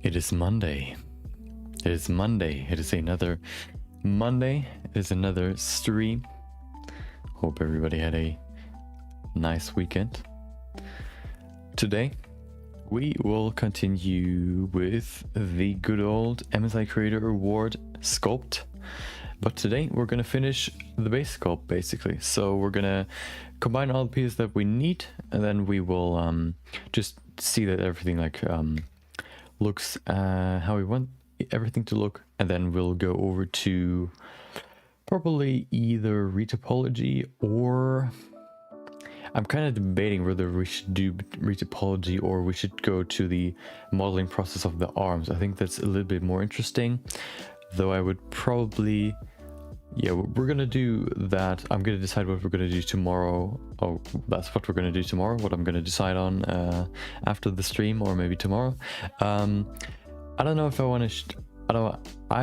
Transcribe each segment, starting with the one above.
It is Monday. It is Monday. It is another Monday. It is another stream. Hope everybody had a nice weekend. Today, we will continue with the good old MSI Creator Award sculpt. But today, we're going to finish the base sculpt, basically. So we're going to combine all the pieces that we need, and then we will just see that everything looks how we want everything to look, and then we'll go over to probably either retopology, or I'm kind of debating whether we should do retopology or we should go to the modeling process of the arms. I think that's a little bit more interesting, though I would probably, yeah, we're gonna do that. I'm gonna decide what we're gonna do tomorrow. Oh, that's what we're gonna do tomorrow, what I'm gonna decide on after the stream, or maybe tomorrow. I don't know if I want to I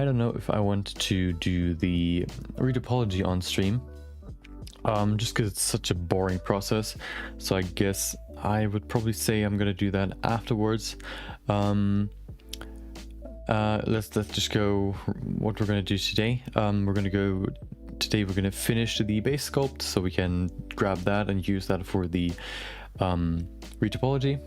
don't know if I want to do the retopology on stream, just because it's such a boring process. So I guess I would probably say I'm gonna do that afterwards. Let's just go what we're gonna do today. We're gonna finish the base sculpt, so we can grab that and use that for the retopology.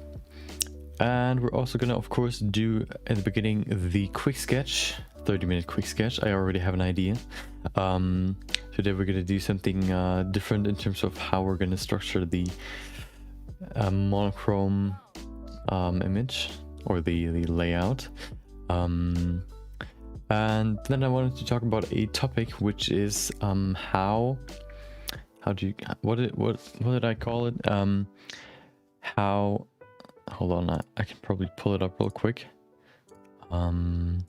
And we're also gonna, of course, do at the beginning the quick sketch, 30-minute quick sketch. I already have an idea. Today we're gonna do something different in terms of how we're gonna structure the monochrome image, or the layout. And then I wanted to talk about a topic, which is what did I call it? Hold on, I can probably pull it up real quick. Oh,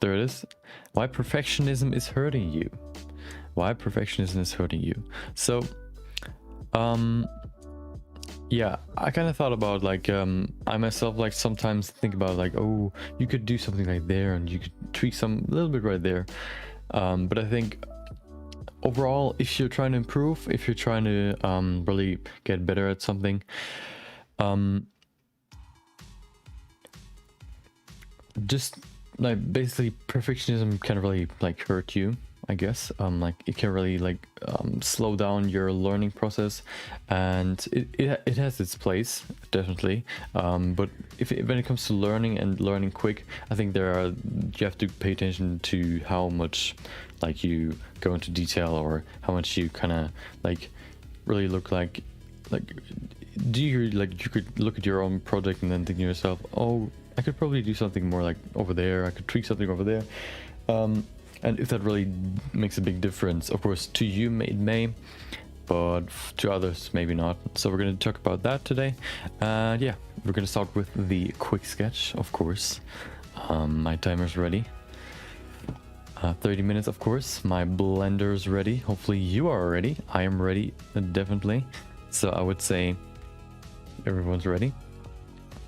there it is. Why perfectionism is hurting you. Why perfectionism is hurting you. So, yeah, I kind of thought about I myself sometimes think about oh, you could do something right there and you could tweak a little bit right there. But I think overall, if you're trying to improve, if you're trying to really get better at something, just basically perfectionism can really hurt you, I guess. It can really slow down your learning process, and it has its place, definitely. But when it comes to learning and learning quick, I think you have to pay attention to how much you go into detail, or how much you kind of really look do you could look at your own project and then think to yourself, oh, I could probably do something more over there, I could tweak something over there. And if that really makes a big difference, of course, to you it may, but to others maybe not. So we're going to talk about that today. And yeah, we're going to start with the quick sketch, of course. My timer's ready. 30 minutes, of course. My blender's ready. Hopefully you are ready. I am ready, definitely. So I would say everyone's ready.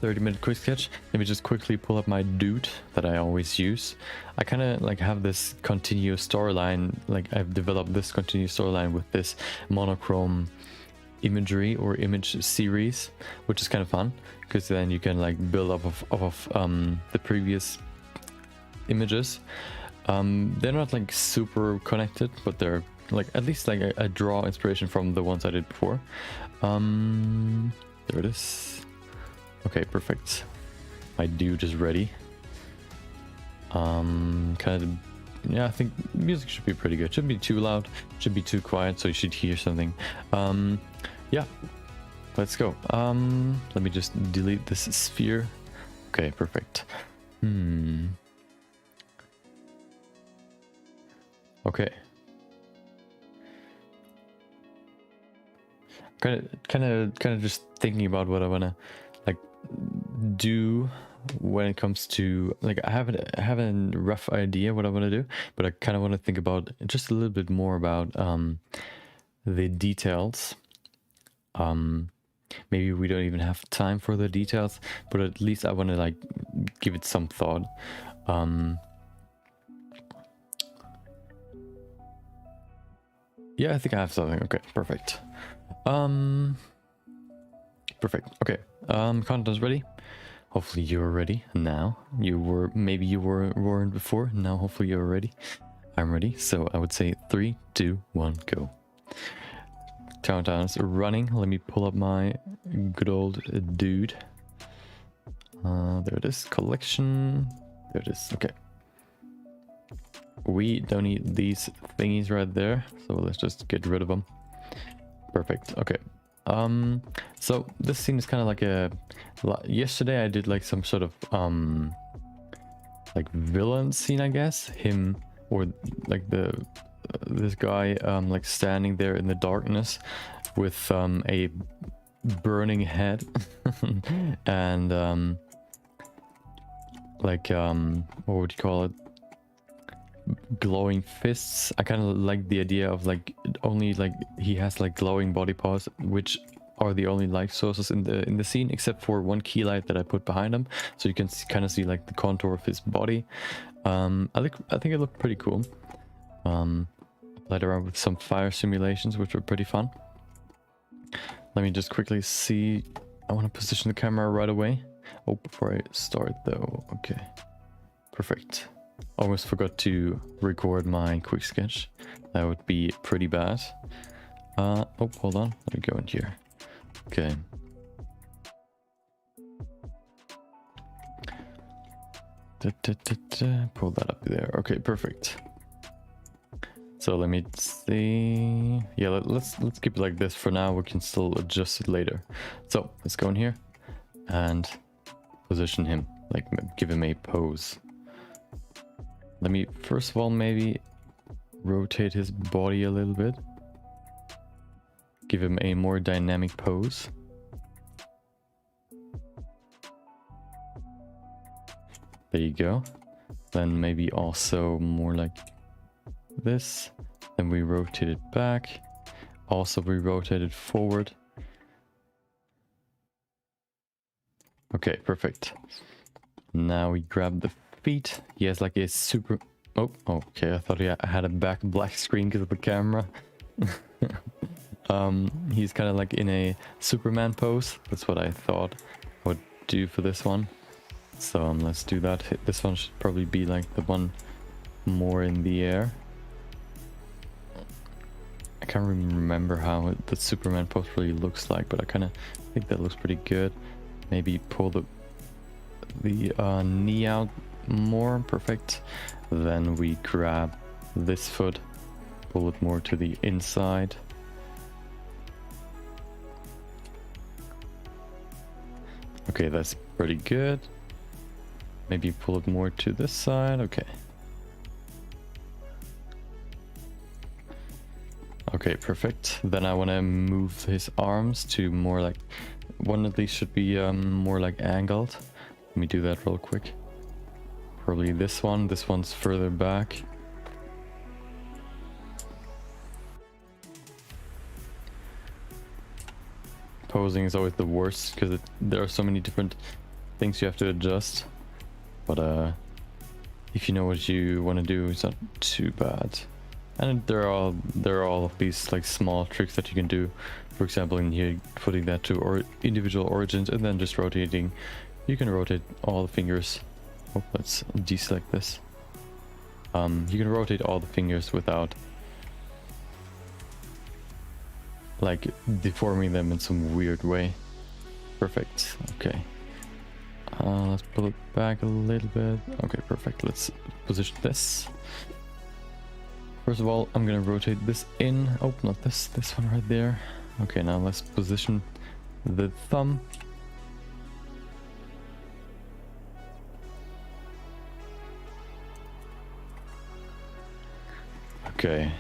30-minute quick sketch. Let me just quickly pull up my dude that I always use. I kind of have this continuous storyline. I've developed this continuous storyline with this monochrome imagery or image series, which is kind of fun, because then you can build off of the previous images. They're not super connected, but they're at least I draw inspiration from the ones I did before. There it is. Okay, perfect. My dude is ready. Yeah, I think music should be pretty good. Shouldn't be too loud, shouldn't be too quiet, so you should hear something. Yeah, let's go. Let me just delete this sphere. Okay, perfect. Okay. Kind of just thinking about what I wanna do when it comes to I have a rough idea what I want to do, but I kind of want to think about just a little bit more about the details. Maybe we don't even have time for the details, but at least I want to give it some thought. Yeah, I think I have something. Okay, perfect. Perfect. Okay. Content's ready. Hopefully you're ready now. Maybe you weren't before. Now hopefully you're ready. I'm ready. So I would say 3, 2, 1, go. Countdown is running. Let me pull up my good old dude. There it is. Collection. There it is. Okay. We don't need these thingies right there, so let's just get rid of them. Perfect. Okay. So this scene is kind of like yesterday I did like some sort of like villain scene, I guess. Him or like this guy like standing there in the darkness with a burning head and like what would you call it, glowing fists. I kind of like the idea of like only like he has like glowing body parts, which are the only light sources in the scene, except for one key light that I put behind him, so you can kind of see like the contour of his body. I think it looked pretty cool. Played around with some fire simulations, which were pretty fun. Let me just quickly see. I want to position the camera right away. Oh, before I start though. Okay, perfect. Almost forgot to record my quick sketch. That would be pretty bad. Oh, hold on. Let me go in here. Okay. Pull that up there. Okay, perfect. So let me see. Yeah, let's keep it like this for now. We can still adjust it later. So let's go in here and position him, like give him a pose. Let me first of all maybe rotate his body a little bit. Give him a more dynamic pose. There you go. Then maybe also more like this. Then we rotate it back. Also we rotate it forward. Okay, perfect. Now we grab the feet. He has like a super... Oh, okay. I thought I had a black screen because of the camera. He's kind of like in a Superman pose. That's what I thought I would do for this one. So let's do that. This one should probably be like the one more in the air. I can't remember how the Superman pose really looks like, but I kind of think that looks pretty good. Maybe pull the knee out more. Perfect. Then we grab this foot, pull it more to the inside. Okay, that's pretty good. Maybe pull it more to this side. Okay. Okay, perfect. Then I want to move his arms to more like... One of these should be more like angled. Let me do that real quick. Probably this one. This one's further back. Posing is always the worst because there are so many different things you have to adjust. But if you know what you want to do, it's not too bad. And there are all of these like small tricks that you can do. For example, in here, putting that to individual origins and then just rotating. You can rotate all the fingers. Oh, let's deselect this. You can rotate all the fingers without like deforming them in some weird way. Perfect. Okay. Let's pull it back a little bit. Okay, perfect. Let's position this. First of all, I'm gonna rotate this in. Oh, not this. This one right there. Okay, now let's position the thumb. Okay.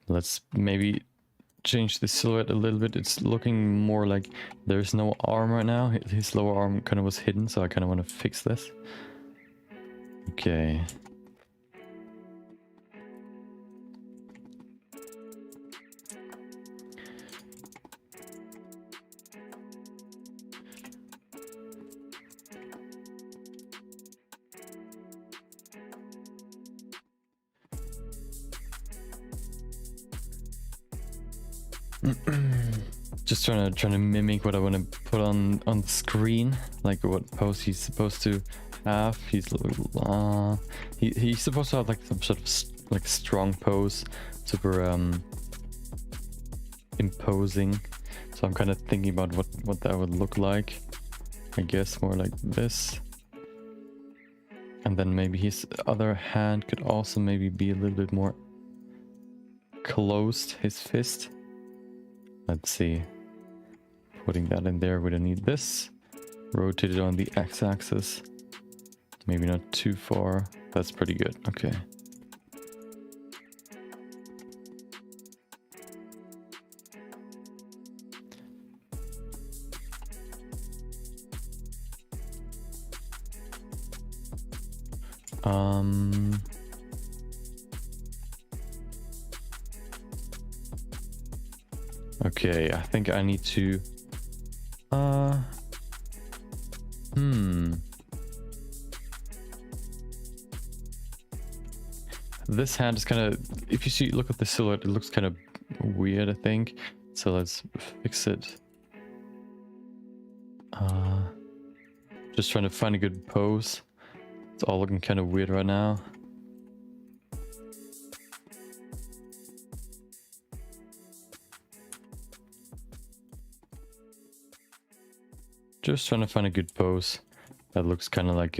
Let's maybe change the silhouette a little bit. It's looking more like there's no arm right now. His lower arm kind of was hidden, so I kind of want to fix this. Okay. Just trying to mimic what I want to put on the screen, like what pose he's supposed to have. He's supposed to have like some sort of like strong pose, super imposing. So I'm kind of thinking about what that would look like. I guess more like this. And then maybe his other hand could also maybe be a little bit more closed, his fist. Let's see. Putting that in there, we don't need this. Rotate it on the x-axis. Maybe not too far. That's pretty good. Okay. Okay, I think I need to this hand is kind of, if you see, look at the silhouette, it looks kind of weird, I think. So let's fix it. Just trying to find a good pose. It's all looking kind of weird right now. Just trying to find a good pose that looks kind of like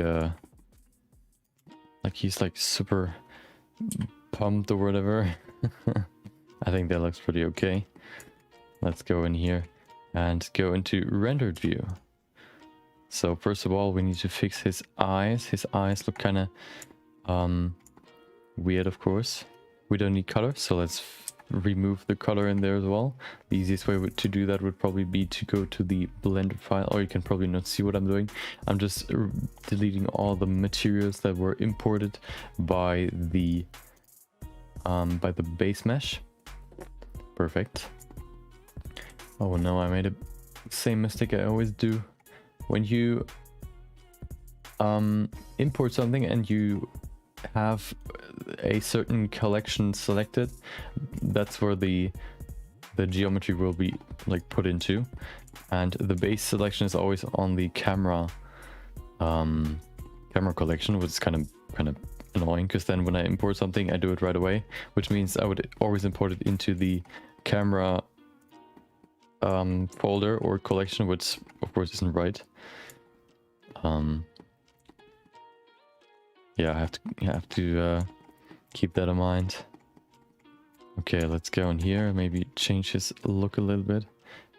he's like super pumped or whatever. I think that looks pretty okay. Let's go in here and go into rendered view. So first of all, we need to fix his eyes. His eyes look kind of weird, of course. We don't need color, so let's remove the color in there as well. The easiest way to do that would probably be to go to the Blender file, or you can probably not see what I'm doing. I'm just deleting all the materials that were imported by the base mesh. Perfect. Oh no, I made a same mistake I always do. When you import something and you have a certain collection selected, that's where the geometry will be like put into, and the base selection is always on the camera collection, which is kind of annoying, because then when I import something I do it right away, which means I would always import it into the camera folder or collection, which of course isn't right. Yeah, I have to keep that in mind. Okay, let's go in here, maybe change his look a little bit.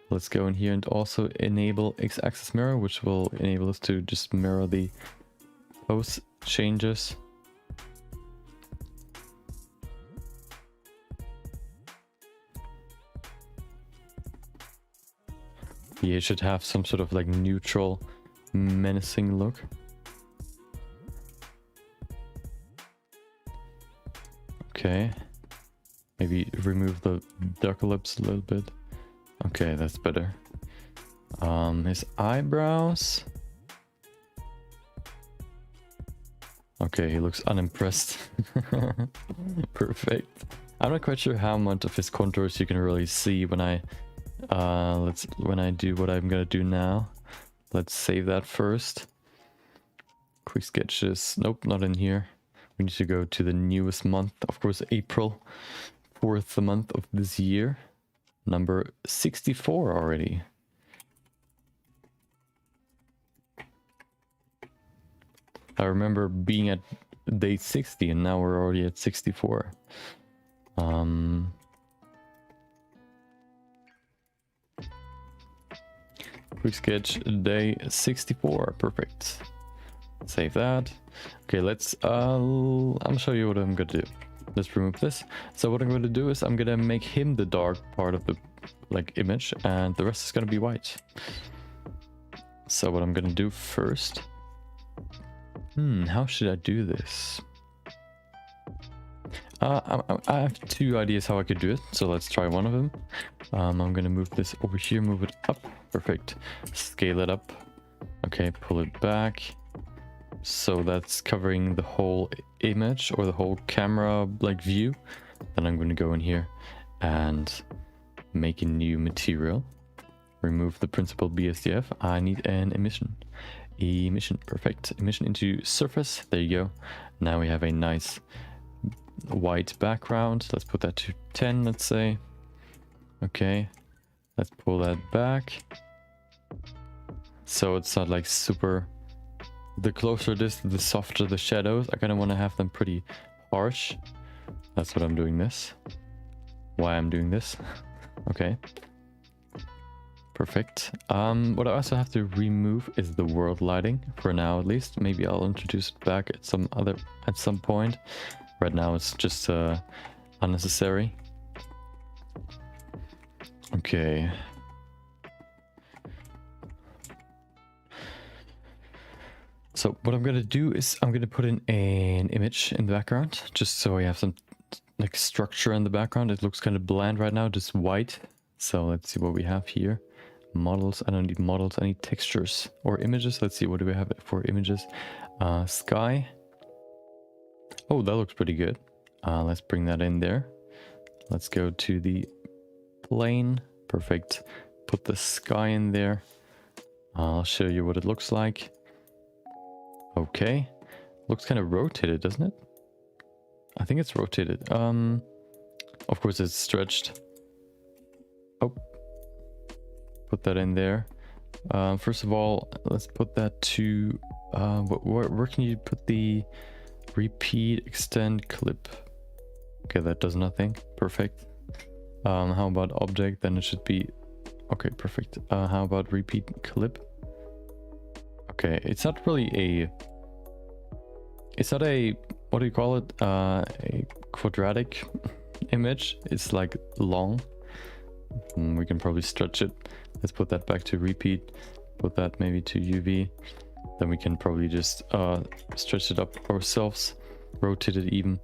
Let's go in here and also enable x-axis mirror, which will enable us to just mirror the pose changes. Yeah, it should have some sort of like neutral, menacing look. Okay. Maybe remove the darker lips a little bit. Okay, that's better. His eyebrows. Okay, he looks unimpressed. Perfect. I'm not quite sure how much of his contours you can really see when I do what I'm gonna do now. Let's save that first. Quick sketches. Nope, not in here. We need to go to the newest month, of course, April, 4th month of this year, number 64 already. I remember being at day 60 and now we're already at 64. Quick sketch day 64, perfect. Save that. Okay, let's I'll show you what I'm gonna do. Let's remove this. So what I'm going to do is I'm gonna make him the dark part of the like image, and the rest is gonna be white. So what I'm gonna do first, how should I do this? I have two ideas how I could do it, so let's try one of them. I'm gonna move this over here, move it up. Perfect. Scale it up. Okay, pull it back. So that's covering the whole image or the whole camera like view. Then I'm going to go in here and Make a new material. Remove the principal BSDF. I need an emission. Emission, perfect. Emission into surface. There you go. Now we have a nice white background. Let's put that to 10, let's say. Okay. Let's pull that back. So it's not like super... The closer it is, the softer the shadows. I kind of want to have them pretty harsh. That's what I'm doing this. Why I'm doing this. Okay. Perfect. What I also have to remove is the world lighting for now, at least. Maybe I'll introduce it back at some point. Right now it's just unnecessary. Okay. So what I'm gonna do is I'm gonna put in an image in the background, just so I have some like structure in the background. It looks kind of bland right now, just white. So let's see what we have here. Models. I don't need models. I need textures or images. Let's see, what do we have for images? Sky. Oh, that looks pretty good. Let's bring that in there. Let's go to the plane. Perfect. Put the sky in there. I'll show you what it looks like. Okay. Looks kind of rotated, doesn't it? I think it's rotated. Of course it's stretched. Oh. Put that in there. First of all, let's put that to... where can you put the repeat extend clip? Okay, that does nothing. Perfect. How about object? Then it should be... Okay, perfect. How about repeat clip? Okay, it's not really a... It's not a... What do you call it? A quadratic image. It's like long. We can probably stretch it. Let's put that back to repeat. Put that maybe to UV. Then we can probably just stretch it up ourselves. Rotate it even.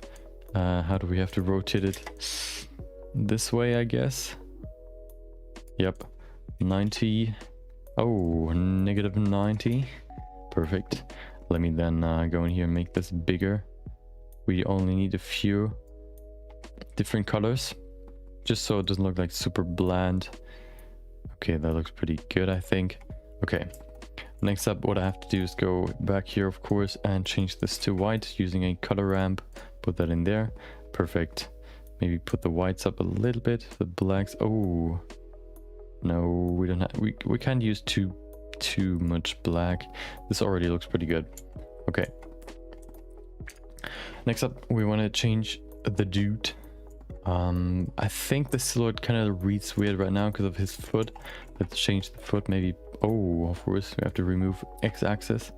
How do we have to rotate it? This way, I guess. Yep. 90. Oh, negative 90. Perfect. Let me then go in here and make this bigger. We only need a few different colors, just so it doesn't look like super bland. Okay, that looks pretty good, I think. Okay, next up, what I have to do is go back here, of course, and change this to white using a color ramp. Put that in there. Perfect. Maybe put the whites up a little bit, the blacks. Oh, no, we don't have, we can't use too much black. This already looks pretty good. Okay. Next up, we want to change the dude. I think the silhouette kind of reads weird right now because of his foot. Let's change the foot, maybe. Oh, of course, we have to remove x-axis.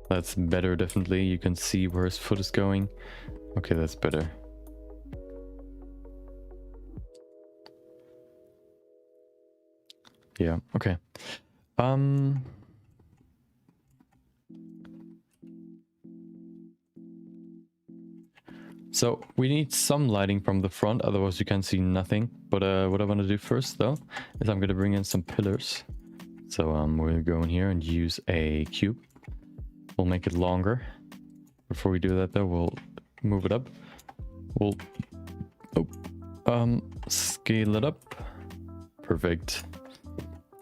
That's better, definitely. You can see where his foot is going. Okay, that's better. Yeah, okay. So we need some lighting from the front, otherwise you can see nothing. But what I want to do first, though, is I'm going to bring in some pillars. So we'll go in here and use a cube. We'll make it longer. Before we do that, though, we'll move it up. We'll scale it up. Perfect.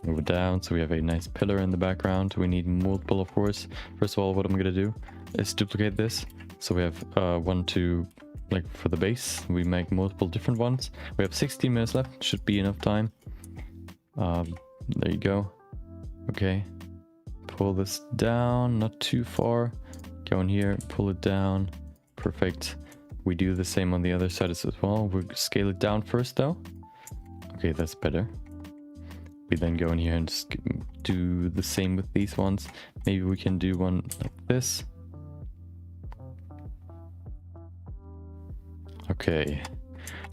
Move it down so we have a nice pillar in the background. We need multiple, of course. First of all, what I'm going to do is duplicate this. So we have one, two, like for the base, we make multiple different ones. We have 16 minutes left, should be enough time. There you go. Okay, pull this down, not too far. Go in here, pull it down. Perfect. We do the same on the other side as well. We'll scale it down first though. Okay, that's better. We then go in here and just do the same with these ones. Maybe we can do one like this. Okay,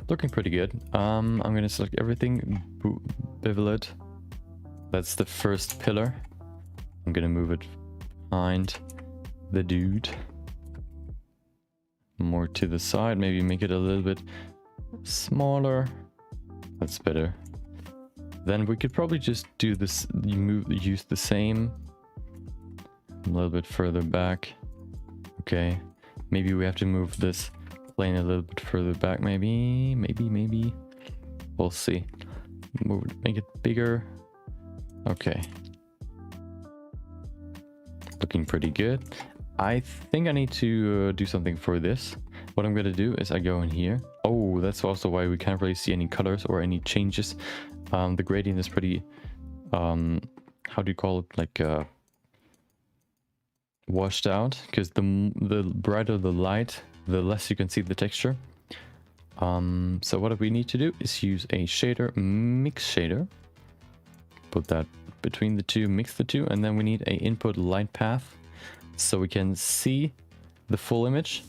looking pretty good. I'm gonna select everything, bevel it. That's the first pillar. I'm gonna move it behind the dude. More to the side, maybe make it a little bit smaller. That's better. Then we could probably just do this, use the same. A little bit further back. Okay, maybe we have to move this plane a little bit further back, maybe. We'll see. Make it bigger. Okay. Looking pretty good. I think I need to do something for this. What I'm gonna do is I go in here. Oh, that's also why we can't really see any colors or any changes. The gradient is pretty, how do you call it? Like, washed out, because the brighter the light, the less you can see the texture. So what we need to do is use a shader, mix shader. Put that between the two, mix the two, and then we need a input light path so we can see the full image,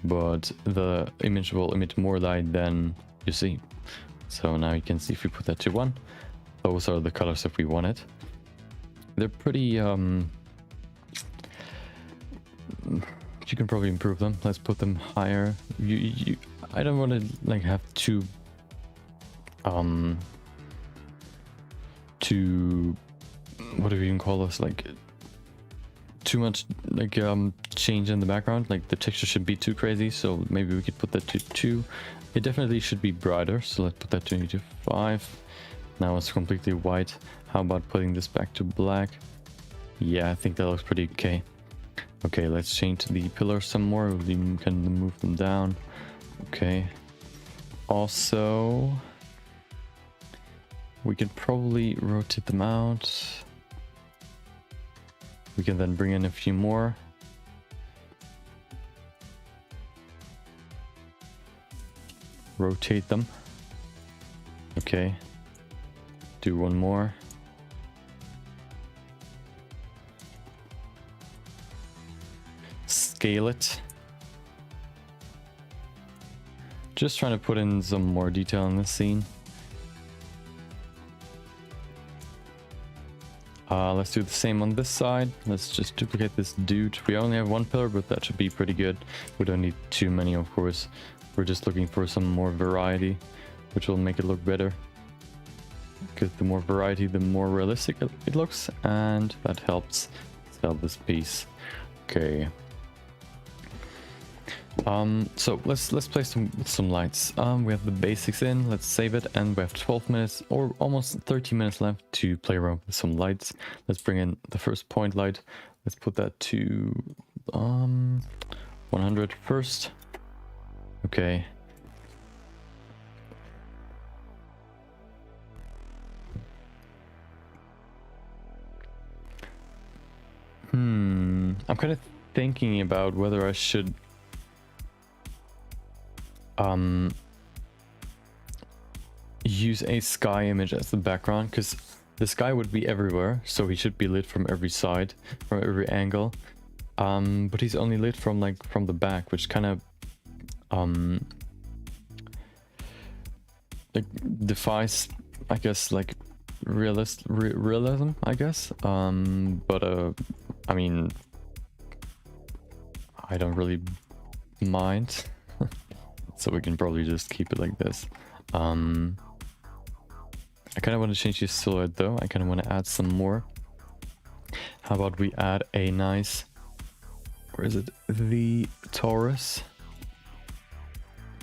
but the image will emit more light than you see. So now you can see if we put that to 1, those are the colors that we wanted. They're pretty, you can probably improve them. Let's put them higher. I don't want to like have too what do we even call this, like too much like change in the background. Like the texture should be too crazy, so maybe we could put that to 2. It definitely should be brighter, so let's put that to 5. Now it's completely white. How about putting this back to black? Yeah, I think that looks pretty okay. Okay, let's change the pillars some more. We can move them down. Okay. Also, we could probably rotate them out. We can then bring in a few more. Rotate them. Okay. Do one more. Scale it. Just trying to put in some more detail in this scene. Let's do the same on this side. Let's just duplicate this dude. We only have 1 pillar, but that should be pretty good. We don't need too many, of course. We're just looking for some more variety, which will make it look better. Because the more variety, the more realistic it looks, and that helps sell this piece. Okay. So let's play some lights. We have the basics in. Let's save it, and we have 12 minutes or almost 30 minutes left to play around with some lights. Let's bring in the first point light. Let's put that to 100 first. Okay. I'm kind of thinking about whether I should use a sky image as the background, because the sky would be everywhere, so he should be lit from every side, from every angle. But he's only lit from the back, which kind of like defies, I guess, like realism, I guess. But I mean, I don't really mind. So we can probably just keep it like this. I kind of want to change this silhouette though. I kind of want to add some more. How about we add a nice, where is it? The Taurus.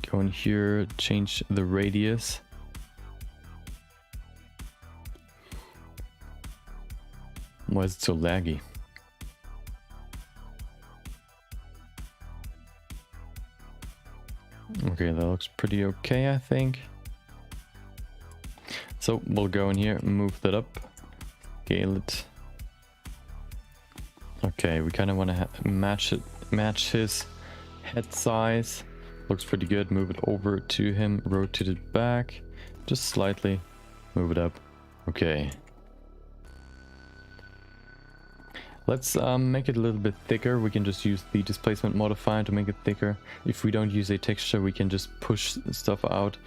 Go in here, change the radius. Why is it so laggy? Okay, that looks pretty okay, I think. So we'll go in here, move that up, scale it. Okay, we kind of want to match his head size. Looks pretty good. Move it over to him, rotate it back, just slightly, move it up. Okay. Let's make it a little bit thicker. We can just use the displacement modifier to make it thicker. If we don't use a texture, we can just push stuff out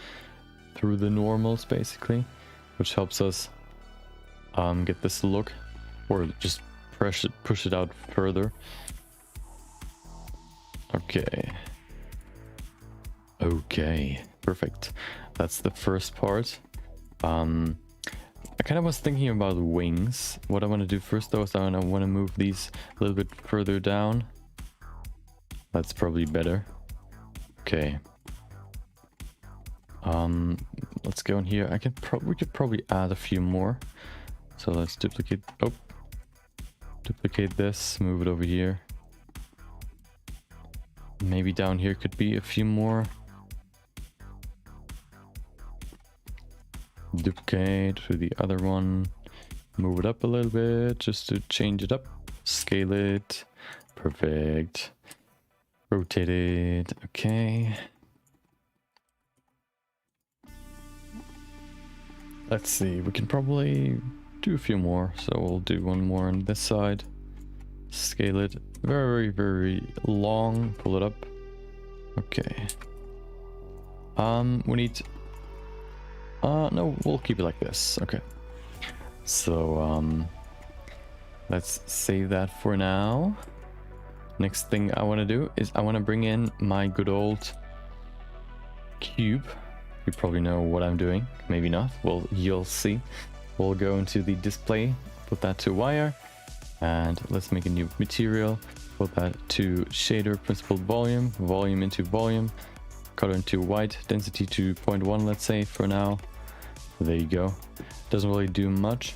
through the normals, basically, which helps us get this look, or just push it out further. Okay. Okay, perfect. That's the first part. I kind of was thinking about wings. What I want to do first though is I want to move these a little bit further down. That's probably better. Okay. let's go in here. We could probably add a few more. So let's duplicate. Oh, duplicate this. Move it over here. Maybe down here could be a few more. Duplicate to the other one. Move it up a little bit just to change it up. Scale it. Perfect. Rotate it. Okay. Let's see. We can probably do a few more. So we'll do one more on this side. Scale it. Very, very long. Pull it up. Okay. We need... no, we'll keep it like this. Okay. So, let's save that for now. Next thing I want to do is I want to bring in my good old cube. You probably know what I'm doing. Maybe not. Well, you'll see. We'll go into the display, put that to wire, and let's make a new material. Put that to shader, principled volume, volume into volume, color into white, density to 0.1, let's say for now. There you go. Doesn't really do much.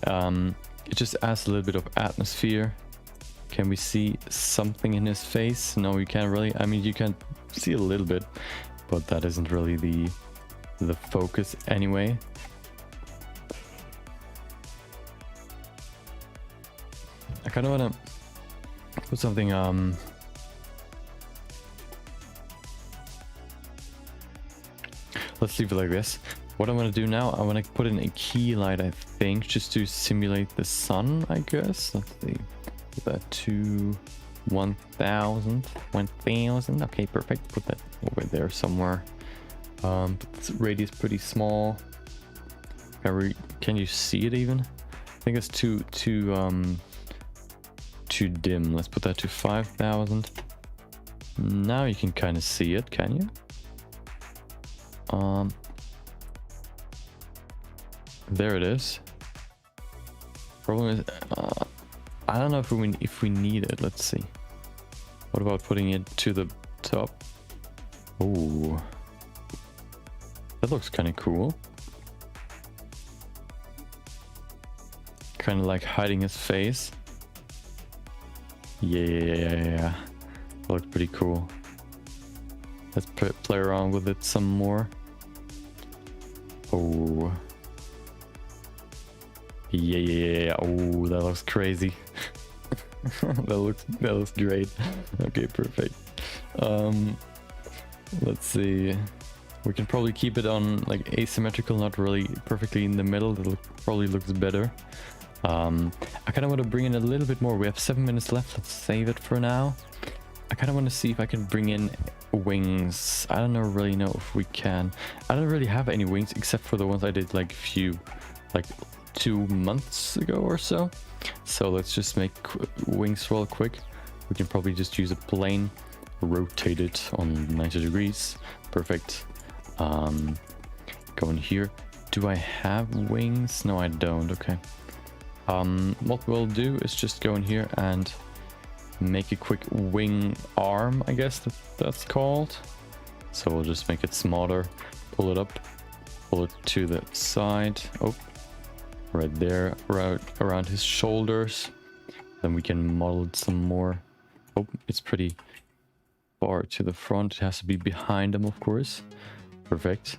It just adds a little bit of atmosphere. Can we see something in his face? No, you can't really. I mean, you can see a little bit, but that isn't really the focus anyway. I kind of want to put something let's leave it like this. What I want to do now, I want to put in a key light, I think, just to simulate the sun, I guess. Let's see. Put that to 1000. Okay, perfect. Put that over there somewhere. But the radius pretty small. Can you see it even? I think it's too dim. Let's put that to 5000. Now you can kind of see it, can you? There it is. Problem is, I don't know if we need it. Let's see. What about putting it to the top? Oh, that looks kind of cool. Kind of like hiding his face. Yeah. That looks pretty cool. Let's play around with it some more. Oh. Yeah. Oh, that looks crazy. that looks great. Okay, perfect. Let's see. We can probably keep it on like asymmetrical, not really perfectly in the middle. That probably looks better. I kind of want to bring in a little bit more. We have 7 minutes left. Let's save it for now. I kind of want to see if I can bring in wings. I don't really know if we can. I don't really have any wings except for the ones I did like 2 months ago or so. So let's just make wings real quick. We can probably just use a plane, rotate it on 90 degrees. Perfect. Go in here. Do I have wings? No, I don't. Okay. What we'll do is just go in here and make a quick wing arm, I guess that's called. So we'll just make it smaller, pull it up, pull it to the side. Oh, right there, around his shoulders. Then we can model it some more. Oh, it's pretty far to the front. It has to be behind him, of course. Perfect.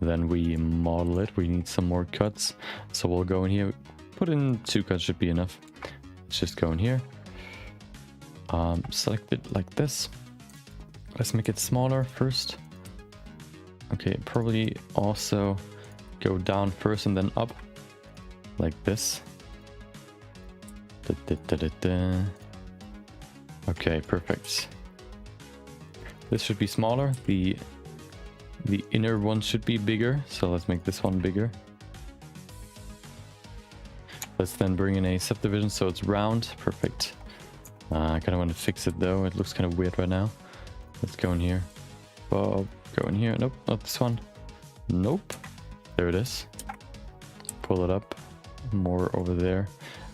Then we model it. We need some more cuts. So we'll go in here. Put in 2 cuts should be enough. Let's just go in here. Select it like this. Let's make it smaller first. Okay, probably also go down first and then up. Like this. Okay, perfect. This should be smaller. The inner one should be bigger. So let's make this one bigger. Let's then bring in a subdivision so it's round. Perfect. I kind of want to fix it though. It looks kind of weird right now. Let's go in here. Bob, go in here. Nope, not this one. Nope. There it is. Pull it up. More over there.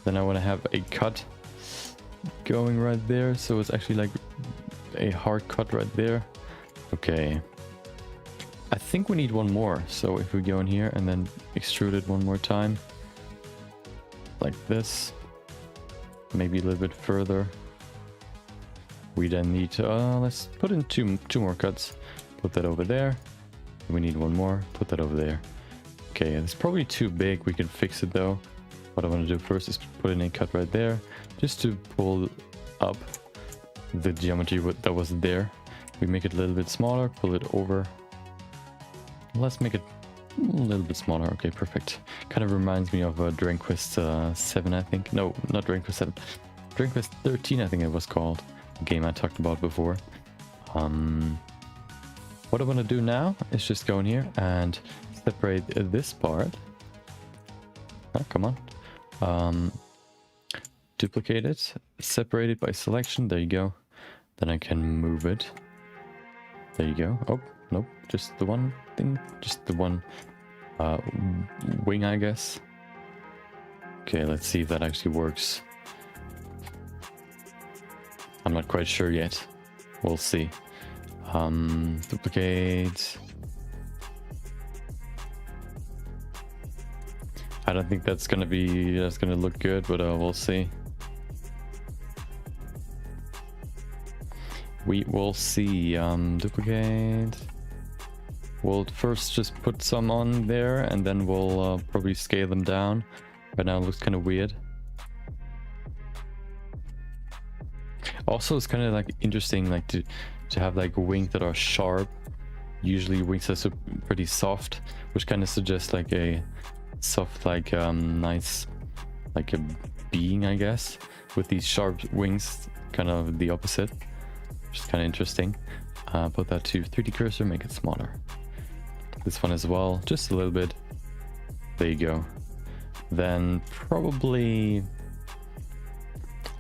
Then I want to have a cut going right there. So it's actually like a hard cut right there. Okay. I think we need one more. So if we go in here and then extrude it one more time, like this, maybe a little bit further. We then need to, let's put in two more cuts. Put that over there. We need one more, put that over there. Okay, it's probably too big. We can fix it though. What I want to do first is put in a cut right there, just to pull up the geometry that was there. We make it a little bit smaller, pull it over. Let's make it a little bit smaller. Okay, perfect. Kind of reminds me of Dragon Quest 7, I think. No, not Dragon Quest 7. Dragon Quest 13, I think it was called. A game I talked about before. What I want to do now is just go in here and separate this part. Oh, come on. Duplicate it, separate it by selection. There you go. Then I can move it. There you go. Oh, nope. Just the one thing. Just the one wing, I guess. Okay, let's see if that actually works. I'm not quite sure yet. We'll see. Duplicate. I don't think that's gonna look good, but we'll see. We will see. Duplicate. We'll first just put some on there, and then we'll probably scale them down. Right now it looks kind of weird. Also, it's kind of like interesting, like to have like wings that are sharp. Usually wings are pretty soft, which kind of suggests like a soft, like nice, like a being, I guess. With these sharp wings, kind of the opposite, which is kind of interesting. Put that to 3D cursor, make it smaller. This one as well, just a little bit. There you go. Then probably,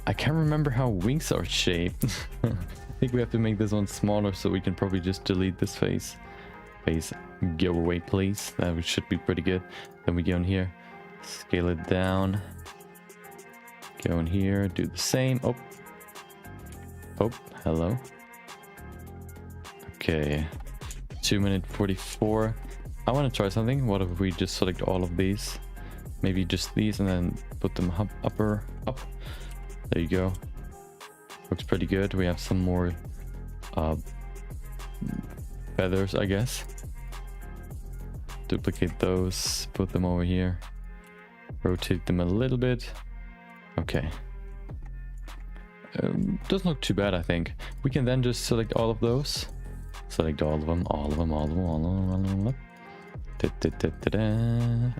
I can't remember how wings are shaped. I think we have to make this one smaller, so we can probably just delete this face. Face, go away please. That should be pretty good. Then we go in here, scale it down. Go in here, do the same. Oh, hello. Okay, 2:44. I want to try something. What if we just select all of these? Maybe just these and then put them up. There you go. Looks pretty good. We have some more feathers, I guess. Duplicate those, put them over here. Rotate them a little bit. Okay. Doesn't look too bad, I think. We can then just select all of those. Select all of them.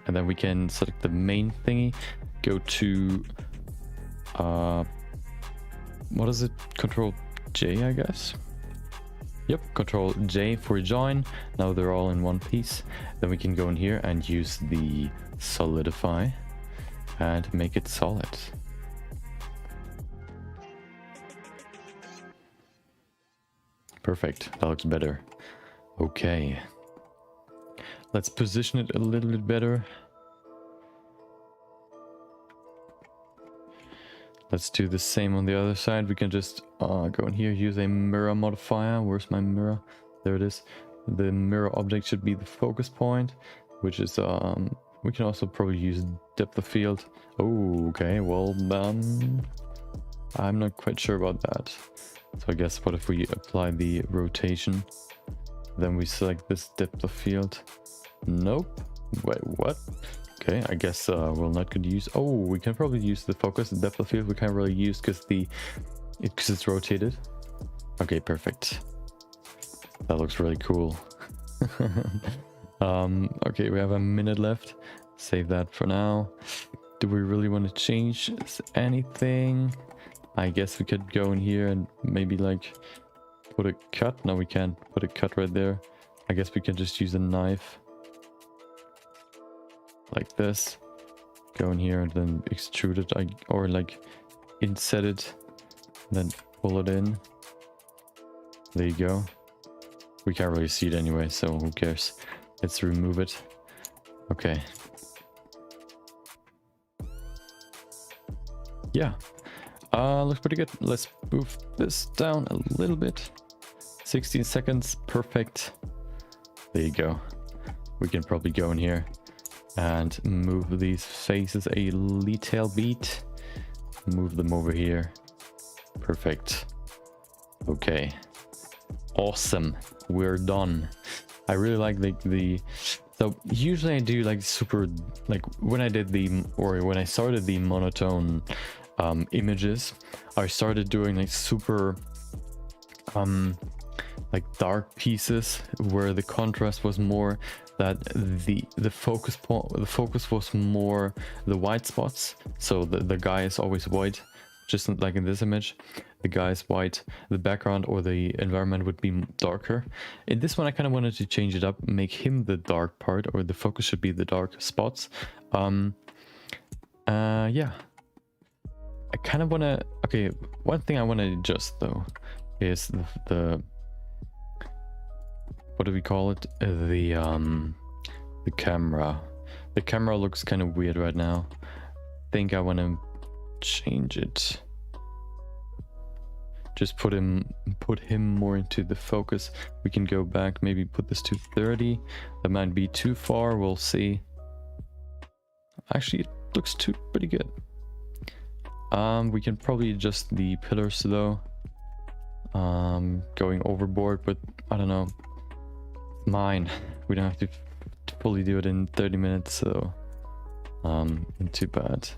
And then we can select the main thingy. Go to what is it? Control J, I guess. Yep, Control J for join. Now they're all in one piece. Then we can go in here and use the solidify and make it solid. Perfect, that looks better. Okay. Let's position it a little bit better. Let's do the same on the other side. We can just go in here, use a mirror modifier. Where's my mirror? There it is. The mirror object should be the focus point, which is, we can also probably use depth of field. Oh, okay, well, I'm not quite sure about that. So I guess what if we apply the rotation? Then we select this depth of field. Nope. Wait, what? Okay, I guess we're not going to use. Oh, we can probably use the focus. The depth of field we can't really use because it's rotated. Okay, perfect. That looks really cool. Okay, we have a minute left. Save that for now. Do we really want to change anything? I guess we could go in here and maybe like put a cut. No, we can't put a cut right there. I guess we can just use a knife. Like this. Go in here and then extrude it, or like inset it, then pull it in. There you go. We can't really see it anyway, so who cares? Let's remove it. Okay. Yeah. Looks pretty good. Let's move this down a little bit. 16 seconds. Perfect. There you go. We can probably go in here and move these faces a little bit. Move them over here. Perfect. Okay. Awesome. We're done. I really like the so usually I do like super, like when I did when I started the monotone images, I started doing like super like dark pieces where the contrast was more that the focus was more the white spots. So the guy is always white, just like in this image. The guy is white, the background or the environment would be darker. In this one I kind of wanted to change it up, make him the dark part, or the focus should be the dark spots. Yeah, I kind of want to, okay, one thing I want to adjust though is the what do we call it, the camera. The camera looks kind of weird right now. I think I want to change it. Just put him more into the focus. We can go back, maybe put this to 30. That might be too far, we'll see. Actually, it looks pretty good. We can probably adjust the pillars though. Going overboard, but I don't know. Mine. We don't have to fully do it in 30 minutes, so not too bad.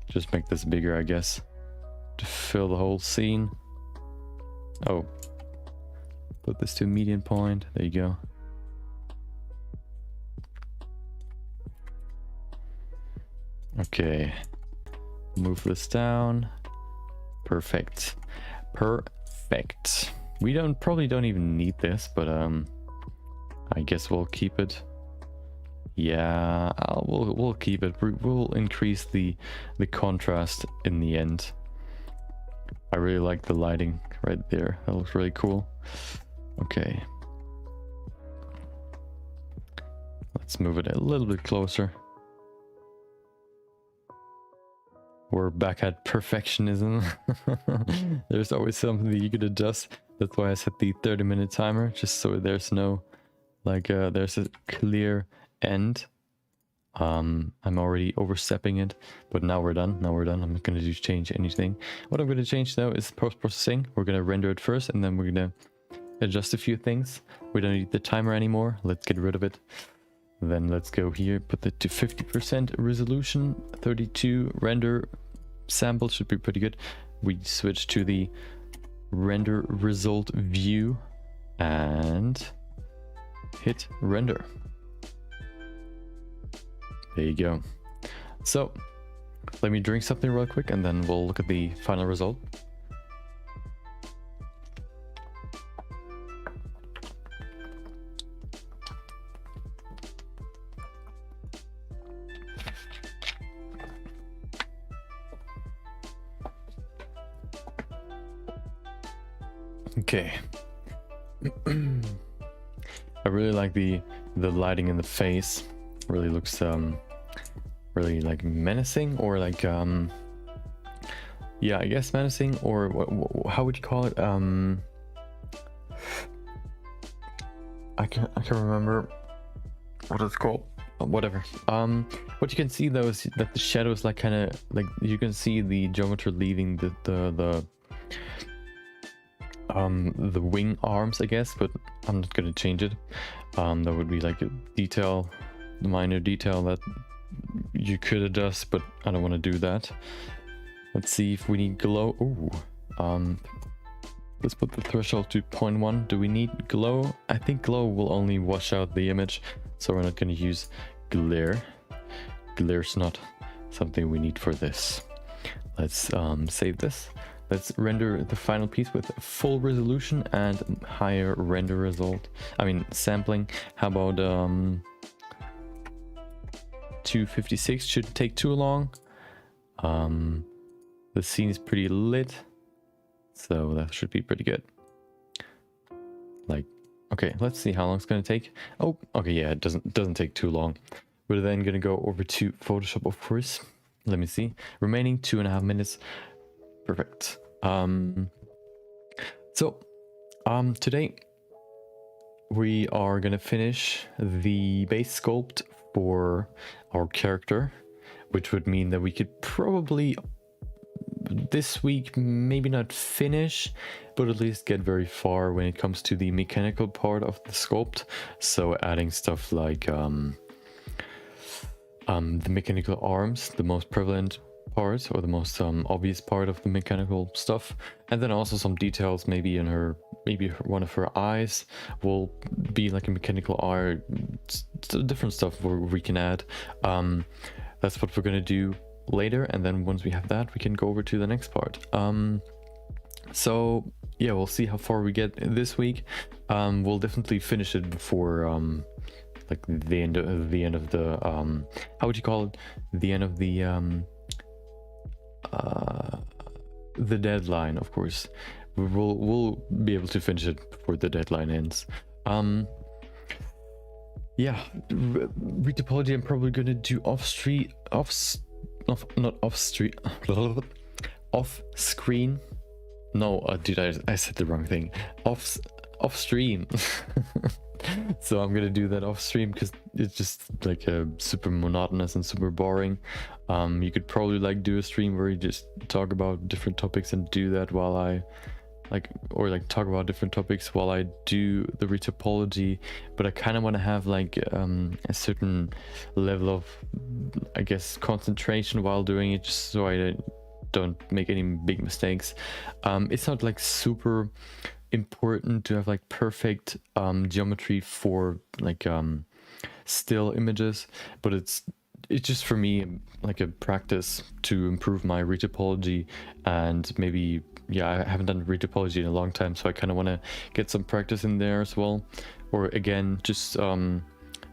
Just make this bigger, I guess, to fill the whole scene. Oh, put this to median point. There you go. Okay, move this down. Perfect. Perfect. We probably don't even need this, but I guess we'll keep it. Yeah, we'll keep it. We'll increase the contrast in the end. I really like the lighting right there. That looks really cool. Okay. Let's move it a little bit closer. We're back at perfectionism. There's always something that you could adjust. That's why I set the 30-minute timer, just so there's no, like, there's a clear end. I'm already overstepping it, but now we're done. I'm not going to change anything. What I'm going to change though is post-processing. We're going to render it first, and then we're going to adjust a few things. We don't need the timer anymore. Let's get rid of it. Then let's go here, put it to 50% resolution, 32 render sample should be pretty good. We switch to the render result view and hit render. There you go. So let me drink something real quick and then we'll look at the final result. Okay. I really like the lighting in the face. Really looks really like menacing, or like yeah, I guess menacing, or how would you call it? I can't remember what it's called. Whatever. What you can see though is that the shadows, like, kind of like, you can see the geometry leaving the wing arms, I guess, but I'm not gonna change it. That would be like a detail, minor detail that you could adjust, but I don't want to do that. Let's see if we need glow. Ooh, let's put the threshold to 0.1. Do we need glow? I think glow will only wash out the image, so we're not going to use glare. Glare's not something we need for this. Let's save this. Let's render the final piece with full resolution and higher render result. I mean sampling. How about 256? Shouldn't take too long. The scene is pretty lit, so that should be pretty good. Like, okay, let's see how long it's gonna take. Oh, okay, yeah, it doesn't take too long. We're then gonna go over to Photoshop, of course. Let me see. Remaining 2.5 minutes. Perfect. So today we are gonna finish the base sculpt for our character, which would mean that we could probably this week maybe not finish, but at least get very far when it comes to the mechanical part of the sculpt. So adding stuff like the mechanical arms, the most prevalent part or the most obvious part of the mechanical stuff, and then also some details. Maybe in her, one of her eyes will be like a mechanical eye. Different stuff where we can add. That's what we're gonna do later, and then once we have that, we can go over to the next part. So yeah, we'll see how far we get this week. We'll definitely finish it before like the end of the how would you call it, the end of the deadline. Of course we'll be able to finish it before the deadline ends. Yeah, retopology I'm probably gonna do off screen. No, dude, I said the wrong thing. Off stream. So I'm gonna do that off stream because it's just like super monotonous and super boring. You could probably like do a stream where you just talk about different topics and do that while I talk about different topics while I do the retopology. But I kind of want to have like a certain level of, I guess, concentration while doing it, just so I don't make any big mistakes. It's not like super important to have like perfect geometry for like still images, but it's just for me like a practice to improve my retopology. And maybe, yeah, I haven't done retopology in a long time, so I kind of want to get some practice in there as well. Or again, just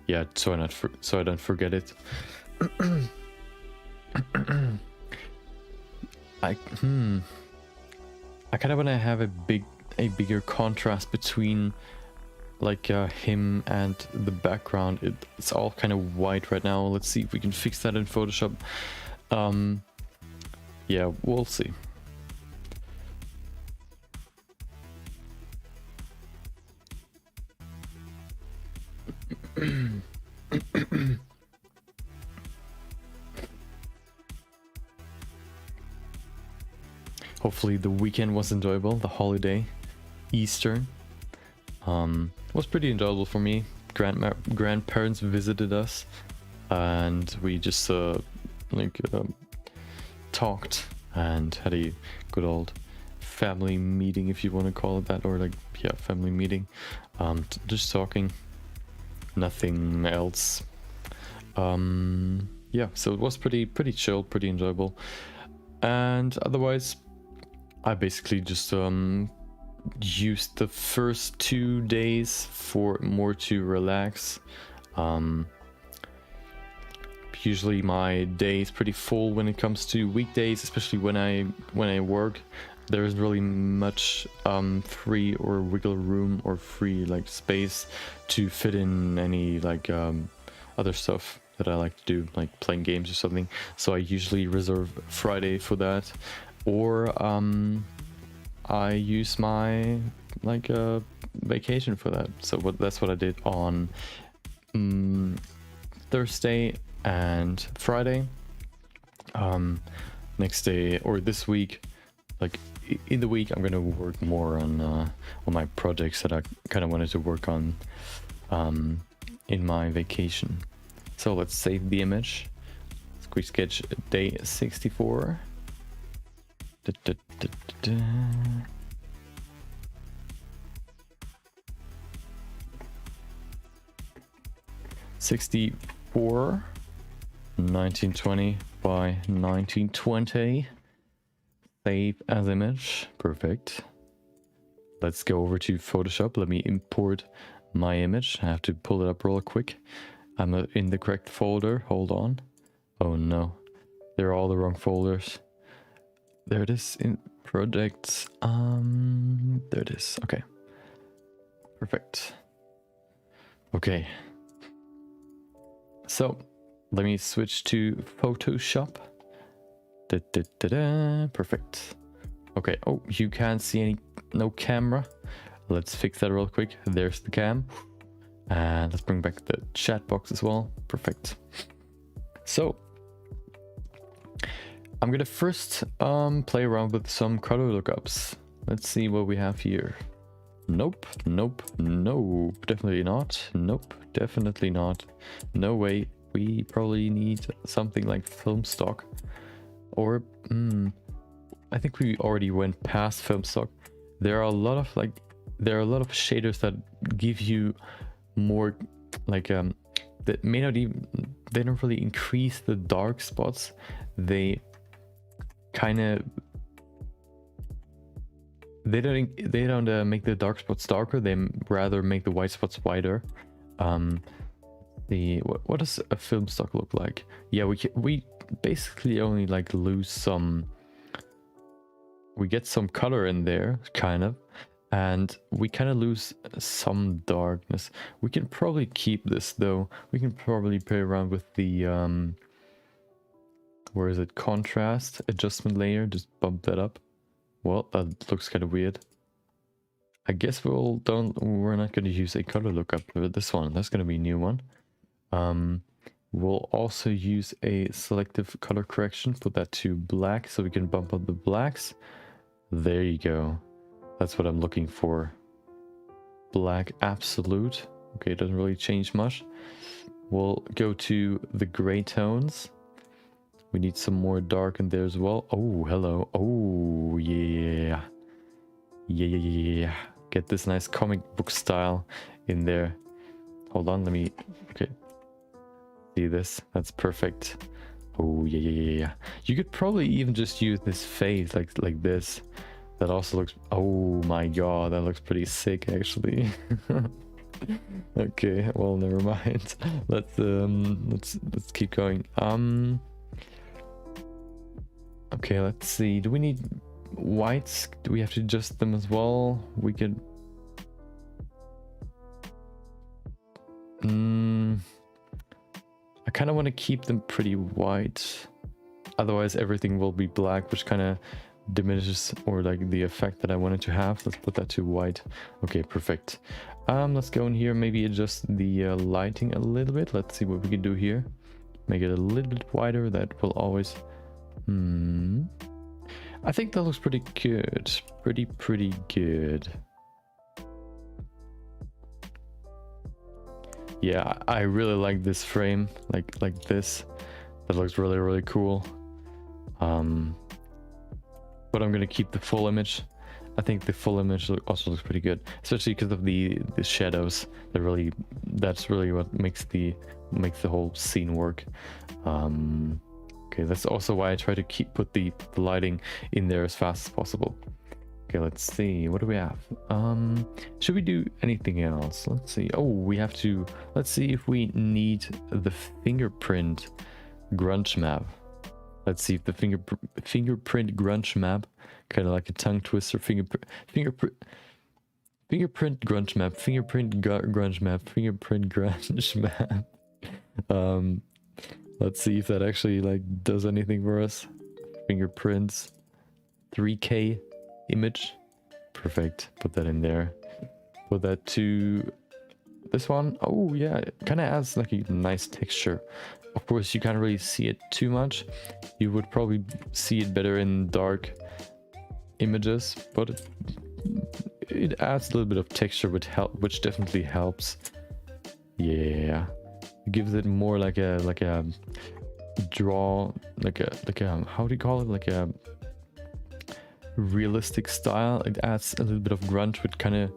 yeah, so I don't forget it. I kind of want to have a bigger contrast between like him and the background. It's all kind of white right now. Let's see if we can fix that in Photoshop. Yeah, we'll see. Hopefully the weekend was enjoyable. The holiday, Easter, was pretty enjoyable for me. Grandparents visited us, and we just talked and had a good old family meeting, if you want to call it that, or like, yeah, family meeting. Just talking, nothing else. Yeah, so it was pretty chill, pretty enjoyable. And otherwise, I basically just used the first 2 days for more to relax. Usually my day is pretty full when it comes to weekdays, especially when I work. There isn't really much free or wiggle room or free like space to fit in any like other stuff that I like to do, like playing games or something. So I usually reserve Friday for that, or I use my like vacation for that. So that's what I did on Thursday and Friday. Next day, or this week, like in the week, I'm gonna work more on my projects that I kind of wanted to work on in my vacation. So let's save the image. Quick sketch day 64. 64, 1920 by 1920. Save as image. Perfect. Let's go over to Photoshop. Let me import my image. I have to pull it up real quick. I'm not in the correct folder. Hold on. Oh no, they're all the wrong folders. There it is in projects. There it is. Okay. Perfect. Okay. So let me switch to Photoshop. Perfect. Okay. Oh, you can't see no camera. Let's fix that real quick. There's the cam. And let's bring back the chat box as well. Perfect. So I'm gonna first play around with some color lookups. Let's see what we have here. Nope, nope, nope, definitely not. Nope, definitely not. No way. We probably need something like film stock, or I think we already went past film stock. There are a lot of shaders that give you more like that may not even, they don't really increase the dark spots. They kind of, they don't make the dark spots darker. They rather make the white spots whiter. What does a film stock look like? Yeah, we basically only like lose some, we get some color in there kind of, and we kind of lose some darkness. We can probably keep this though. We can probably play around with the where is it, contrast adjustment layer, just bump that up. Well, that looks kind of weird. I guess we're not going to use a color lookup for this one. That's going to be a new one. We'll also use a selective color correction, put that to black so we can bump up the blacks. There you go. That's what I'm looking for. Black absolute. Okay, it doesn't really change much. We'll go to the gray tones. We need some more dark in there as well. Oh, hello. Oh, yeah. Yeah. Get this nice comic book style in there. Hold on, let me... Okay. See this? That's perfect. Oh, yeah. You could probably even just use this face like this. That also looks... Oh my god, that looks pretty sick, actually. Okay, well, never mind. Let's keep going. Okay, let's see. Do we need whites? Do we have to adjust them as well? We could... I kind of want to keep them pretty white. Otherwise, everything will be black, which kind of diminishes or like the effect that I wanted to have. Let's put that to white. Okay, perfect. Let's go in here, maybe adjust the lighting a little bit. Let's see what we can do here. Make it a little bit wider. That will always... I think that looks pretty good. Pretty good. Yeah, I really like this frame, like this. That looks really cool. But I'm gonna keep the full image. I think the full image also looks pretty good, especially because of the shadows. That's really what makes the whole scene work. Okay, that's also why I try to put the lighting in there as fast as possible. Okay, let's see. What do we have? Should we do anything else? Let's see. Oh, we have to... Let's see if we need the fingerprint grunge map. Let's see if the fingerprint grunge map, kind of like a tongue twister, fingerprint grunge map, fingerprint grunge map. Let's see if that actually like does anything for us. Fingerprints, 3K image, perfect. Put that in there. Put that to this one. Oh yeah, it kind of adds like a nice texture. Of course, you can't really see it too much. You would probably see it better in dark images, but it adds a little bit of texture, which definitely helps. Yeah. It gives it more like a draw, like a how do you call it, like a realistic style. It adds a little bit of grunge, which kind of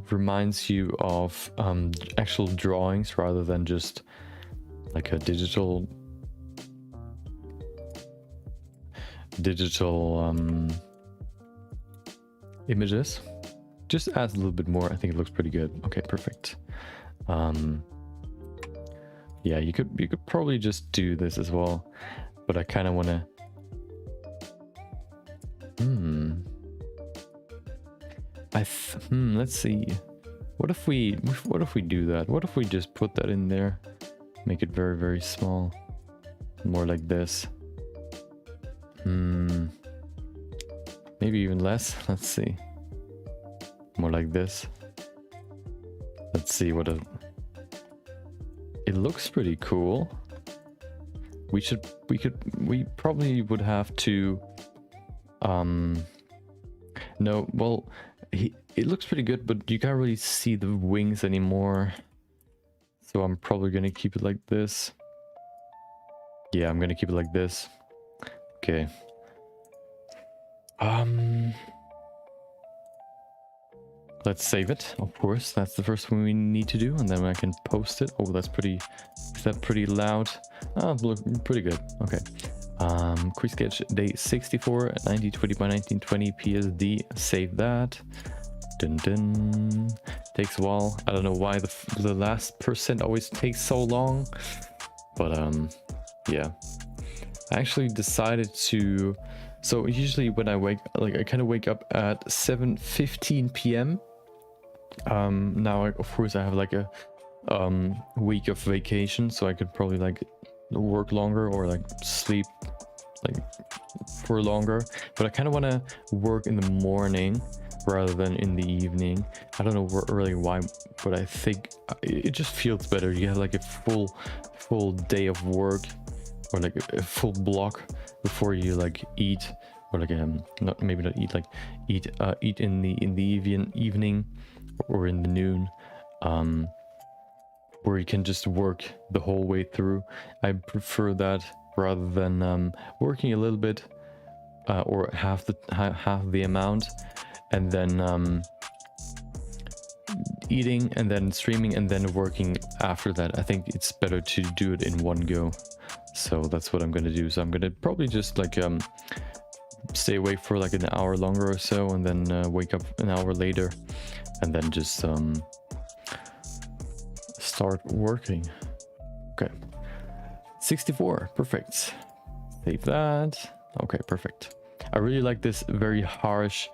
reminds you of actual drawings rather than just like a digital images. Just adds a little bit more. I think it looks pretty good. Okay, perfect. Yeah, you could probably just do this as well, but I kind of want to... let's see. What if we do that? What if we just put that in there? Make it very small. More like this. Maybe even less. Let's see. More like this. Let's see what it looks pretty cool. We probably would have to, no, well, it looks pretty good, but you can't really see the wings anymore. So I'm probably gonna keep it like this. Yeah, I'm gonna keep it like this. Okay. Let's save it, of course. That's the first one we need to do, and then I can post it. Oh, that's pretty... Is that pretty loud? Oh, look, pretty good. Okay. Quick sketch day 64, 1920 by 1920 PSD. Save that. Dun dun. Takes a while. I don't know why the last percent always takes so long, but yeah. I actually decided to... So usually when I wake, like I kind of wake up at 7:15 p.m. Now of course I have like a week of vacation, so I could probably like work longer or like sleep like for longer. But I kind of want to work in the morning rather than in the evening. I don't know really why, but I think it just feels better. You have like a full day of work, or like a full block before you like eat, or like maybe not eat, like eat in the evening or in the noon, where you can just work the whole way through. I prefer that rather than working a little bit or half the amount, and then eating and then streaming and then working after that. I think it's better to do it in one go. So that's what I'm gonna do. So I'm gonna probably just like stay awake for like an hour longer or so, and then wake up an hour later, and then just start working. Okay, 64, perfect. Save that. Okay, perfect. I really like this very harsh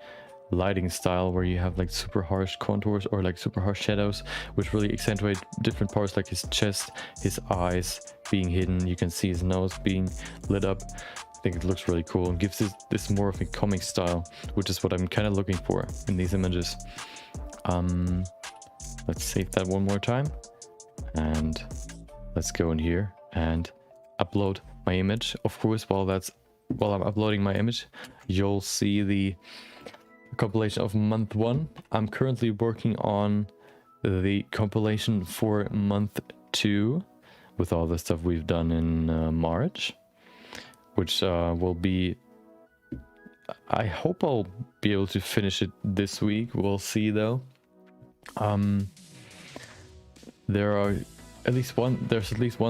lighting style where you have like super harsh contours or like super harsh shadows, which really accentuate different parts, like his chest, his eyes being hidden. You can see his nose being lit up. I think it looks really cool and gives this more of a comic style, which is what I'm kind of looking for in these images. Let's save that one more time, and let's go in here and upload my image. Of course, while I'm uploading my image, you'll see the compilation of month 1. I'm currently working on the compilation for month 2 with all the stuff we've done in March, which will be... I hope I'll be able to finish it this week. We'll see though. There's at least one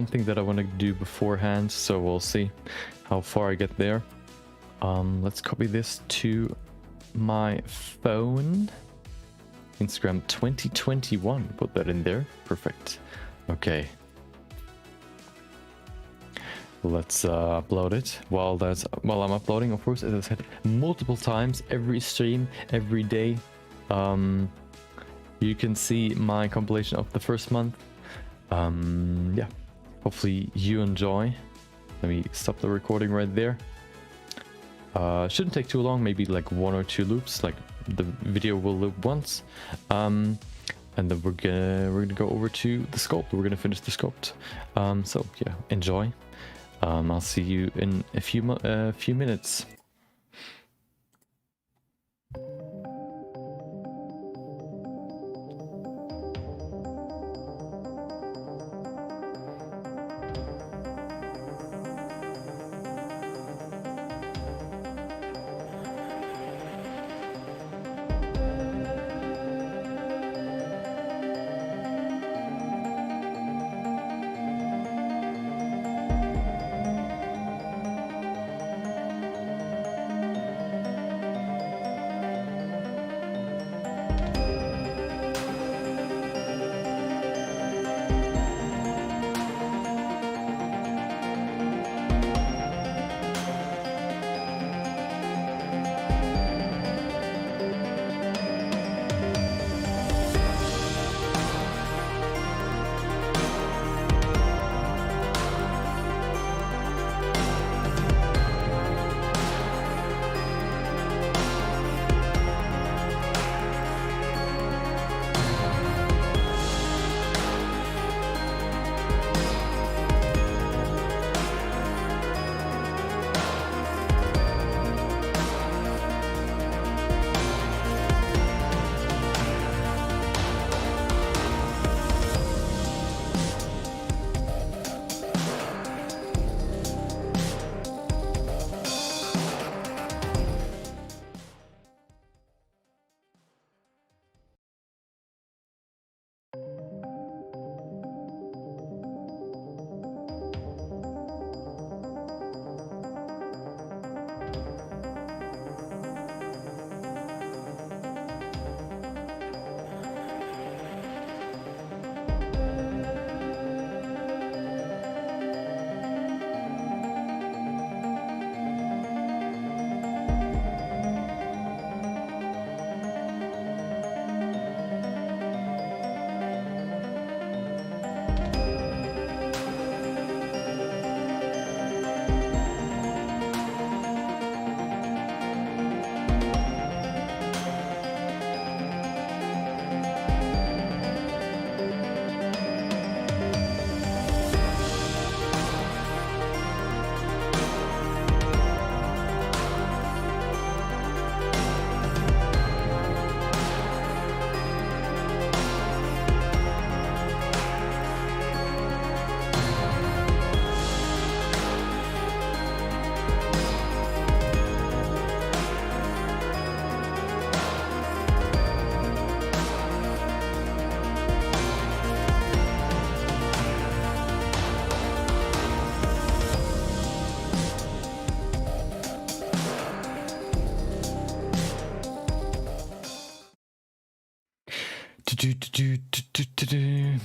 thing that I want to do beforehand, so we'll see how far I get there. Let's copy this to my phone. Instagram 2021, put that in there. Perfect. Okay, let's upload it. While I'm uploading, of course, as I said multiple times, every stream, every day, you can see my compilation of the first month. Yeah, hopefully you enjoy. Let me stop the recording right there. Shouldn't take too long, maybe like 1 or 2 loops, like the video will loop once, and then we're gonna go over to the sculpt. We're gonna finish the sculpt. So yeah, enjoy. I'll see you in a few minutes.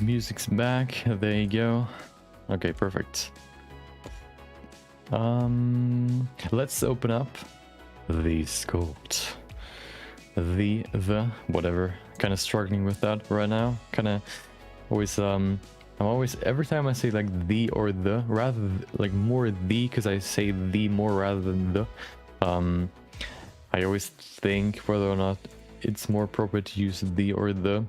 Music's back. There you go. Okay, perfect. Let's open up the sculpt. The whatever. Kind of struggling with that right now. Kind of always I'm always, every time I say like the or the, rather like more the, because I say the more rather than the, I always think whether or not it's more appropriate to use the or the.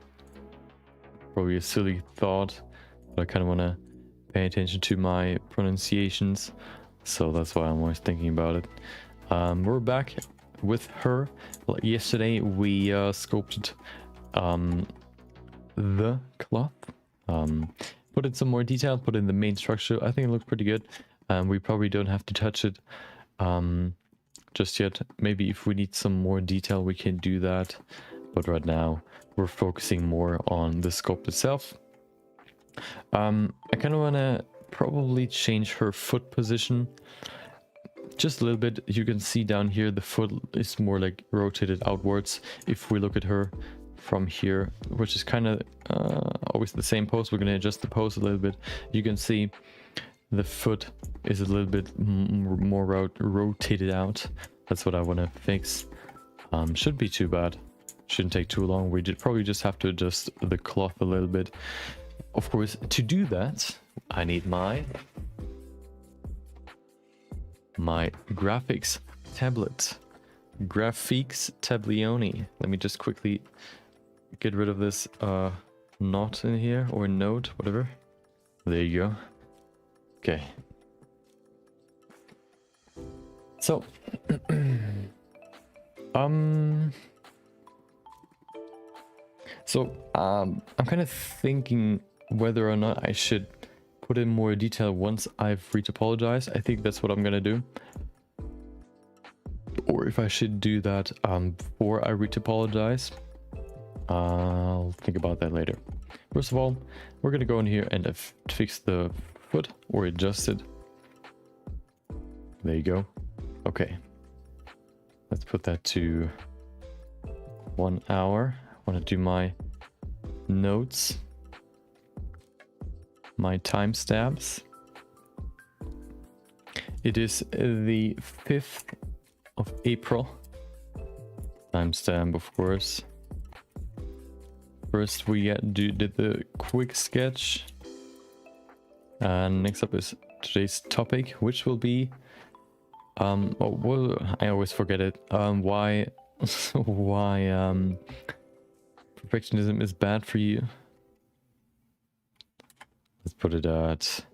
Probably a silly thought, but I kind of want to pay attention to my pronunciations, so that's why I'm always thinking about it. We're back with her. Yesterday we sculpted the cloth, put in some more detail, put in the main structure. I think it looks pretty good. We probably don't have to touch it just yet. Maybe if we need some more detail we can do that, but right now we're focusing more on the sculpt itself. I kind of want to probably change her foot position just a little bit. You can see down here the foot is more like rotated outwards. If we look at her from here, which is kind of always the same pose, we're going to adjust the pose a little bit. You can see the foot is a little bit more rotated out. That's what I want to fix. Shouldn't be too bad. Shouldn't take too long. We probably just have to adjust the cloth a little bit. Of course, to do that, I need my graphics tablet. Graphics Tablioni. Let me just quickly get rid of this knot in here, or node, whatever. There you go. Okay. So, I'm kind of thinking whether or not I should put in more detail once I've retopologized. I think that's what I'm gonna do. Or if I should do that before I retopologize. I'll think about that later. First of all, we're gonna go in here and fix the foot, or adjust it. There you go. Okay. Let's put that to 1 hour. I want to do my notes, my timestamps. It is the 5th of April. Timestamp, of course. First we did the quick sketch. And next up is today's topic, which will be I always forget it. Why perfectionism is bad for you. Let's put it at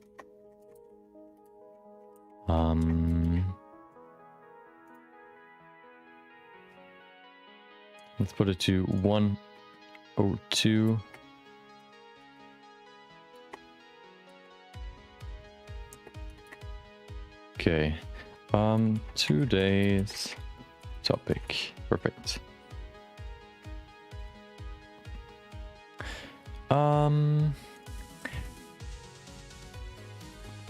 let's put it to 102. Okay. Today's topic. Perfect.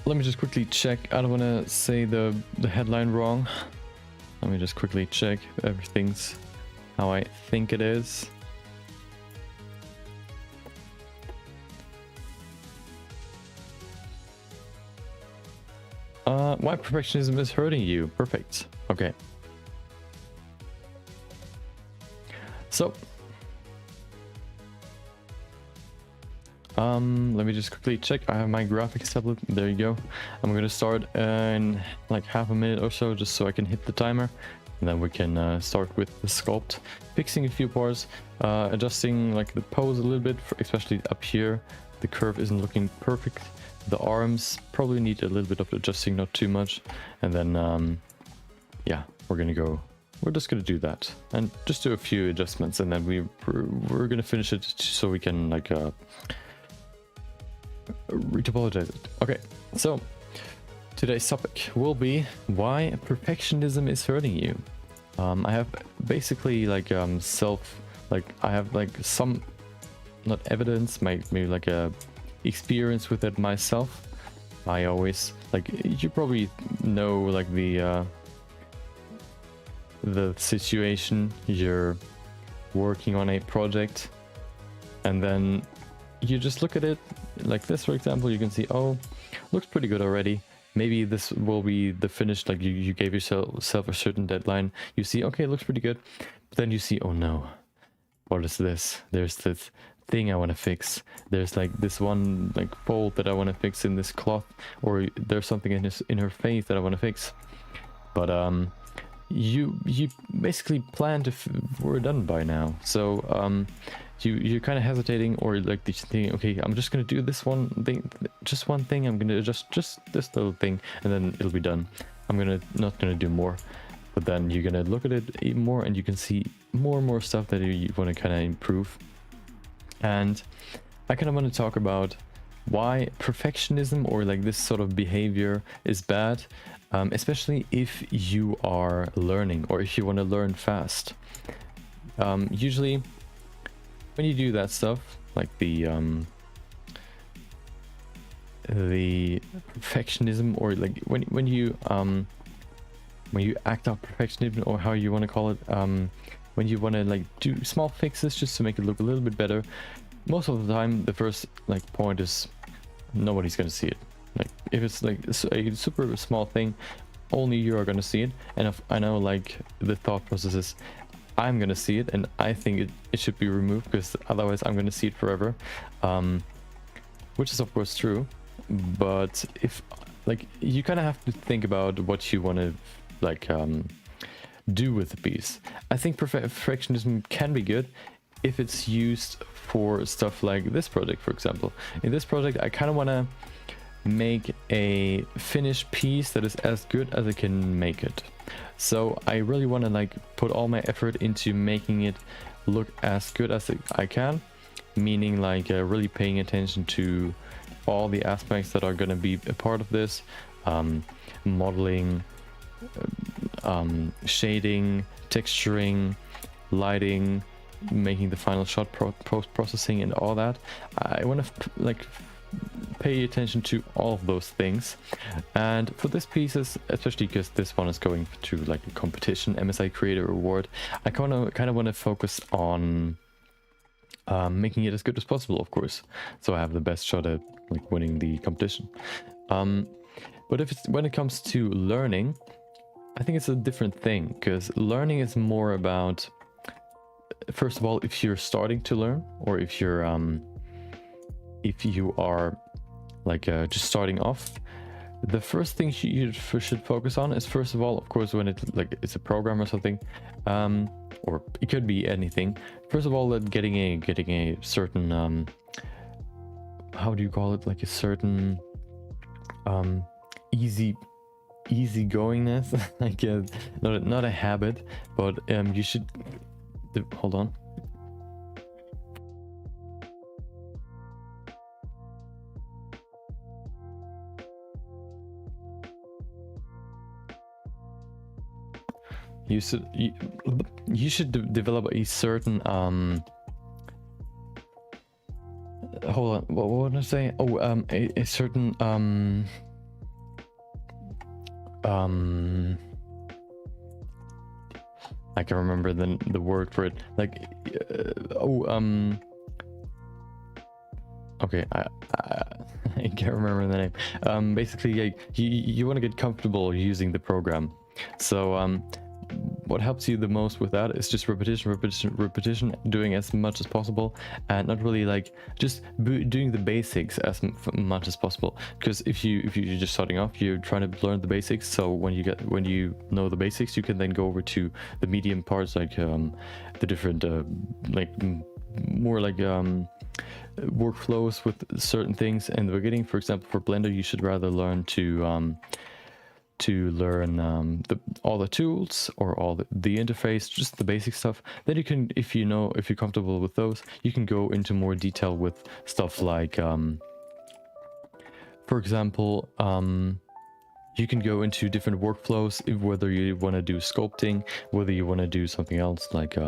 Let me just quickly check. I don't want to say the headline wrong. Let me just quickly check if everything's how I think it is. Why perfectionism is hurting you. Perfect. Okay. So, Let me just quickly check. I have my graphics tablet. There you go. I'm gonna start in like half a minute or so, just so I can hit the timer, and then we can start with the sculpt, fixing a few parts, adjusting like the pose a little bit, especially up here. The curve isn't looking perfect. The arms probably need a little bit of adjusting, not too much. And then yeah, we're just gonna do that and just do a few adjustments, and then we're gonna finish it so we can like retopologize it. Okay, so today's topic will be why perfectionism is hurting you. I have basically like I have like some, not evidence, maybe like a experience with it myself. I always, like, you probably know like the situation. You're working on a project and then you just look at it like this, for example. You can see, oh, looks pretty good already. Maybe this will be the finished, like you gave yourself a certain deadline. You see, okay, it looks pretty good. But then you see, oh no, what is this? There's this thing I want to fix. There's like this one like fold that I want to fix in this cloth, or there's something in her face that I want to fix. But you basically plan to we're done by now, so you're kind of hesitating, or like thinking, okay, I'm just gonna do this one thing, just one thing. I'm gonna adjust just this little thing, and then it'll be done. I'm not gonna do more. But then you're gonna look at it even more, and you can see more and more stuff that you want to kind of improve. And I kind of want to talk about why perfectionism, or like this sort of behavior, is bad, especially if you are learning, or if you want to learn fast. Usually when you do that stuff, like the perfectionism, or like when you act out perfectionism, or how you want to call it, when you want to like do small fixes just to make it look a little bit better, most of the time the first like point is nobody's gonna see it. Like if it's like a super small thing, only you are gonna see it. And if I know, like, the thought process is, I'm gonna see it, and I think it should be removed, because otherwise I'm gonna see it forever, which is of course true. But if, like, you kind of have to think about what you want to like do with the piece. I think perfectionism can be good if it's used for stuff like this project, for example. In this project, I kind of want to make a finished piece that is as good as I can make it. So I really want to like put all my effort into making it look as good as I can, meaning like really paying attention to all the aspects that are going to be a part of this, modeling, shading, texturing, lighting, making the final shot, post-processing, and all that. I want to like pay attention to all of those things. And for this pieces, especially because this one is going to like a competition, MSI Creator Award, I kind of want to focus on making it as good as possible, of course, so I have the best shot at like winning the competition. But when it comes to learning, I think it's a different thing, because learning is more about, first of all, if you're starting to learn, or if you are like just starting off, the first thing you should focus on is, first of all, of course, when it's a program or something, or it could be anything. First of all, getting a certain how do you call it, like a certain easy goingness, like not a habit, but you should hold on. You should develop a certain hold on, what did I say? Oh, a certain I can remember the word for it, like okay, I can't remember the name. Basically, you want to get comfortable using the program. So what helps you the most with that is just repetition, doing as much as possible, and not really like just doing the basics as much as possible. Because if you're just starting off, you're trying to learn the basics. So when you know the basics, you can then go over to the medium parts, like the different more like workflows with certain things in the beginning. For example, for Blender, you should rather learn to learn all the tools or all the interface, just the basic stuff. Then you can, if you're comfortable with those, you can go into more detail with stuff like, for example, you can go into different workflows, whether you want to do sculpting, whether you want to do something else like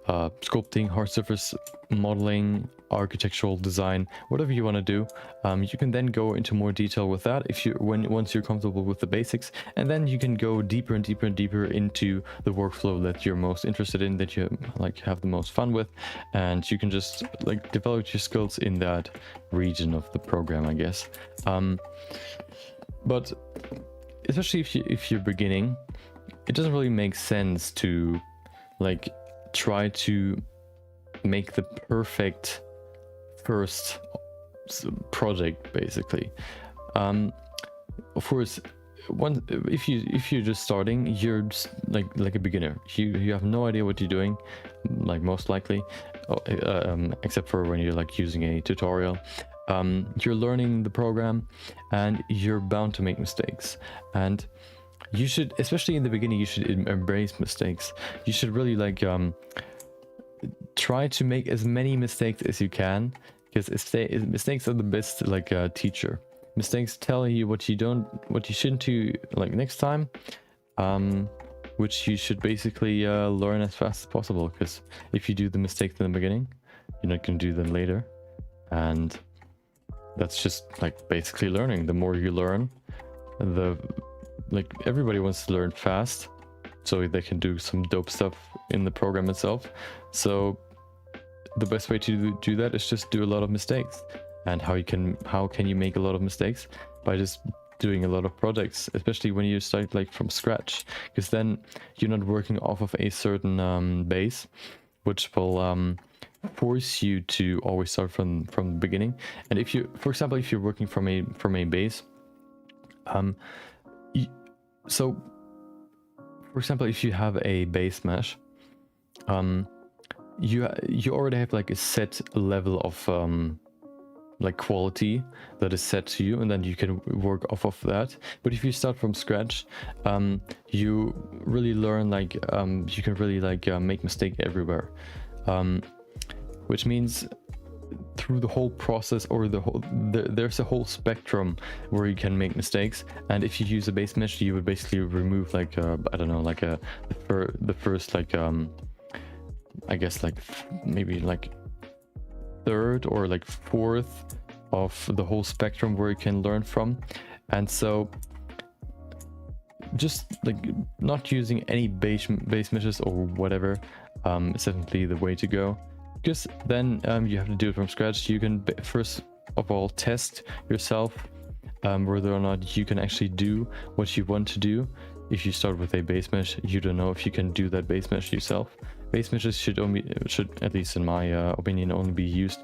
sculpting, hard surface modeling, architectural design, whatever you want to do. You can then go into more detail with that once you're comfortable with the basics, and then you can go deeper and deeper and deeper into the workflow that you're most interested in, that you have the most fun with, and you can just develop your skills in that region of the program, I guess. But especially if you're beginning, it doesn't really make sense to try to make the perfect first project, basically. Of course, if you're just starting, you're just like a beginner. You have no idea what you're doing, most likely, except for when you're using a tutorial. You're learning the program, and you're bound to make mistakes. And you should, especially in the beginning, you should embrace mistakes. You should really try to make as many mistakes as you can, because mistakes are the best teacher. Mistakes tell you what you shouldn't do next time, which you should basically learn as fast as possible. Because if you do the mistakes in the beginning, you're not going to do them later, and that's just basically learning. The more you learn, everybody wants to learn fast so they can do some dope stuff in the program itself. So the best way to do that is just do a lot of mistakes. And how can you make a lot of mistakes? By just doing a lot of projects, especially when you start from scratch, because then you're not working off of a certain base, which will force you to always start from the beginning. And if you, for example, if you're working from a base, so for example, if you have a base mesh, you already have a set level of quality that is set to you, and then you can work off of that. But if you start from scratch, you really learn you can really make mistake everywhere, which means through the whole process, or there's a whole spectrum where you can make mistakes. And if you use a base mesh, you would basically remove I don't know, the first I guess maybe third or fourth of the whole spectrum where you can learn from. And so just not using any base meshes or whatever is definitely the way to go. Because then you have to do it from scratch. You can first of all test yourself whether or not you can actually do what you want to do. If you start with a base mesh, you don't know if you can do that base mesh yourself. Base meshes should, at least in my opinion, only be used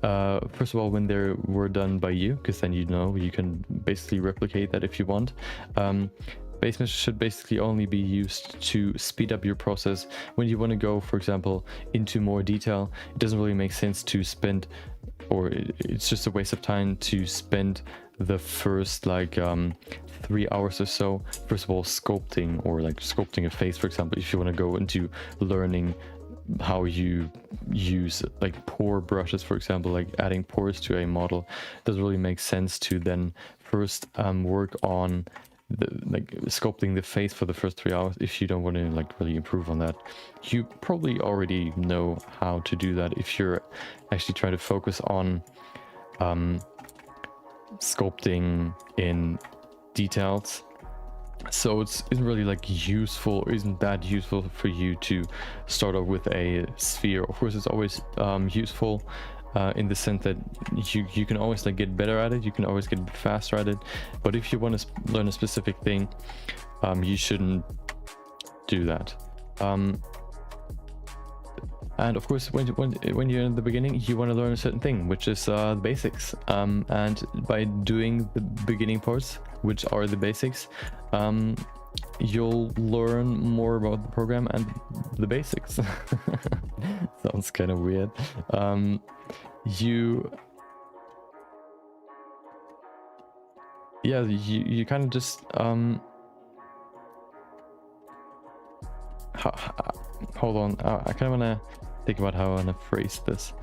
first of all when they were done by you, because then you can basically replicate that if you want. Base meshes should basically only be used to speed up your process. When you want to go, for example, into more detail, it doesn't really make sense to spend, or it's just a waste of time to spend the first 3 hours or so, first of all, sculpting, or sculpting a face, for example. If you want to go into learning how you use pore brushes, for example, adding pores to a model, it doesn't really make sense to then first work on sculpting the face for the first 3 hours if you don't want to really improve on that. You probably already know how to do that if you're actually trying to focus on sculpting in details. So isn't really isn't that useful for you to start off with a sphere. Of course, it's always useful in the sense that you can always get better at it, you can always get faster at it. But if you want to learn a specific thing, you shouldn't do that. And of course, when you're in the beginning, you want to learn a certain thing, which is the basics. And by doing the beginning parts, which are the basics, you'll learn more about the program and the basics. Sounds kind of weird. You kind of just hold on. I kind of want to think about how I want to phrase this.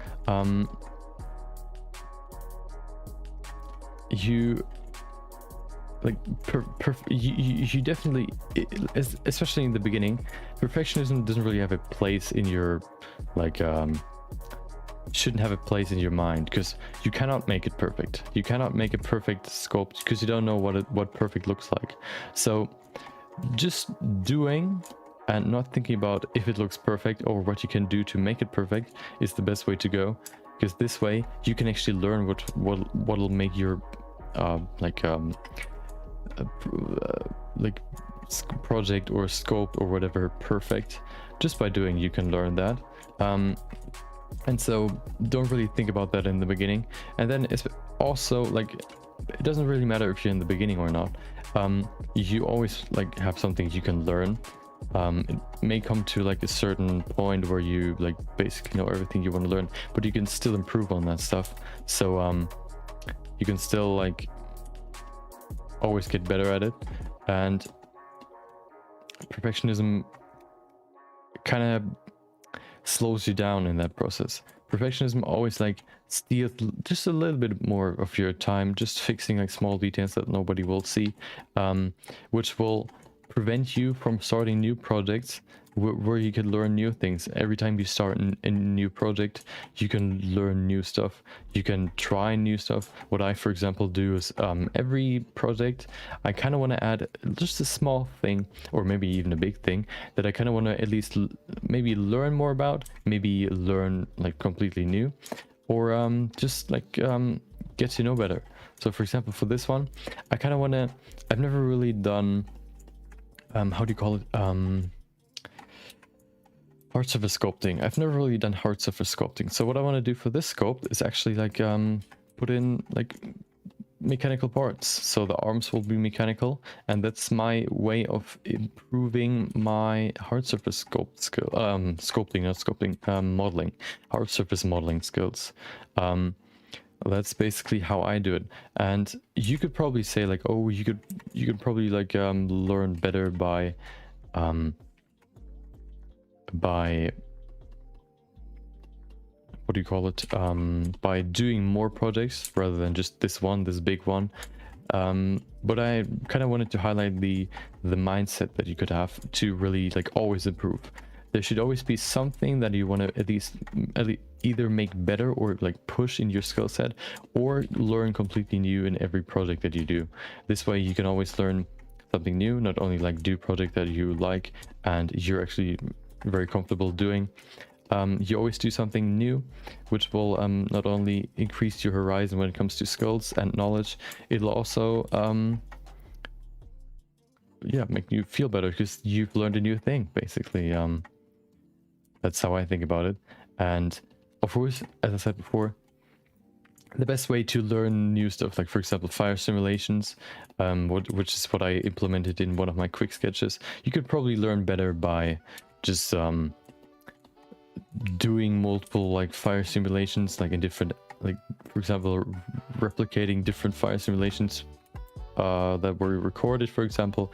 You like you definitely, especially in the beginning, perfectionism doesn't really have a place in your shouldn't have a place in your mind, because you cannot make it perfect. You cannot make a perfect sculpt because you don't know what perfect looks like. So just doing and not thinking about if it looks perfect or what you can do to make it perfect is the best way to go, because this way you can actually learn what'll make your project or scope or whatever perfect. Just by doing, you can learn that. And so don't really think about that in the beginning. And then it's also like, it doesn't really matter if you're in the beginning or not. You always like have something you can learn. It may come to like a certain point where you like basically know everything you want to learn, but you can still improve on that stuff. So you can still like always get better at it. And perfectionism kind of slows you down in that process. Perfectionism always like steals just a little bit more of your time, just fixing like small details that nobody will see, which will prevent you from starting new projects where you can learn new things. Every time you start a new project, you can learn new stuff. You can try new stuff. What I, for example, do is every project, I kind of want to add just a small thing, or maybe even a big thing, that I kind of want to at least maybe learn more about, maybe learn like completely new, or just like get to know better. So for example, for this one, I kind of want to, I've never really done, how do you call it? Hard surface sculpting. I've never really done hard surface sculpting. So what I want to do for this sculpt is actually like put in like mechanical parts. So the arms will be mechanical, and that's my way of improving my hard surface modeling, hard surface modeling skills. That's basically how I do it. And you could probably say like, oh, you could probably like learn better by what do you call it, by doing more projects rather than just this big one. But I kind of wanted to highlight the mindset that you could have to really like always improve. There should always be something that you want to at least either make better or like push in your skill set, or learn completely new in every project that you do. This way you can always learn something new, not only like do project that you like and you're actually very comfortable doing. You always do something new, which will not only increase your horizon when it comes to skills and knowledge, it'll also make you feel better because you've learned a new thing, basically. That's how I think about it. And of course, as I said before, the best way to learn new stuff, like for example fire simulations, which is what I implemented in one of my quick sketches, you could probably learn better by just doing multiple like fire simulations, like in different, like for example replicating different fire simulations that were recorded, for example,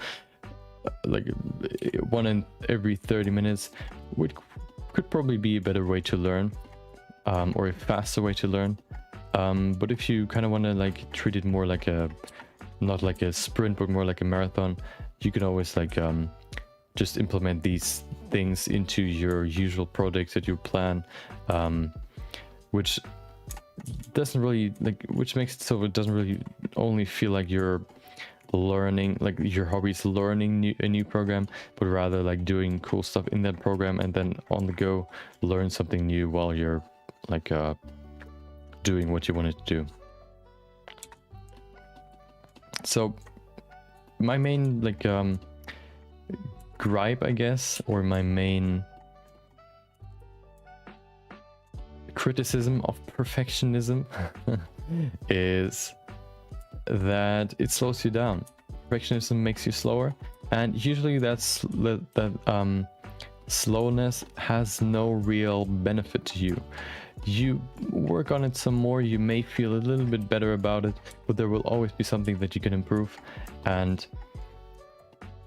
like one in every 30 minutes, which could probably be a better way to learn, or a faster way to learn. But if you kind of want to like treat it more like a, not like a sprint but more like a marathon, you can always like just implement these things into your usual projects that you plan, which doesn't really like, which makes it so it doesn't really only feel like you're learning, like your hobby is learning a new program, but rather like doing cool stuff in that program, and then on the go learn something new while you're like doing what you wanted to do. So my main like gripe, I guess, or my main criticism of perfectionism is that it slows you down. Perfectionism makes you slower, and usually that slowness has no real benefit to you. You work on it some more, you may feel a little bit better about it, but there will always be something that you can improve, and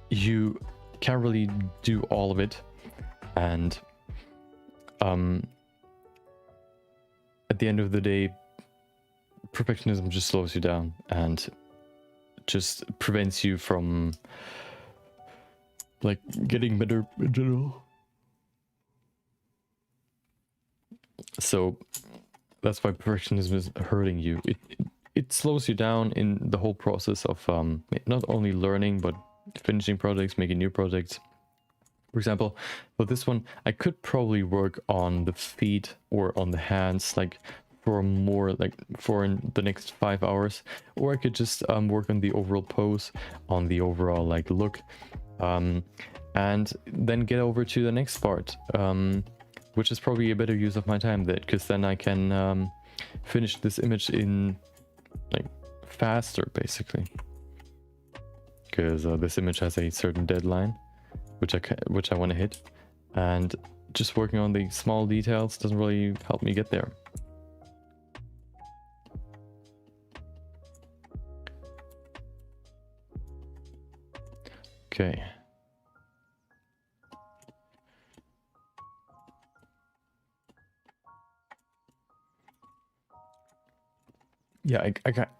you can't really do all of it. And at the end of the day, perfectionism just slows you down and just prevents you from like getting better in general. So that's why perfectionism is hurting you. It slows you down in the whole process of not only learning but finishing projects, making new projects. For example, for this one, I could probably work on the feet or on the hands, like for more, like for the next 5 hours, or I could just work on the overall pose, on the overall like look, and then get over to the next part, which is probably a better use of my time, that because then I can finish this image in like faster, basically, because this image has a certain deadline which I want to hit, and just working on the small details doesn't really help me get there. Okay. Yeah,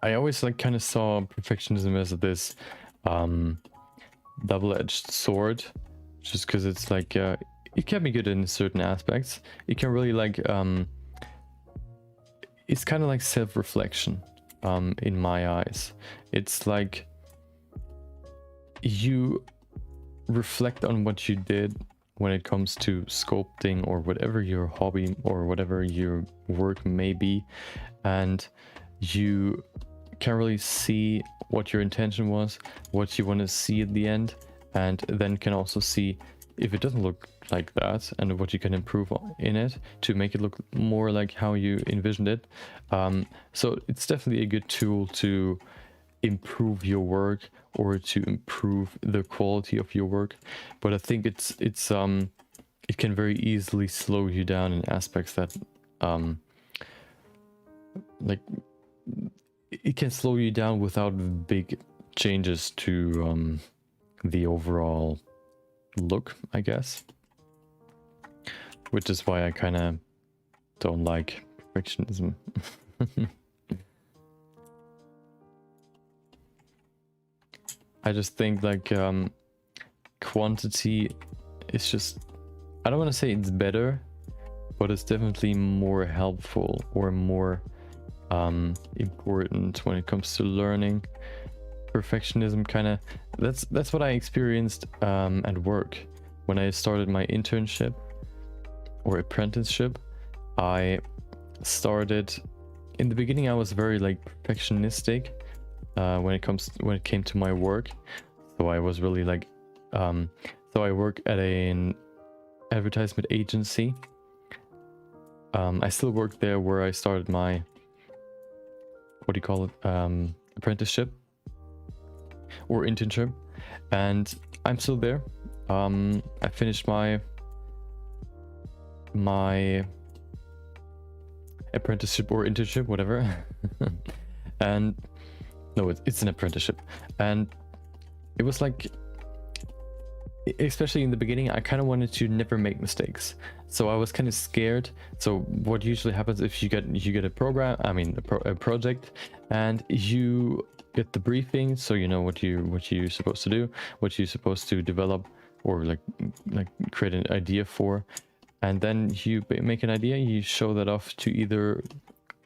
I always like kind of saw perfectionism as this double-edged sword, just because it's like it can be good in certain aspects. It can really like it's kind of like self-reflection in my eyes. It's like you reflect on what you did when it comes to sculpting or whatever your hobby or whatever your work may be, and you can really see what your intention was, what you want to see at the end, and then can also see if it doesn't look like that and what you can improve in it to make it look more like how you envisioned it. So it's definitely a good tool to improve your work or to improve the quality of your work, but I think it can very easily slow you down in aspects that like it can slow you down without big changes to the overall look, I guess, which is why I kind of don't like perfectionism. I just think like quantity is just, I don't want to say it's better, but it's definitely more helpful or more important when it comes to learning. Perfectionism kind of, that's what I experienced at work when I started my internship or apprenticeship. I started in the beginning, I was very like perfectionistic when it came to my work. So I was really like so I work at an advertisement agency. I still work there where I started my, what do you call it, apprenticeship or internship, and I'm still there. I finished my apprenticeship or internship, whatever. And no, it's an apprenticeship, and it was like, especially in the beginning, I kind of wanted to never make mistakes, so I was kind of scared. So what usually happens if you get a program, I mean a project, and you get the briefing, so you know what you're supposed to do, what you're supposed to develop or like create an idea for, and then you make an idea, you show that off to either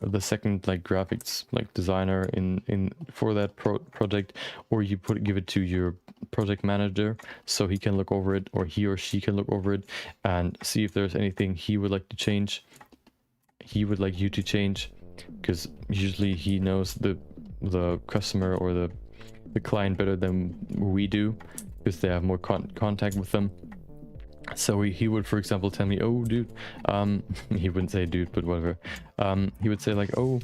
the second like graphics like designer in for that project, or you give it to your project manager so he can look over it, or he or she can look over it and see if there's anything he would like to change, he would like you to change, because usually he knows the customer or the client better than we do. because they have more contact with them. So he would, for example, tell me, oh dude, he wouldn't say dude, but whatever. He would say like, oh,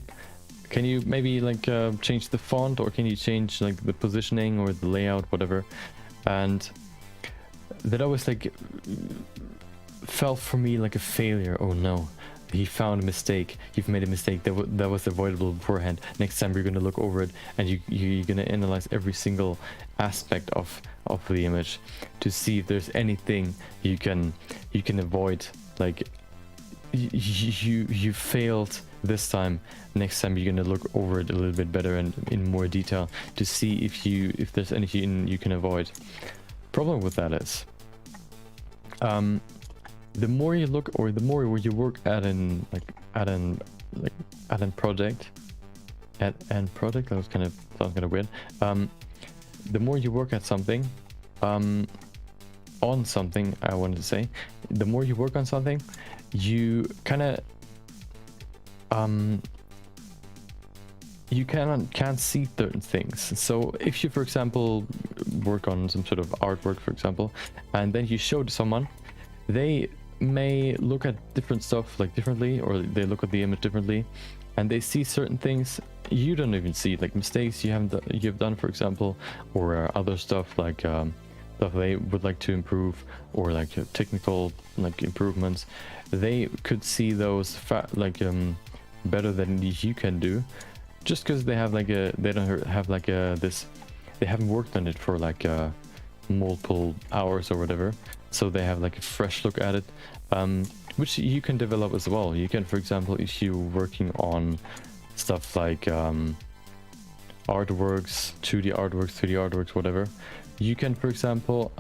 can you maybe like change the font, or can you change like the positioning or the layout, whatever. And that always like felt for me like a failure. Oh no, he found a mistake. You've made a mistake that was avoidable beforehand. Next time you're gonna look over it, and you're gonna analyze every single aspect of the image to see if there's anything you can avoid. Like you failed this time. Next time you're gonna look over it a little bit better and in more detail to see if there's anything you can avoid. Problem with that is, the more you look, or the more you work at an project, that was kind of sounds kind of weird. The more you work at something, on something, I wanted to say, the more you work on something, you kind of you can't see certain things. So if you, for example, work on some sort of artwork, for example, and then you show to someone, they may look at different stuff like differently, or they look at the image differently, and they see certain things you don't even see, like mistakes you've done, for example, or other stuff like stuff they would like to improve, or like technical like improvements. They could see those better than you can do, just because they have like they don't have like they haven't worked on it for like multiple hours or whatever, so they have like a fresh look at it, which you can develop as well. You can, for example, if you're working on stuff like artworks, 2D artworks, 3D artworks, whatever, you can, for example,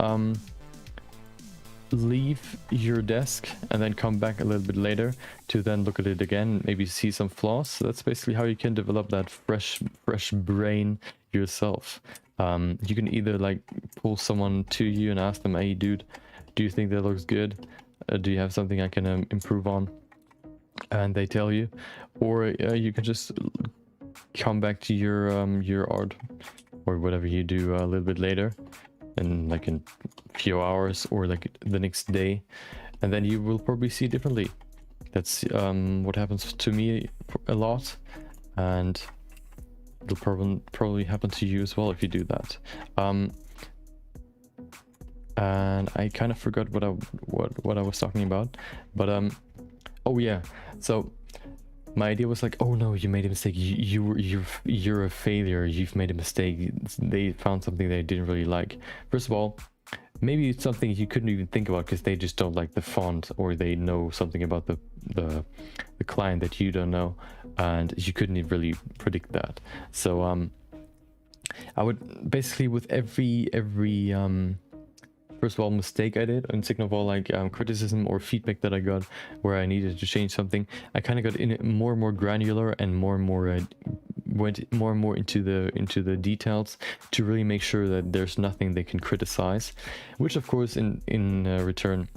leave your desk and then come back a little bit later to then look at it again, maybe see some flaws. So that's basically how you can develop that fresh brain yourself. You can either like pull someone to you and ask them, hey dude, do you think that looks good? Do you have something I can improve on? And they tell you, or you can just come back to your art or whatever you do a little bit later, and like in a few hours or like the next day, and then you will probably see differently. That's what happens to me a lot, and it'll probably happen to you as well if you do that. And I kind of forgot what I was talking about, but oh yeah, so my idea was like, oh no, you made a mistake, you're a failure, you've made a mistake, they found something they didn't really like. First of all, maybe it's something you couldn't even think about because they just don't like the font, or they know something about the client that you don't know, and you couldn't even really predict that. So I would basically, with every first of all mistake I did, and second of all like criticism or feedback that I got where I needed to change something, I kind of got in more and more granular, and more went more and more into the details to really make sure that there's nothing they can criticize, which of course in return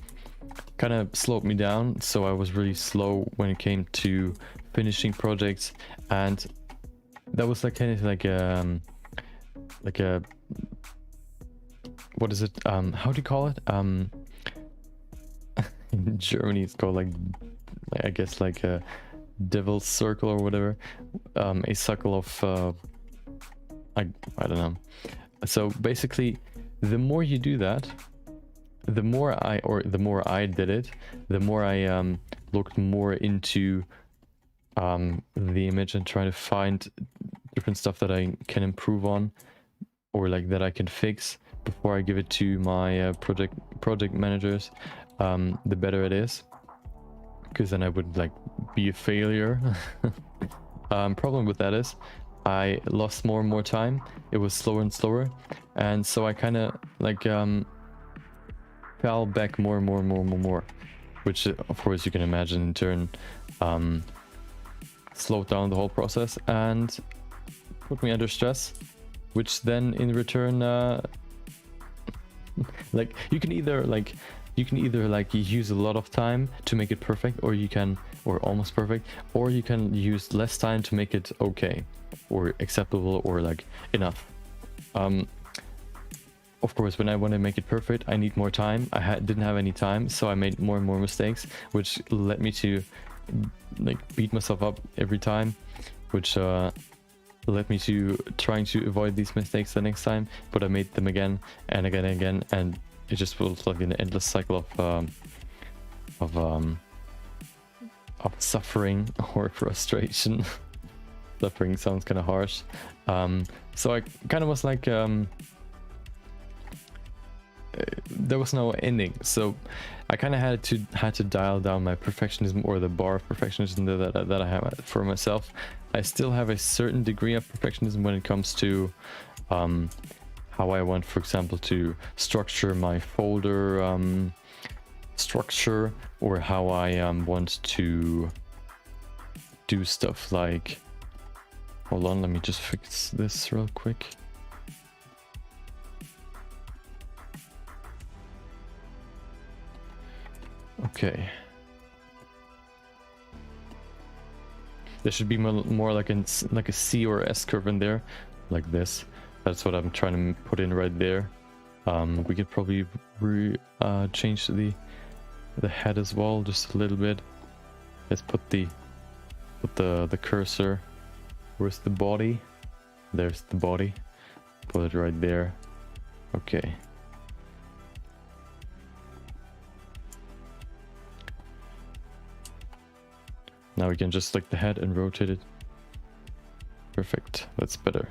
kind of slowed me down. So I was really slow when it came to finishing projects, and that was like kind of like a what is it, how do you call it, in Germany it's called like I guess like a devil's circle or whatever, a circle of I don't know. So basically, the more you do that, the more I did it, the more I looked more into the image and try to find different stuff that I can improve on, or like that I can fix before I give it to my project managers. The better it is, because then I would like be a failure. Problem with that is I lost more and more time. It was slower and slower, and so I kind of like fell back more and more, which of course you can imagine in turn slowed down the whole process and put me under stress, which then in return like you can either use a lot of time to make it perfect, or almost perfect, or you can use less time to make it okay or acceptable or like enough. of course, when I want to make it perfect, I need more time. Didn't have any time, so I made more and more mistakes, which led me to like beat myself up every time, which led me to trying to avoid these mistakes the next time. But I made them again and again and again, and it just was like an endless cycle of suffering or frustration. Suffering sounds kind of harsh. So I kind of was like, there was no ending, so I kind of had to dial down my perfectionism, or the bar of perfectionism that I have for myself. I still have a certain degree of perfectionism when it comes to how I want, for example, to structure my folder structure, or how I want to do stuff like, hold on, let me just fix this real quick. Okay. There should be more like a C or S curve in there, like this. That's what I'm trying to put in right there. We could probably change the head as well, just a little bit. Let's put the cursor. Where's the body? There's the body. Put it right there. Okay. Now we can just select the head and rotate it. Perfect, that's better.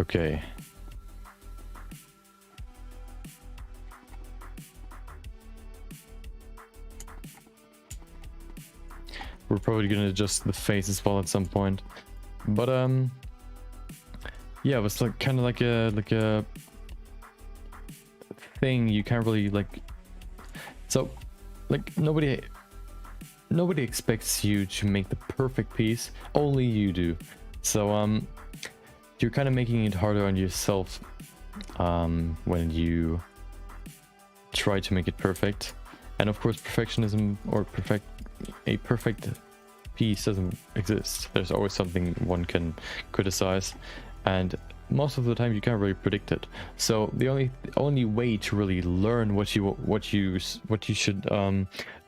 Okay. We're probably gonna adjust the face as well at some point. But yeah, it was like kind of like a thing you can't really like. So like nobody expects you to make the perfect piece, only you do. So you're kind of making it harder on yourself when you try to make it perfect. And of course, perfectionism or a perfect piece doesn't exist. There's always something one can criticize, and most of the time you can't really predict it. So the only way to really learn what you should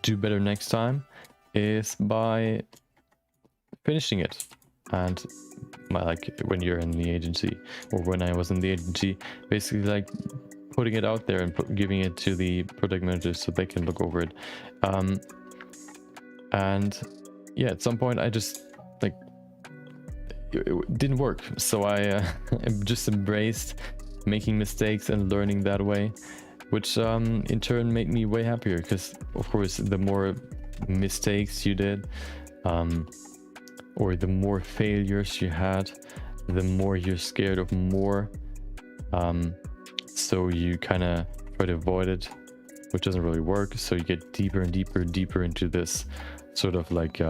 do better next time is by finishing it. And like when you're in the agency, or when I was in the agency, basically like putting it out there and giving it to the product managers so they can look over it. And yeah, at some point I just like it didn't work, so I just embraced making mistakes and learning that way, which in turn made me way happier, because of course the more mistakes you did, or the more failures you had, the more you're scared of more, so you kind of try to avoid it, which doesn't really work. So you get deeper and deeper and deeper into this sort of like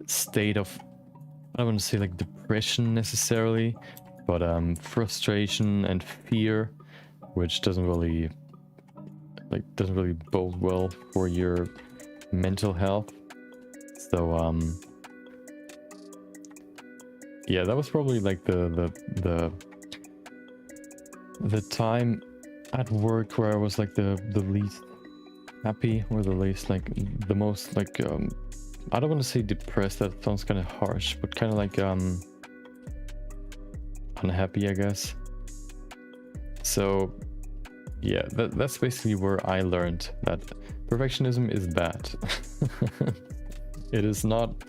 state of, I don't want to say like depression necessarily, but frustration and fear, which doesn't really bode well for your mental health. So yeah, that was probably like the time at work where I was like the least happy, or the least like the most like I don't want to say depressed, that sounds kind of harsh, but kind of like unhappy, I guess. So yeah, that's basically where I learned that perfectionism is bad. It is not,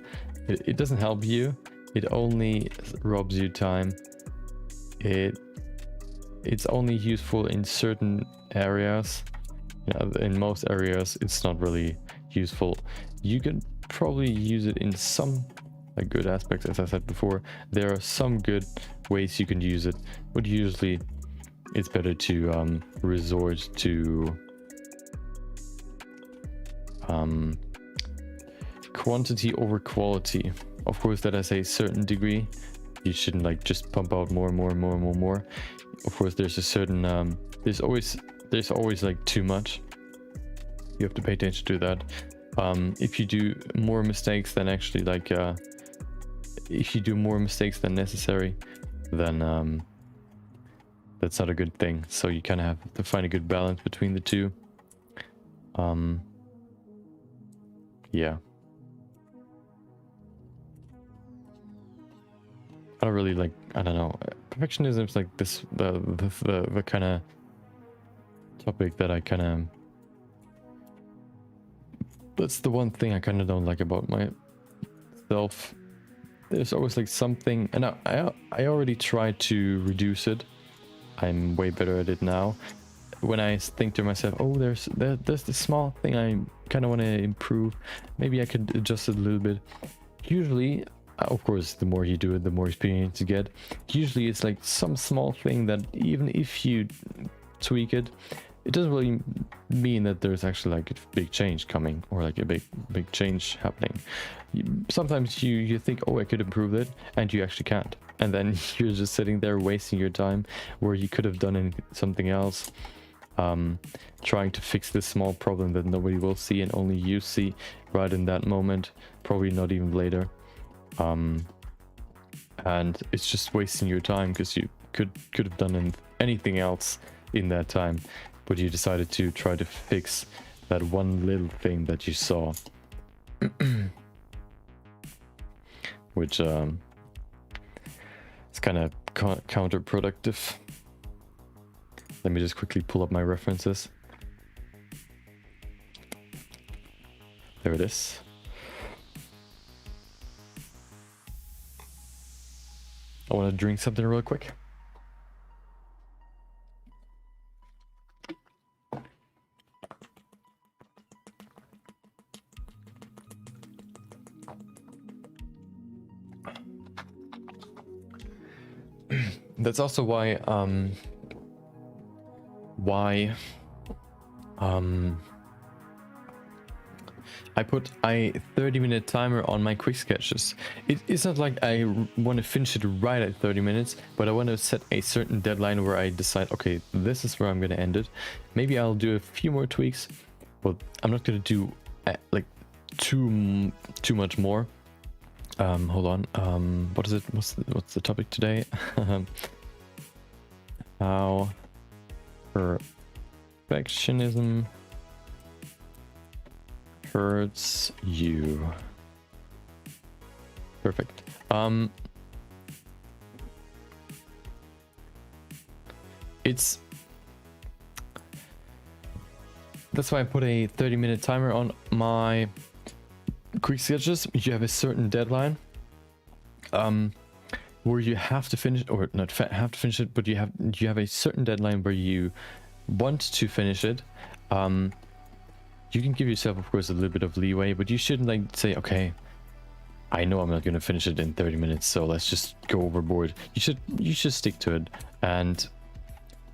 it doesn't help you, it only robs you time. It's only useful in certain areas. In most areas it's not really useful. You could probably use it in some like good aspects, as I said before. There are some good ways you can use it, but usually it's better to resort to quantity over quality. Of course, that has a certain degree. You shouldn't like just pump out more. Of course, there's a certain there's always like too much. You have to pay attention to that. If you do more mistakes than actually like if you do more mistakes than necessary, then that's not a good thing. So you kind of have to find a good balance between the two. Yeah. I don't really like, I don't know, perfectionism is like this, the kind of topic that I kind of, that's the one thing I kind of don't like about myself. There's always like something, and I already tried to reduce it. I'm way better at it now. When I think to myself, oh, there's this small thing I kind of want to improve, maybe I could adjust it a little bit. Usually, of course, the more you do it, the more experience you get. Usually it's like some small thing that even if you tweak it, it doesn't really mean that there's actually like a big change coming, or like a big change happening. Sometimes you think, oh, I could improve it, and you actually can't. And then you're just sitting there wasting your time where you could have done something else. Trying to fix this small problem that nobody will see and only you see right in that moment, probably not even later. And it's just wasting your time because you could have done anything else in that time, but you decided to try to fix that one little thing that you saw. Which is kind of counterproductive. Let me just quickly pull up my references. There it is. I want to drink something real quick. That's also why I put a 30-minute timer on my quick sketches. It's not like I want to finish it right at 30 minutes, but I want to set a certain deadline where I decide, okay, this is where I'm going to end it. Maybe I'll do a few more tweaks, but I'm not going to do like too much more. Hold on. What is it? What's the topic today? How perfectionism hurts you. Perfect. That's why I put a 30-minute timer on my quick sketches. You have a certain deadline where you have to finish, or not have to finish it, but you have a certain deadline where you want to finish it. You can give yourself, of course, a little bit of leeway, but you shouldn't like say, okay, I know I'm not going to finish it in 30 minutes, so let's just go overboard. You should stick to it and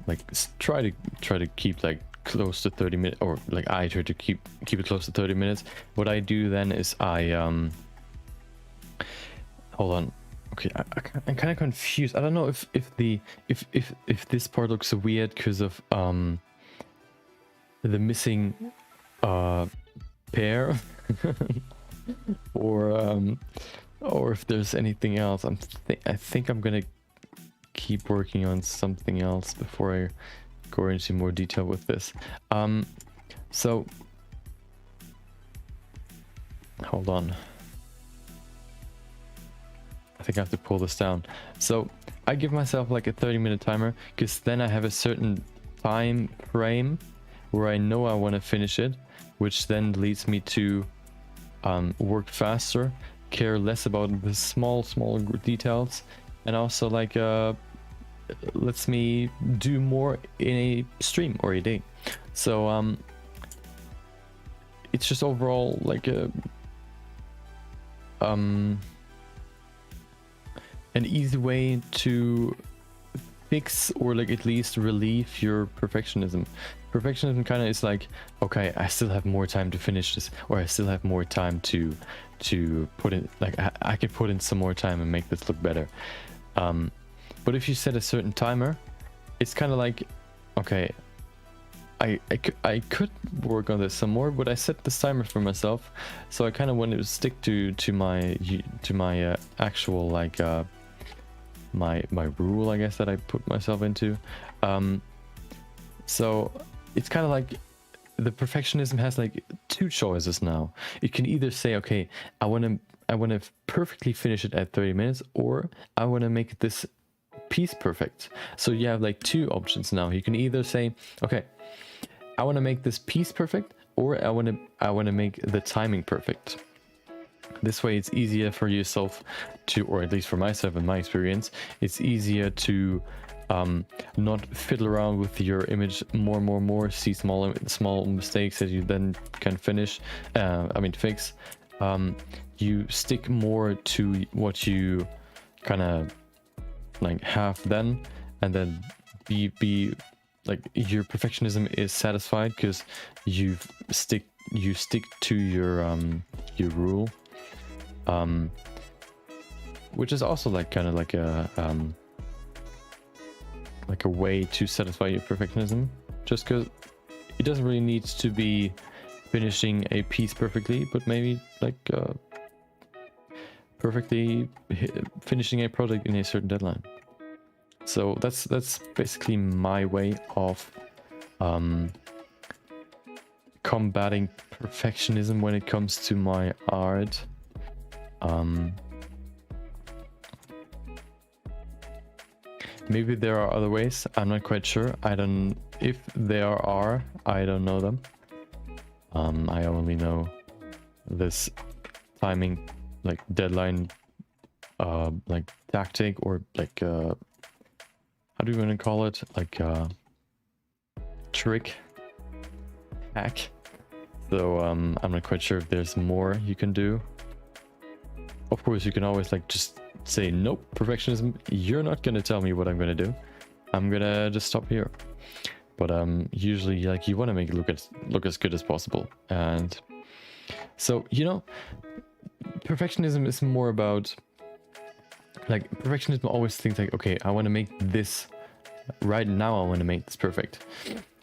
like try to keep like close to 30 minutes, or like I try to keep it close to 30 minutes. What I do then is I hold on. Okay, I'm kind of confused. I don't know if this part looks so weird because of the missing pair or if there's anything else. I think I'm gonna keep working on something else before I go into more detail with this. So hold on. I think I have to pull this down. So I give myself like a 30-minute timer because then I have a certain time frame where I know I want to finish it, which then leads me to work faster, care less about the small details, and also like lets me do more in a stream or a day. So it's just overall like a an easy way to fix, or like at least relieve your perfectionism. Perfectionism kind of is like, okay, I still have more time to finish this, or I still have more time to put in, like I can put in some more time and make this look better. But if you set a certain timer, it's kind of like, okay, I could work on this some more, but I set this timer for myself, so I kind of want to stick to my actual like my rule, I guess, that I put myself into. So it's kind of like the perfectionism has like two choices now. You can either say, okay, I want to perfectly finish it at 30 minutes, or I want to make this piece perfect. So you have like two options now. You can either say, okay, I want to make this piece perfect, or I want to make the timing perfect. This way it's easier for yourself to, or at least for myself in my experience, it's easier to not fiddle around with your image more, see small mistakes that you then can fix. You stick more to what you kind of like have then, and then be like your perfectionism is satisfied because you stick to your rule, which is also like kind of like a way to satisfy your perfectionism, just because it doesn't really need to be finishing a piece perfectly, but maybe like perfectly finishing a project in a certain deadline. So that's basically my way of combating perfectionism when it comes to my art. Maybe there are other ways. I'm not quite sure. If there are, I don't know them. I only know this timing, like deadline, like tactic, or like how do you want to call it? Like trick, hack. So I'm not quite sure if there's more you can do. Of course, you can always like just say, nope, perfectionism, you're not gonna tell me what I'm gonna do. I'm gonna just stop here. But usually, like, you want to make it look as good as possible. And so, you know, perfectionism is more about, like, perfectionism always thinks like, okay, I want to make this right now, I want to make this perfect.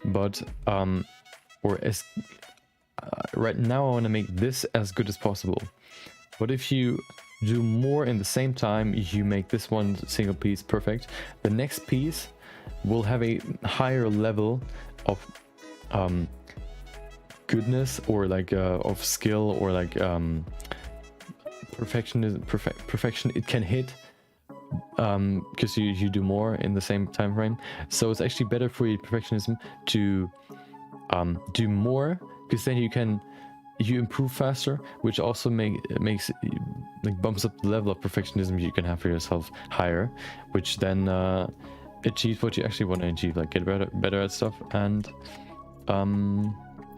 But right now I want to make this as good as possible. But if you do more in the same time, you make this one single piece perfect, the next piece will have a higher level of goodness, or like of skill, or like perfection. It can hit because you do more in the same time frame. So it's actually better for your perfectionism to do more, because then you improve faster, which also makes like bumps up the level of perfectionism you can have for yourself higher, which then achieves what you actually want to achieve, like get better at stuff, and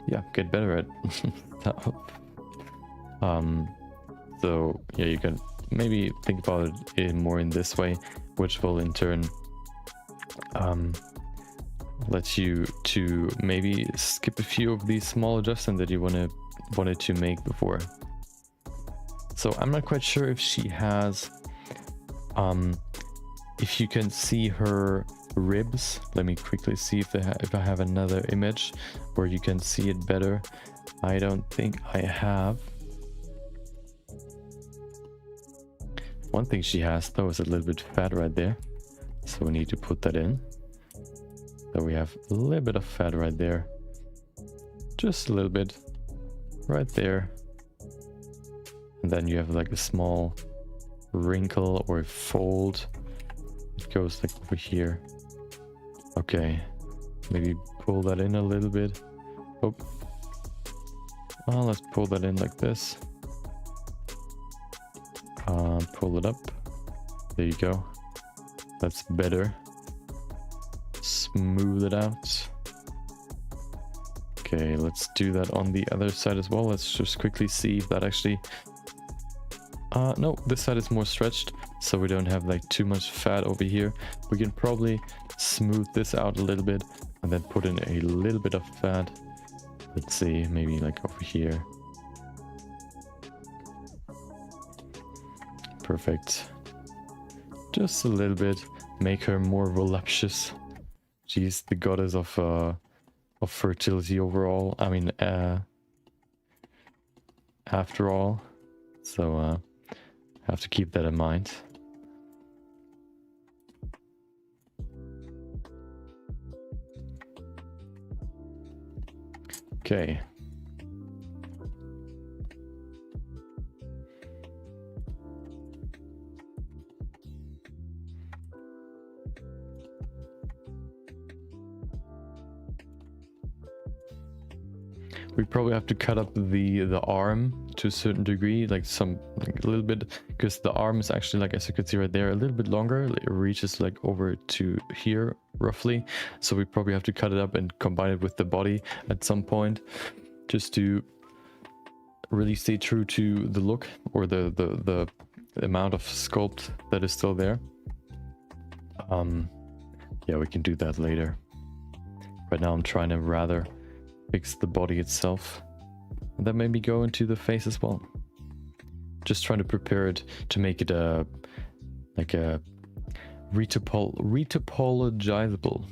yeah, get better at stuff. So yeah, you can maybe think about it more in this way, which will in turn let you to maybe skip a few of these small adjustments that you wanted to make before. So I'm not quite sure if she has if you can see her ribs. Let me quickly see if I have another image where you can see it better. I don't think I have. One thing she has though is a little bit fat right there, so we need to put that in. So we have a little bit of fat right there, just a little bit right there, and then you have like a small wrinkle or fold. It goes like over here. Okay, maybe pull that in a little bit. Oh, let's pull that in like this. Pull it up. There you go. That's better. Smooth it out. Okay, let's do that on the other side as well. Let's just quickly see if that actually... no, this side is more stretched, so we don't have like too much fat over here. We can probably smooth this out a little bit and then put in a little bit of fat. Let's see, maybe like over here. Perfect. Just a little bit. Make her more voluptuous. She's the goddess of fertility overall. I mean, after all. So have to keep that in mind. Okay. We probably have to cut up the arm to a certain degree, like a little bit, because the arm is actually, like, as you can see right there, a little bit longer. It reaches like over to here roughly, so we probably have to cut it up and combine it with the body at some point, just to really stay true to the look, or the amount of sculpt that is still there. Yeah, we can do that later. Right now I'm trying to rather fix the body itself, and then maybe go into the face as well. Just trying to prepare it to make it like a retopologizable.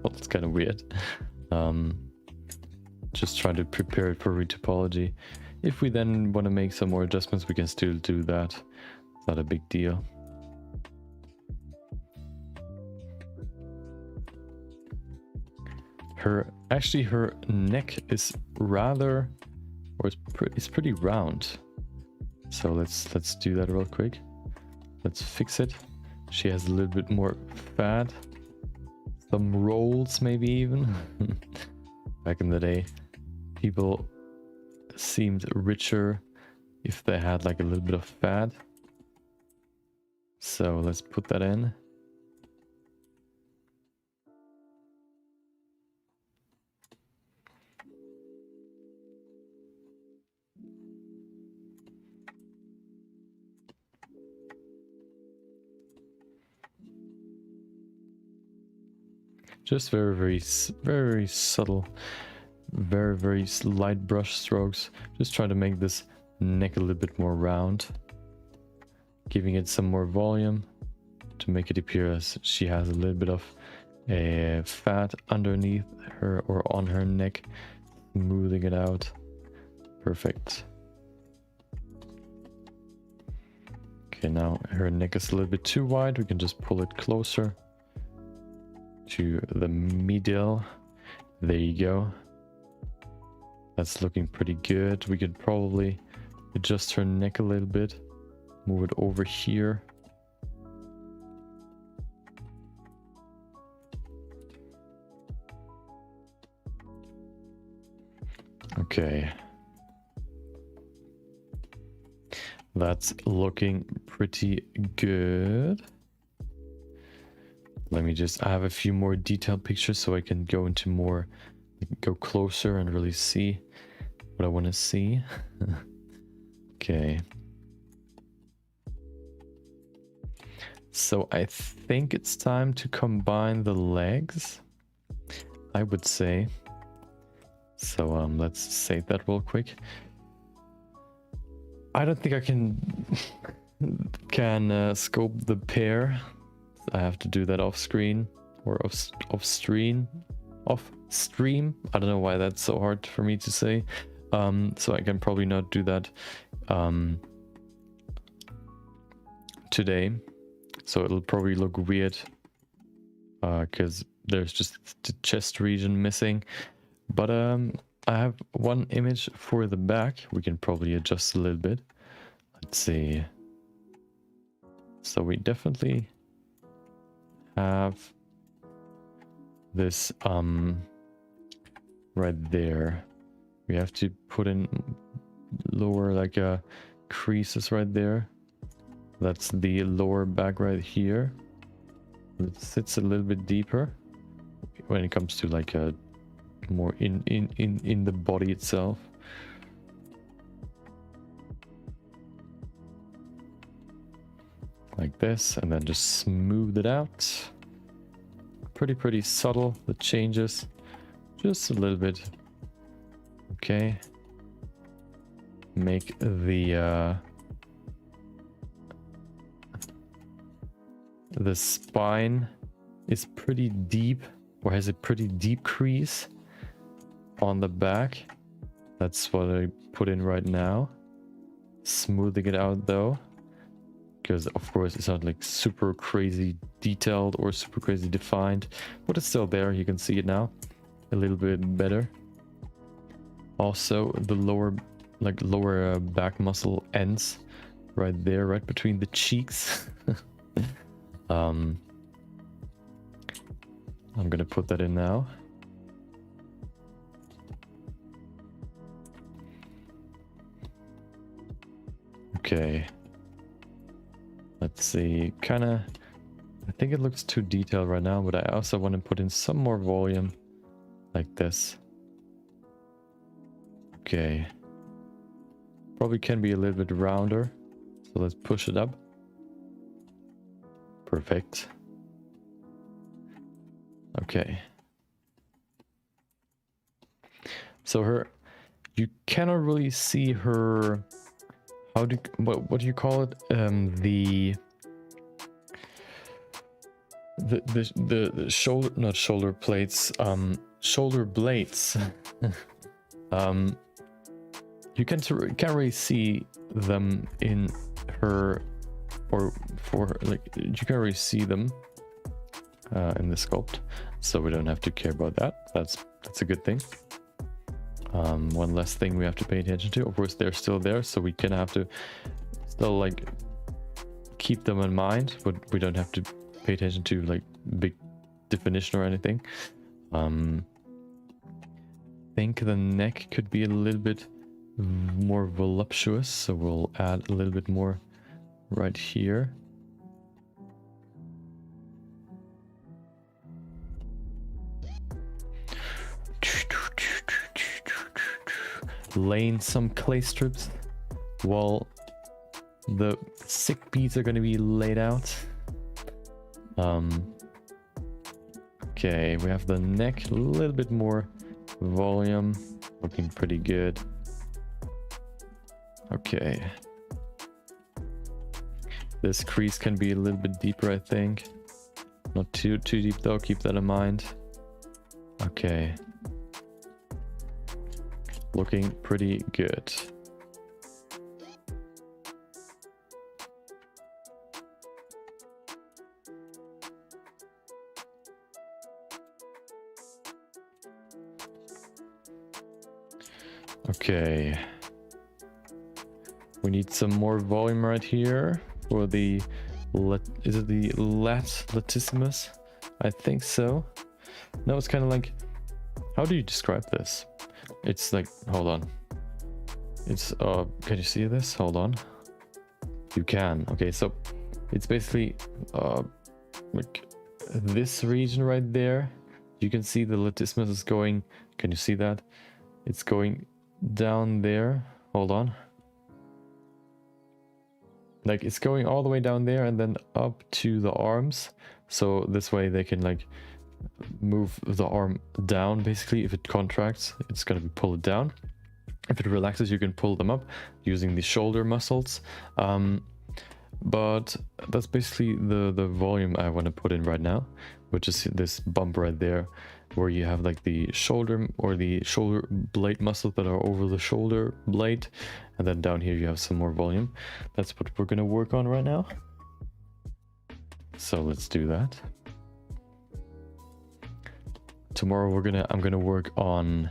Well, it's kind of weird. Just trying to prepare it for retopology. If we then want to make some more adjustments, we can still do that. It's not a big deal. Actually her neck is rather, or it's pretty round. So let's do that real quick. Let's fix it. She has a little bit more fat, some rolls maybe even. Back in the day, people seemed richer if they had like a little bit of fat. So let's put that in. Just very subtle, very light brush strokes. Just trying to make this neck a little bit more round, giving it some more volume to make it appear as she has a little bit of fat underneath her or on her neck, smoothing it out. Perfect. Okay, now her neck is a little bit too wide. We can just pull it closer to the middle. There you go. That's looking pretty good. We could probably adjust her neck a little bit, move it over here. Okay, that's looking pretty good. Let me just, I have a few more detailed pictures so I can go into more, go closer and really see what I want to see. Okay. So I think it's time to combine the legs, I would say. So let's save that real quick. I don't think I can scope the pair. I have to do that off screen or off stream. I don't know why that's so hard for me to say. So I can probably not do that today. So it'll probably look weird because there's just the chest region missing. But I have one image for the back. We can probably adjust a little bit. Let's see. So we definitely have this right there. We have to put in lower like creases right there. That's the lower back right here. It sits a little bit deeper when it comes to like a more in the body itself. Like this, and then just smooth it out. Pretty subtle, the changes, just a little bit. Okay, make the spine is pretty deep, or has a pretty deep crease on the back. That's what I put in right now. Smoothing it out though, because of course it's not like super crazy detailed or super crazy defined, but it's still there. You can see it now a little bit better. Also the lower back muscle ends right there, right between the cheeks. I'm gonna put that in now. Okay. Let's see. Kinda, I think it looks too detailed right now, but I also want to put in some more volume like this. Okay. Probably can be a little bit rounder. So let's push it up. Perfect. Okay. So her, you cannot really see her, what do you call it? The shoulder, not shoulder plates, shoulder blades. You can't really see them in her, or for her, like, you can't really see them in the sculpt, so we don't have to care about that. That's a good thing. One less thing we have to pay attention to. Of course, they're still there, so we can have to still like keep them in mind, but we don't have to pay attention to like big definition or anything. I think the neck could be a little bit more voluptuous, so we'll add a little bit more right here. Laying some clay strips while the sick beads are going to be laid out. Okay, we have the neck, a little bit more volume, looking pretty good. Okay, this crease can be a little bit deeper, I think. Not too deep though, keep that in mind. Okay, looking pretty good. Okay, we need some more volume right here for the, is it the latissimus? I think so. No, it's kind of like, how do you describe this? It's like, hold on. It's, can you see this? Hold on. You can. Okay, so it's basically, like this region right there. You can see the latissimus is going, can you see that? It's going down there. Hold on. Like it's going all the way down there and then up to the arms. So this way they can like move the arm down. Basically, if it contracts, it's going to be pull it down. If it relaxes, you can pull them up using the shoulder muscles. But that's basically the volume I want to put in right now, which is this bump right there, where you have like the shoulder or the shoulder blade muscles that are over the shoulder blade, and then down here you have some more volume. That's what we're gonna work on right now. So let's do that. Tomorrow I'm gonna work on,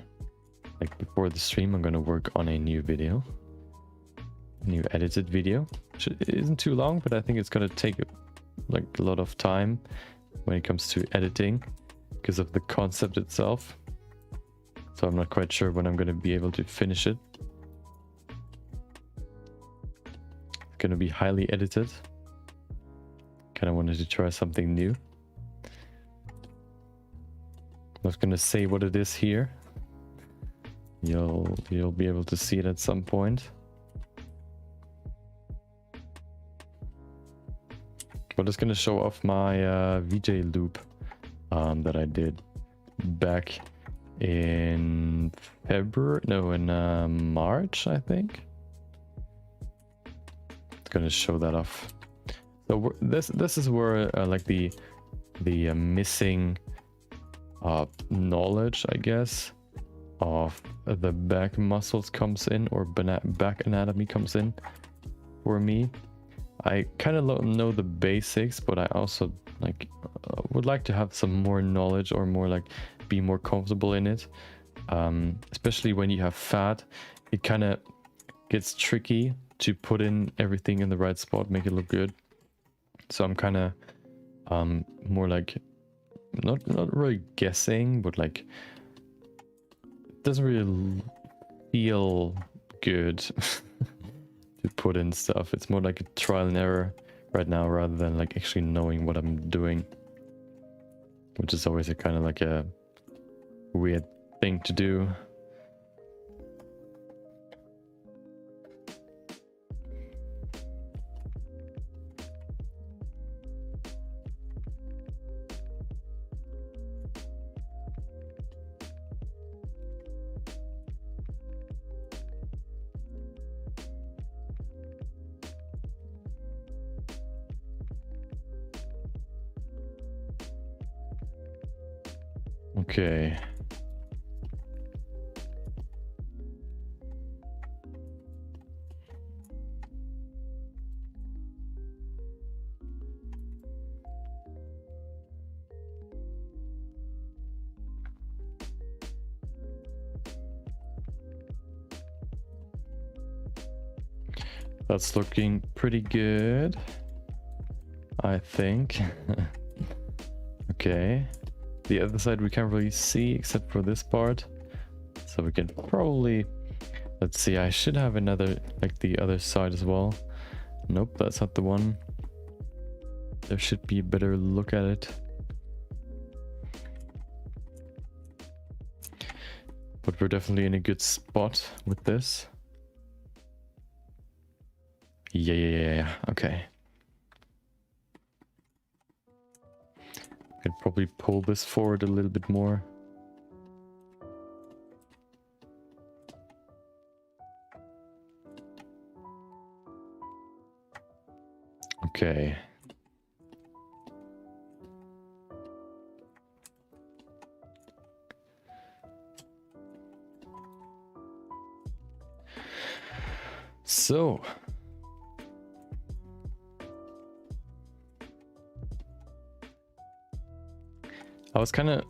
like before the stream, I'm gonna work on a new video. New edited video, which isn't too long, but I think it's gonna take like a lot of time when it comes to editing because of the concept itself. So I'm not quite sure when I'm gonna be able to finish it. It's gonna be highly edited. Kind of wanted to try something new. I'm not gonna say what it is here. You'll be able to see it at some point. I'm just gonna show off my VJ loop that I did back in February, no, in March, I think. It's gonna show that off. So this is where like the missing knowledge, I guess, of the back muscles comes in, or back anatomy comes in for me. I kind of know the basics, but I also like would like to have some more knowledge, or more like be more comfortable in it. especially when you have fat, it kind of gets tricky to put in everything in the right spot, make it look good. So I'm kind of more like not really guessing, but like it doesn't really feel good to put in stuff. It's more like a trial and error right now rather than like actually knowing what I'm doing, which is always a kind of like a weird thing to do. Okay. That's looking pretty good, I think. Okay. The other side we can't really see except for this part. So we can probably... Let's see, I should have another, like the other side as well. Nope, that's not the one. There should be a better look at it. But we're definitely in a good spot with this. Yeah. Okay. Could probably pull this forward a little bit more. Okay. So. I was kind of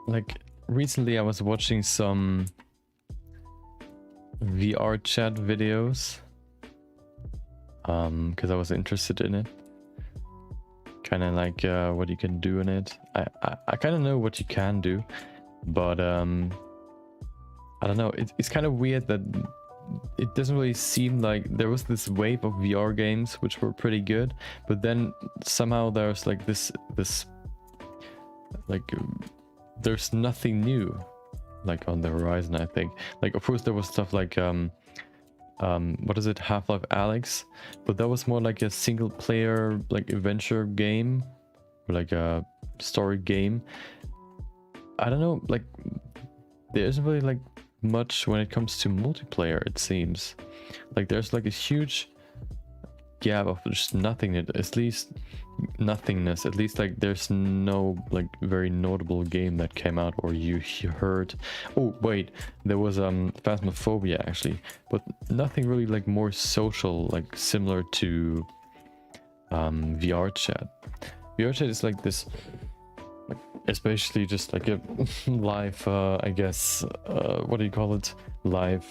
like recently I was watching some VR chat videos because I was interested in it, kind of like what you can do in it. I kind of know what you can do, but I don't know, it's kind of weird that it doesn't really seem like there was this wave of VR games which were pretty good, but then somehow there's like this like there's nothing new like on the horizon. I think like of course there was stuff like what is it, Half-Life Alyx, but that was more like a single player like adventure game or like a story game. I don't know, like there isn't really like much when it comes to multiplayer, it seems like there's like a huge gap of just nothingness, at least like there's no like very notable game that came out or you heard. Oh wait, there was Phasmophobia actually, but nothing really like more social, like similar to VR chat. VR chat is like this, like, especially just like a live I guess what do you call it, live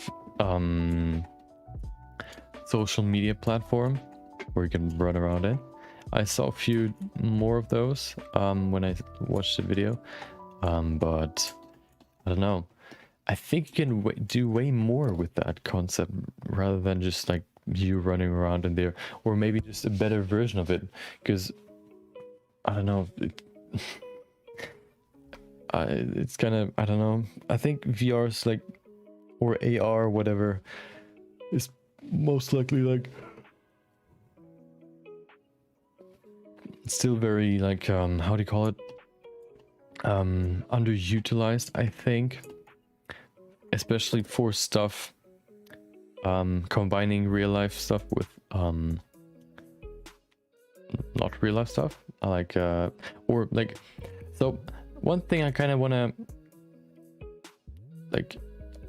social media platform where you can run around in. I saw a few more of those when I watched the video, but I don't know. I think you can do way more with that concept rather than just like you running around in there, or maybe just a better version of it, because I don't know. It's kind of, I don't know. I think VR is like, or AR, whatever, is most likely like still very like how do you call it, underutilized, I think, especially for stuff combining real life stuff with not real life stuff, like or like, so one thing I kind of want to like,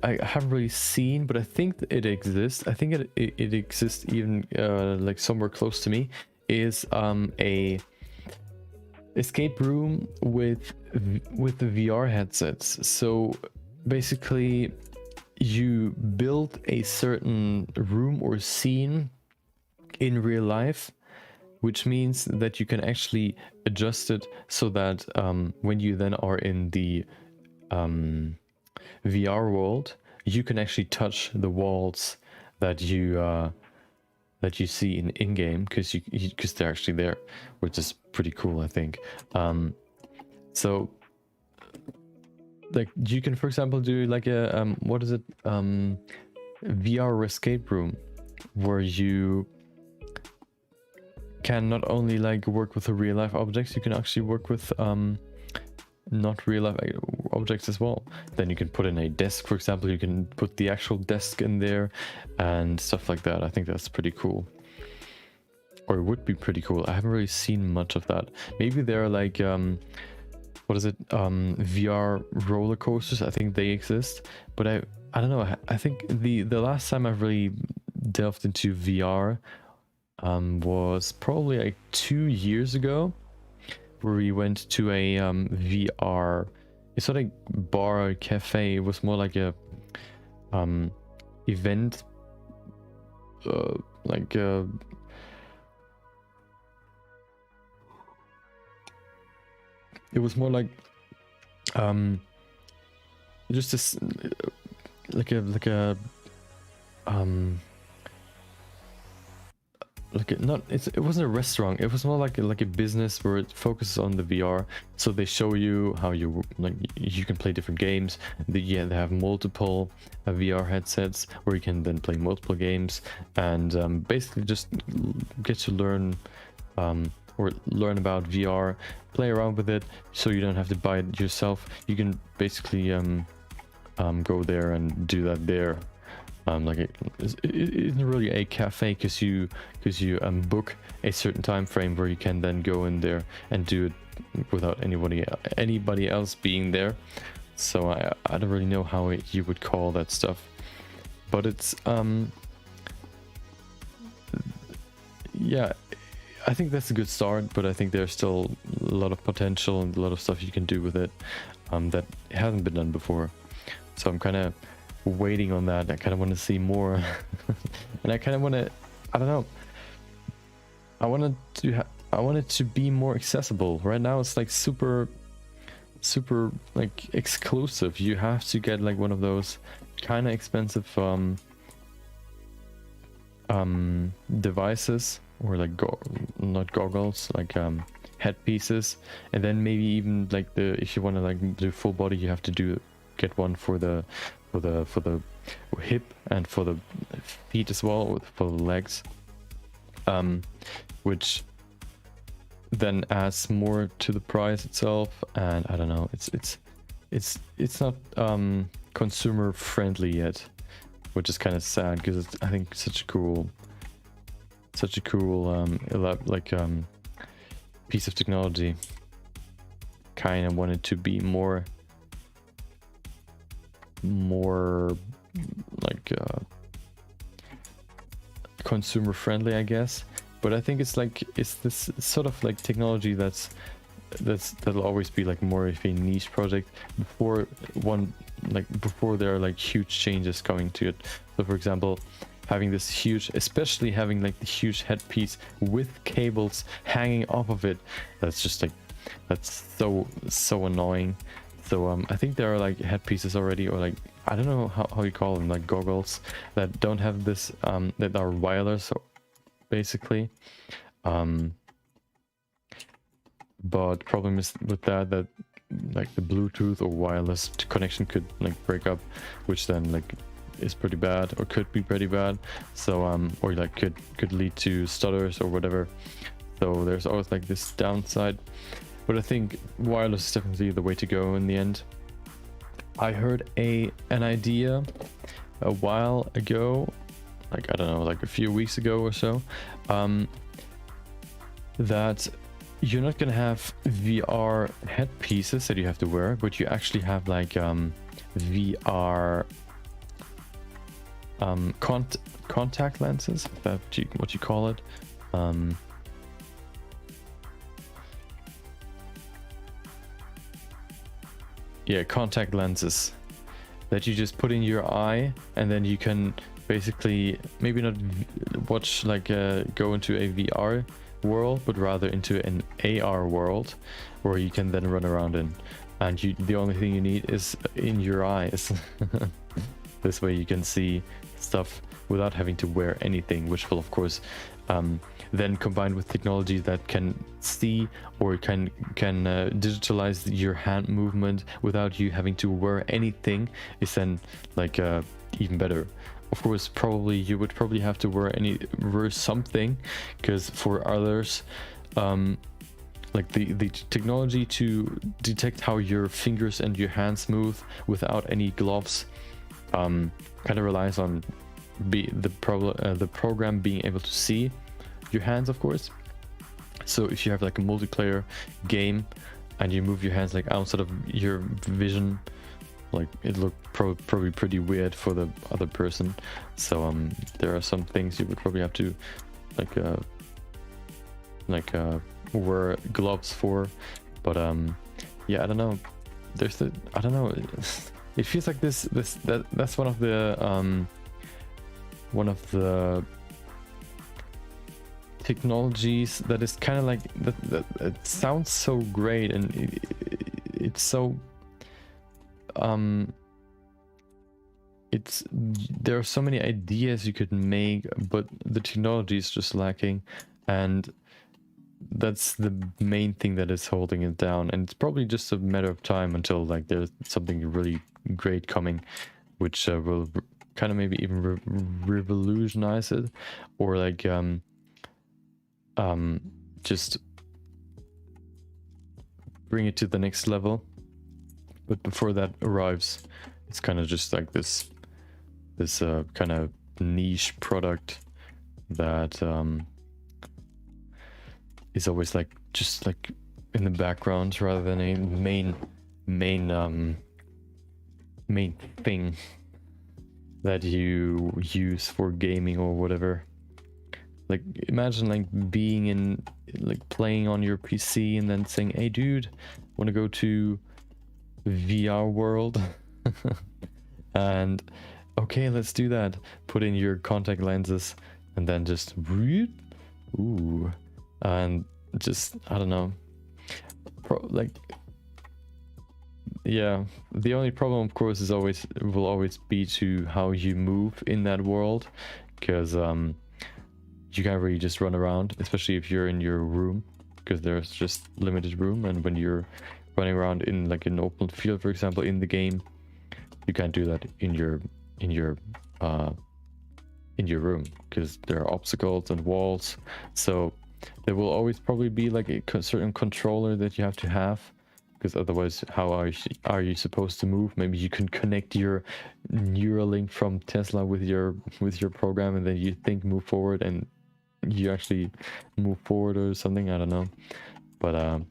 I haven't really seen, but I think it exists. I think it exists even like somewhere close to me, is a escape room with the VR headsets. So basically you build a certain room or scene in real life, which means that you can actually adjust it so that when you then are in the VR world, you can actually touch the walls that you see in game, because they're actually there, which is pretty cool, I think. So like you can, for example, do like a what is it, VR escape room, where you can not only like work with the real life objects, you can actually work with not real life objects as well. Then you can put in a desk, for example, you can put the actual desk in there and stuff like that. I think that's pretty cool, or it would be pretty cool. I haven't really seen much of that. Maybe there are like what is it, VR roller coasters. I think they exist, but I don't know. I think the last time I've really delved into VR was probably like 2 years ago, where we went to a VR, it's not a bar or cafe, it was more like a event, like it was more like just this like a not, it wasn't a restaurant, it was more like a business where it focuses on the VR. So they show you how you like you can play different games. They have multiple VR headsets where you can then play multiple games, and basically just get to learn or learn about VR, play around with it, so you don't have to buy it yourself. You can basically go there and do that there. Like it isn't really a cafe, because you book a certain time frame where you can then go in there and do it without anybody else being there. So I don't really know how you would call that stuff, but it's yeah, I think that's a good start, but I think there's still a lot of potential and a lot of stuff you can do with it that hasn't been done before. So I'm kind of waiting on that. I kind of want to see more and I kind of want to, I don't know, I want it to be more accessible. Right now it's like super like exclusive. You have to get like one of those kind of expensive devices, or like not goggles, like headpieces, and then maybe even like if you want to like do full body, you have to get one for the hip and for the feet as well, or for the legs, which then adds more to the price itself. And I don't know, it's not consumer friendly yet, which is kind of sad, because I think such a cool piece of technology. Kind of wanted to be more like consumer friendly, I guess. But I think it's this sort of like technology that'll always be like more of a niche project before there are like huge changes coming to it. So for example, having this huge, especially having like the huge headpiece with cables hanging off of it, that's just like, that's so annoying. So I think there are like headpieces already, or like, I don't know how you call them, like goggles that don't have this, that are wireless basically. But problem is with that like the Bluetooth or wireless connection could like break up, which then like is pretty bad, or could be pretty bad. So or like could lead to stutters or whatever. So there's always like this downside. But I think wireless is definitely the way to go in the end. I heard an idea a while ago, like I don't know, like a few weeks ago or so, that you're not gonna have VR headpieces that you have to wear, but you actually have like VR contact lenses, if that's what you call it. Yeah, contact lenses. that you just put in your eye, and then you can basically maybe not watch like go into a VR world, but rather into an AR world where you can then run around in, and the only thing you need is in your eyes. This way you can see stuff without having to wear anything, which will of course then combined with technology that can see or can digitalize your hand movement without you having to wear anything, is then like even better. Of course, probably you would probably have to wear something, because for others, like the technology to detect how your fingers and your hands move without any gloves kind of relies on the program being able to see your hands, of course. So if you have like a multiplayer game and you move your hands like outside of your vision, like it looked probably pretty weird for the other person. So there are some things you would probably have to like wear gloves for. But yeah, I don't know, I don't know, it feels like that's one of the technologies that is kind of like that it sounds so great, and it's so there are so many ideas you could make, but the technology is just lacking, and that's the main thing that is holding it down. And it's probably just a matter of time until like there's something really great coming, which will kind of maybe even revolutionize it, or like just bring it to the next level. But before that arrives, it's kind of just like this kind of niche product that is always like just like in the background rather than a main thing that you use for gaming or whatever. Like imagine like being in like playing on your PC and then saying, hey dude, want to go to VR world? And okay, let's do that. Put in your contact lenses and then just ooh, and just I don't know, like yeah, the only problem of course will always be to how you move in that world, because you can't really just run around, especially if you're in your room, because there's just limited room. And when you're running around in like an open field, for example, in the game, you can't do that in your room, because there are obstacles and walls. So there will always probably be like a certain controller that you have to have, because otherwise how are you supposed to move? Maybe you can connect your Neuralink from Tesla with your program, and then you think move forward and you actually move forward or something. I don't know, but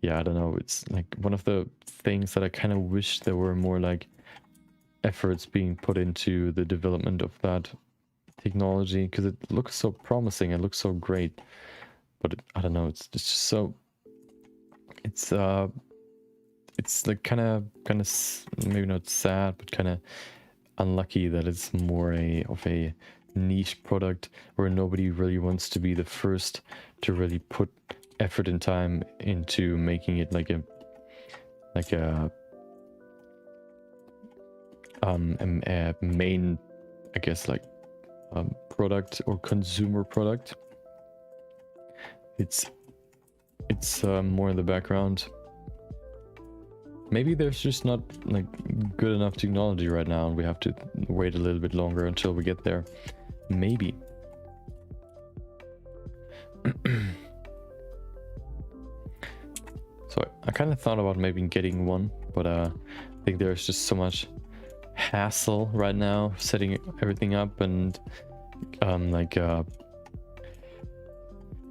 yeah, I don't know, it's like one of the things that I kind of wish there were more like efforts being put into the development of that technology, because it looks so promising, it looks so great. But I don't know, it's just so it's like kind of maybe not sad, but kind of unlucky that it's more of a niche product where nobody really wants to be the first to really put effort and time into making it like a main, I guess, like product or consumer product. It's more in the background. Maybe there's just not like good enough technology right now, and we have to wait a little bit longer until we get there. Maybe. So I kind of thought about maybe getting one, but I think there's just so much hassle right now setting everything up and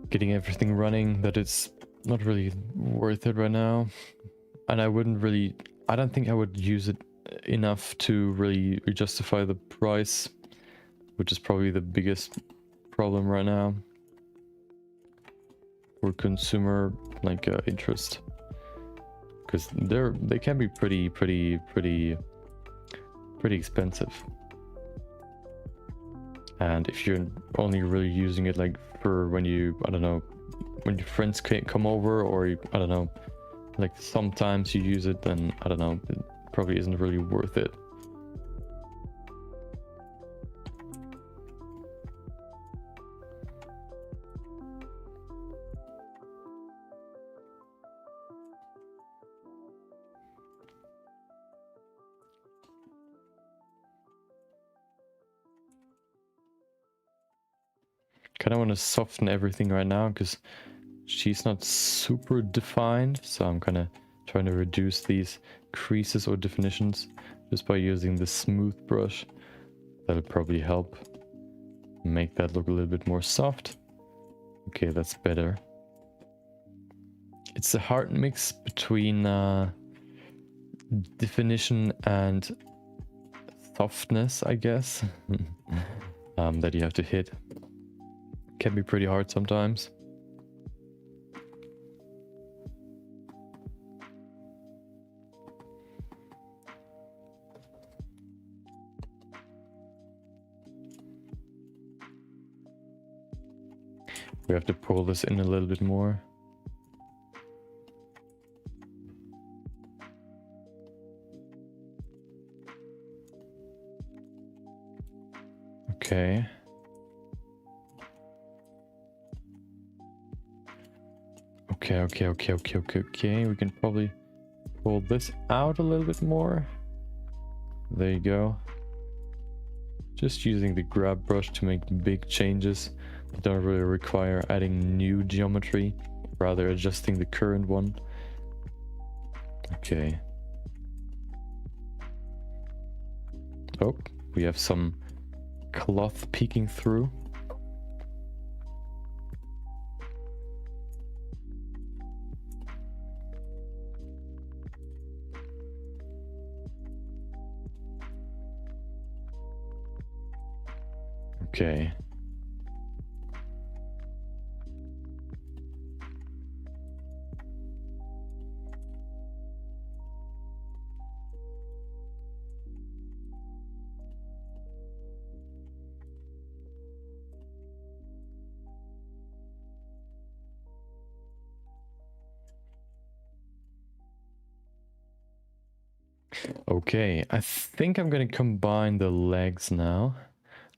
getting everything running that it's not really worth it right now. And I don't think I would use it enough to really justify the price, which is probably the biggest problem right now for consumer interest, because they can be pretty pretty expensive. And if you're only really using it like for when you, I don't know, when your friends can't come over, or you, I don't know, like sometimes you use it, then I don't know, it probably isn't really worth it. Kind of want to soften everything right now because she's not super defined, so I'm kind of trying to reduce these creases or definitions just by using the smooth brush. That'll probably help make that look a little bit more soft. Okay, that's better. It's a hard mix between definition and softness, I guess, that you have to hit. Can be pretty hard sometimes. We have to pull this in a little bit more. Okay. Okay. We can probably pull this out a little bit more. There you go. Just using the grab brush to make big changes. Don't really require adding new geometry, rather adjusting the current one. Okay. Oh, we have some cloth peeking through. Okay. Okay, I think I'm gonna combine the legs now.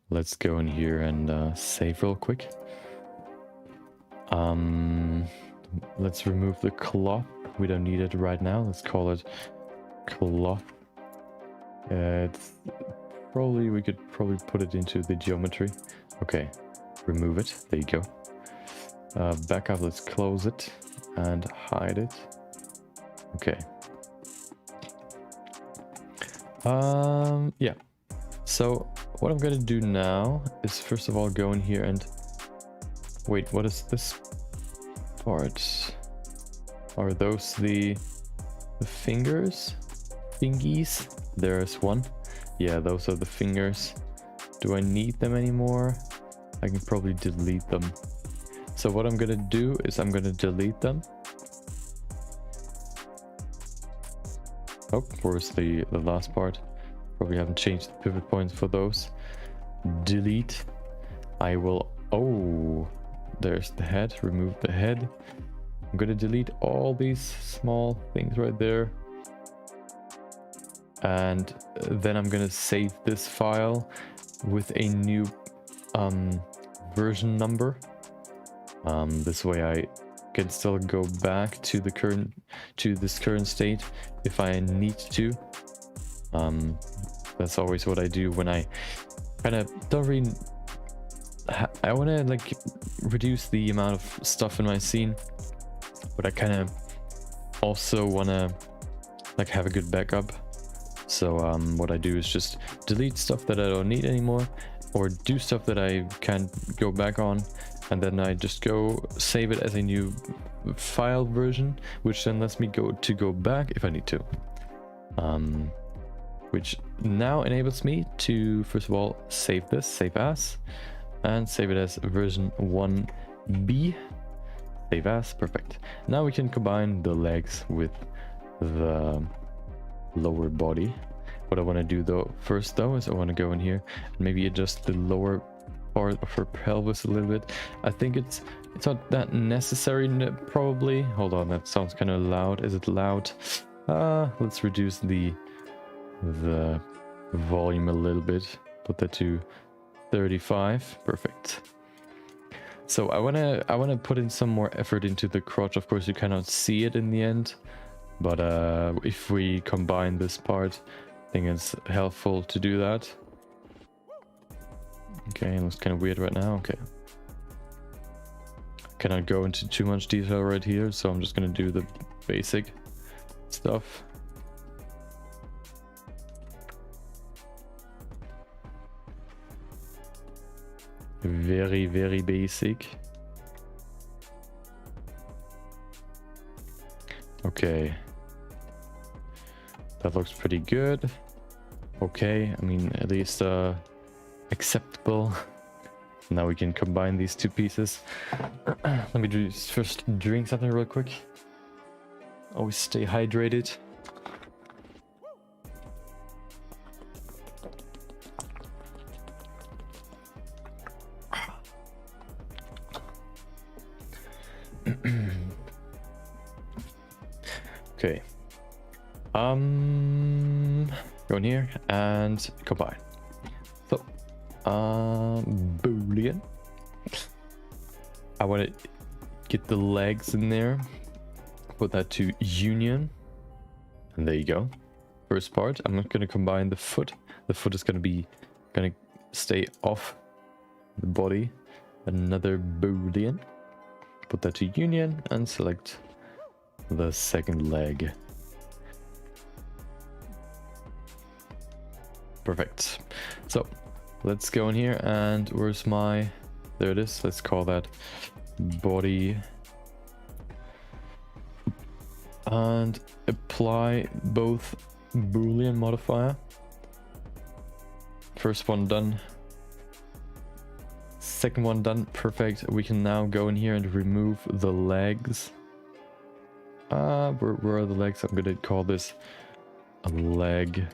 Let's go in here and save real quick. Let's remove the cloth. We don't need it right now. Let's call it cloth. It's probably, we could probably put it into the geometry. Okay, remove it. There you go. Back up, let's close it and hide it. Okay. Yeah. So what I'm gonna do now is first of all go in here and wait, what is this part? Are those the fingers? Fingies? There's one. Yeah, those are the fingers. Do I need them anymore? I can probably delete them. So what I'm gonna do is I'm gonna delete them. Oh, where's the last part? Probably haven't changed the pivot points for those. Delete. I will, oh, there's the head, remove the head. I'm gonna delete all these small things right there. And then I'm gonna save this file with a new version number. This way I can still go back to this current state if I need to. That's always what I do when I kind of don't really I want to like reduce the amount of stuff in my scene, but I kind of also want to like have a good backup. So what I do is just delete stuff that I don't need anymore, or do stuff that I can't go back on, and then I just go save it as a new file version, which then lets me go back if I need to. Which now enables me to first of all save this, save as, and save it as version 1b. Save as, perfect. Now we can combine the legs with the lower body. What I want to do though first though is I want to go in here and maybe adjust the lower part of her pelvis a little bit. I think it's not that necessary probably. Hold on, that sounds kind of loud. Is it loud? Let's reduce the volume a little bit. Put that to 35. Perfect. So I wanna put in some more effort into the crotch. Of course, you cannot see it in the end, but if we combine this part, I think it's helpful to do that. Okay, it looks kind of weird right now. Okay, cannot go into too much detail right here, so I'm just gonna do the basic stuff. Very, very basic. Okay. That looks pretty good. Okay, I mean, at least acceptable. Now we can combine these two pieces. Let me just first drink something real quick. Always stay hydrated. Okay. Go in here and combine. So, Boolean. I want to get the legs in there. Put that to union. And there you go. First part. I'm not going to combine the foot. The foot is going to stay off the body. Another Boolean. Put that to union and select the second leg. Perfect. So let's go in here and where's my, there it is. Let's call that body and apply both Boolean modifier. First one done. Second one done. Perfect. We can now go in here and remove the legs. Where are the legs? I'm gonna call this a leg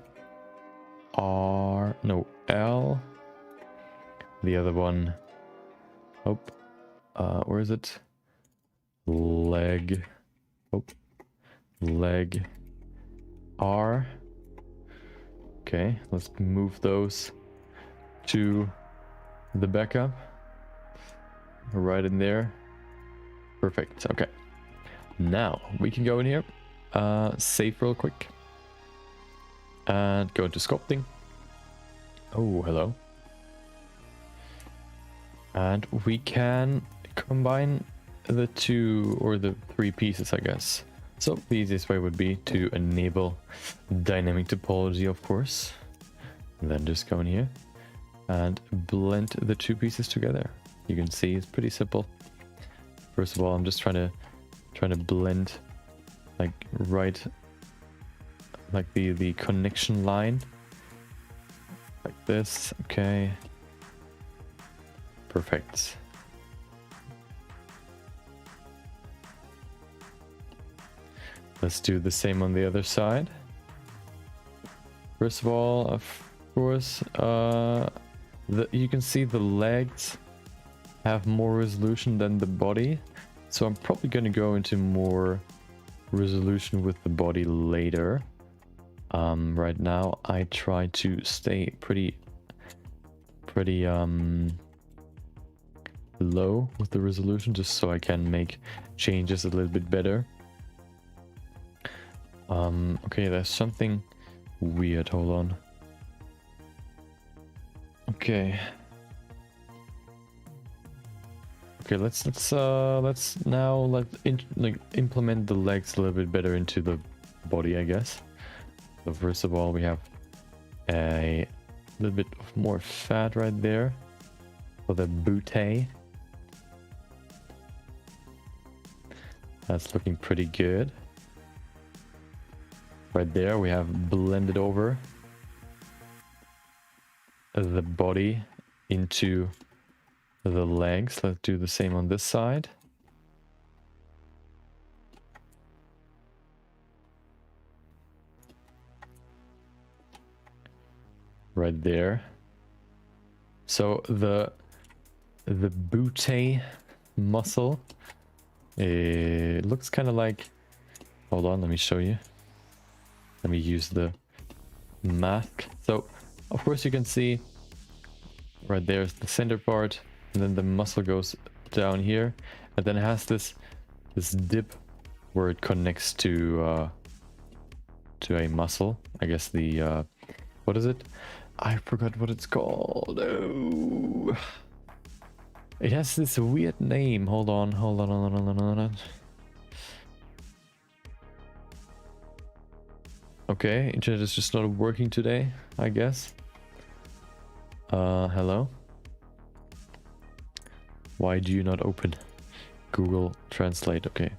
R, no, L. The other one, oh, where is it? Leg, oh, leg R. Okay, let's move those to the backup. Right in there. Perfect, okay. Now we can go in here, save real quick, and go into sculpting. Oh, hello. And we can combine the two or the three pieces, I guess. So the easiest way would be to enable dynamic topology, of course. And then just go in here and blend the two pieces together. You can see it's pretty simple. First of all, I'm just trying to blend like right, like the connection line like this. Okay, perfect. Let's do the same on the other side. First of all, of course, you can see the legs have more resolution than the body. So I'm probably going to go into more resolution with the body later. Right now I try to stay pretty low with the resolution, just so I can make changes a little bit better. Okay, there's something weird. Hold on. Okay. Okay, let's now implement the legs a little bit better into the body, I guess. So first of all, we have a little bit of more fat right there for the bootay. That's looking pretty good. Right there, we have blended over the body into the legs. Let's do the same on this side. right there. So the butte muscle, it looks kind of like, hold on, let me show you. Let me use the mask. So of course you can see right there's the center part, and then the muscle goes down here, and then it has this dip where it connects to a muscle. I guess the what is it? I forgot what it's called. Oh, it has this weird name. Hold on. Okay, internet is just not working today, I guess. Hello? Why do you not open Google Translate? Okay.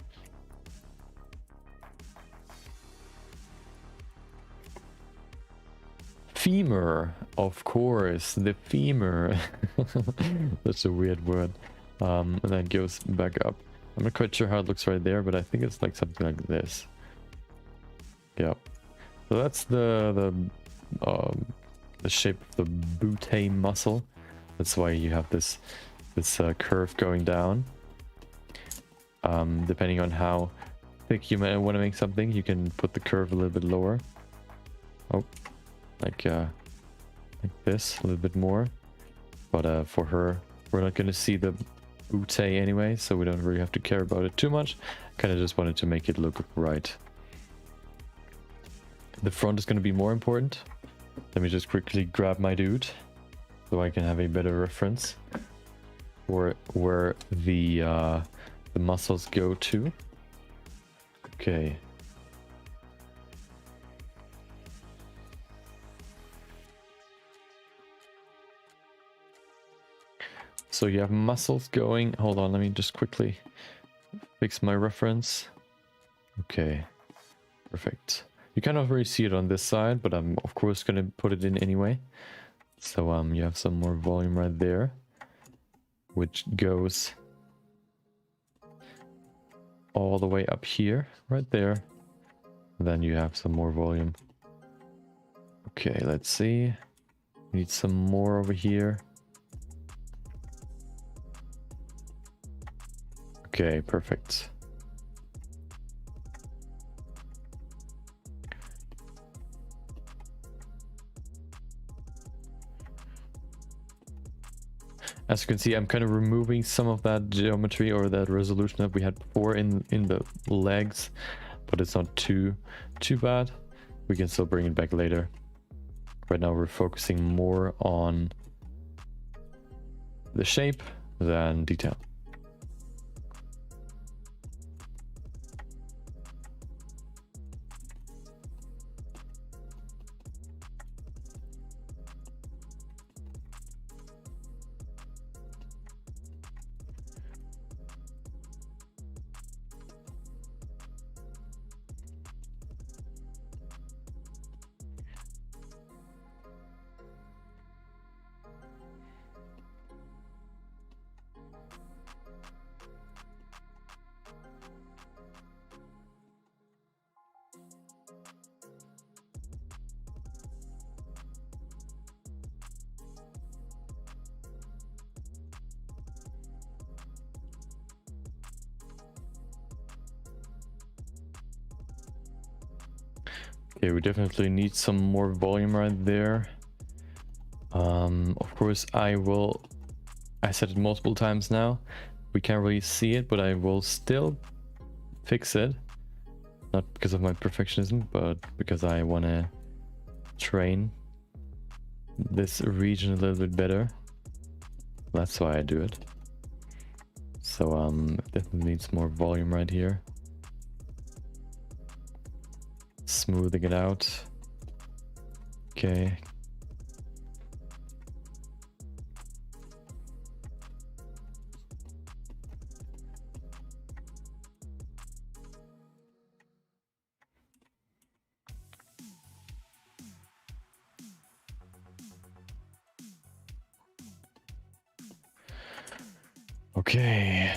Femur, of course, the femur. That's a weird word. And then goes back up. I'm not quite sure how it looks right there, but I think it's like something like this. Yep. So that's the shape of the butte muscle. That's why you have this curve going down. Depending on how thick you might want to make something, you can put the curve a little bit lower. Oh, like this, a little bit more. But for her, we're not going to see the butte anyway, so we don't really have to care about it too much. Kind of just wanted to make it look right. The front is going to be more important. Let me just quickly grab my dude so I can have a better reference for where the muscles go to. Okay. So you have muscles going. Hold on, let me just quickly fix my reference. Okay, perfect. You cannot really see it on this side, but I'm of course going to put it in anyway. So you have some more volume right there, which goes all the way up here, right there. And then you have some more volume. Okay, let's see. Need some more over here. Okay, perfect. As you can see, I'm kind of removing some of that geometry or that resolution that we had before in the legs, but it's not too bad. We can still bring it back later. Right now we're focusing more on the shape than detail. Okay, we definitely need some more volume right there. Of course, I said it multiple times now. We can't really see it, but I will still fix it. Not because of my perfectionism, but because I want to train this region a little bit better. That's why I do it. So definitely needs more volume right here. Smoothing it out. Okay. Okay.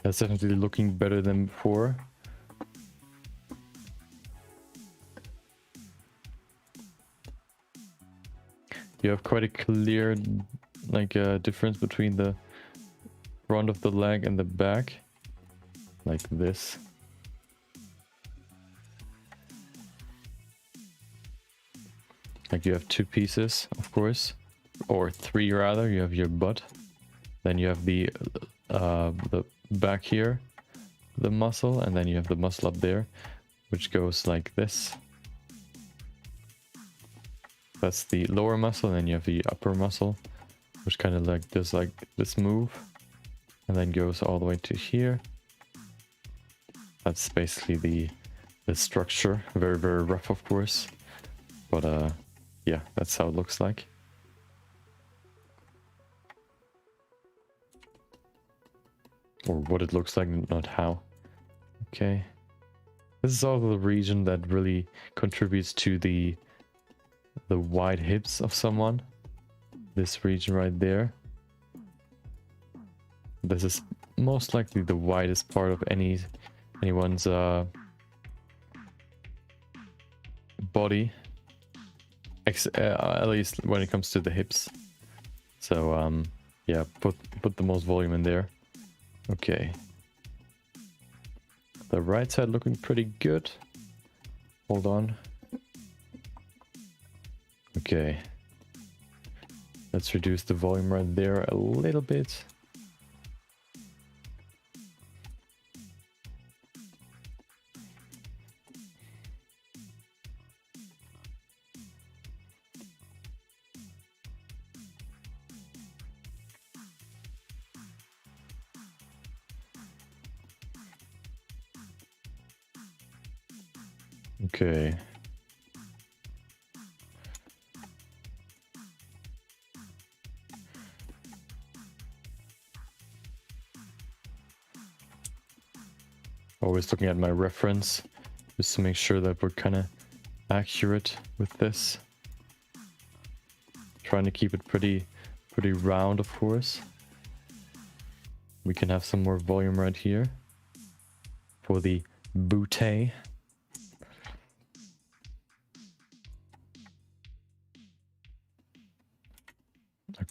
That's definitely looking better than before. you have quite a clear like difference between the front of the leg and the back, like this. Like you have two pieces, of course, or three rather. You have your butt, then you have the back here, the muscle, and then you have the muscle up there, which goes like this. That's the lower muscle, and then you have the upper muscle, which kind of like does like this move, and then goes all the way to here. That's basically the structure. Very, very rough, of course, but yeah, that's how it looks like. Or what it looks like, not how. Okay. This is also the region that really contributes to the wide hips of someone. This region right there. This is most likely the widest part of anyone's body. At least when it comes to the hips. So yeah, put the most volume in there. Okay. The right side looking pretty good. Hold on. Okay. Let's reduce the volume right there a little bit. Okay. Always looking at my reference just to make sure that we're kind of accurate with this. Trying to keep it pretty round, of course. We can have some more volume right here for the bootay.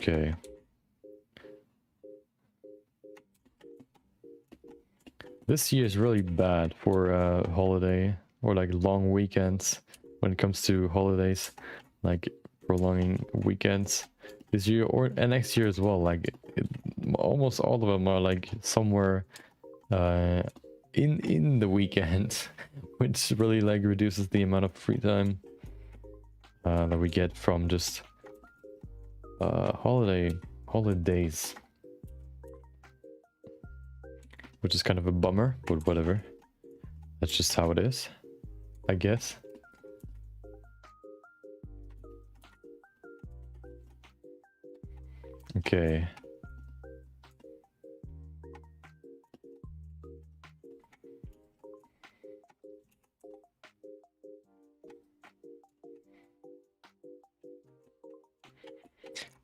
Okay. This year is really bad for holiday or like long weekends when it comes to holidays, like prolonging weekends this year and next year as well. Like almost all of them are like somewhere in the weekend, which really like reduces the amount of free time that we get from just holidays, which is kind of a bummer, but whatever. That's just how it is, I guess. Okay.